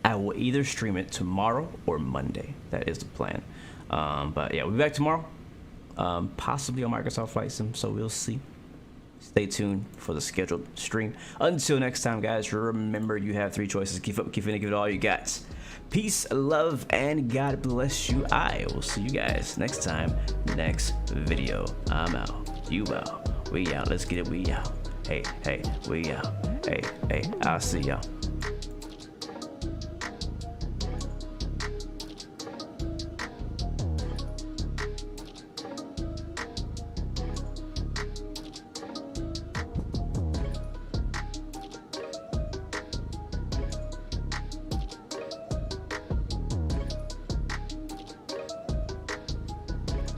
I will either stream it tomorrow or Monday. That is the plan. But yeah, we'll be back tomorrow. Possibly on Microsoft Flight Sim, so we'll see. Stay tuned for the scheduled stream. Until next time, guys, remember you have 3 choices. Keep up, keep in, give it all you got. Peace, love, and God bless you. I will see you guys next time, next video. I'm out. You out. We out. Let's get it. We out. Hey, hey, we out. Hey, hey, I'll see y'all.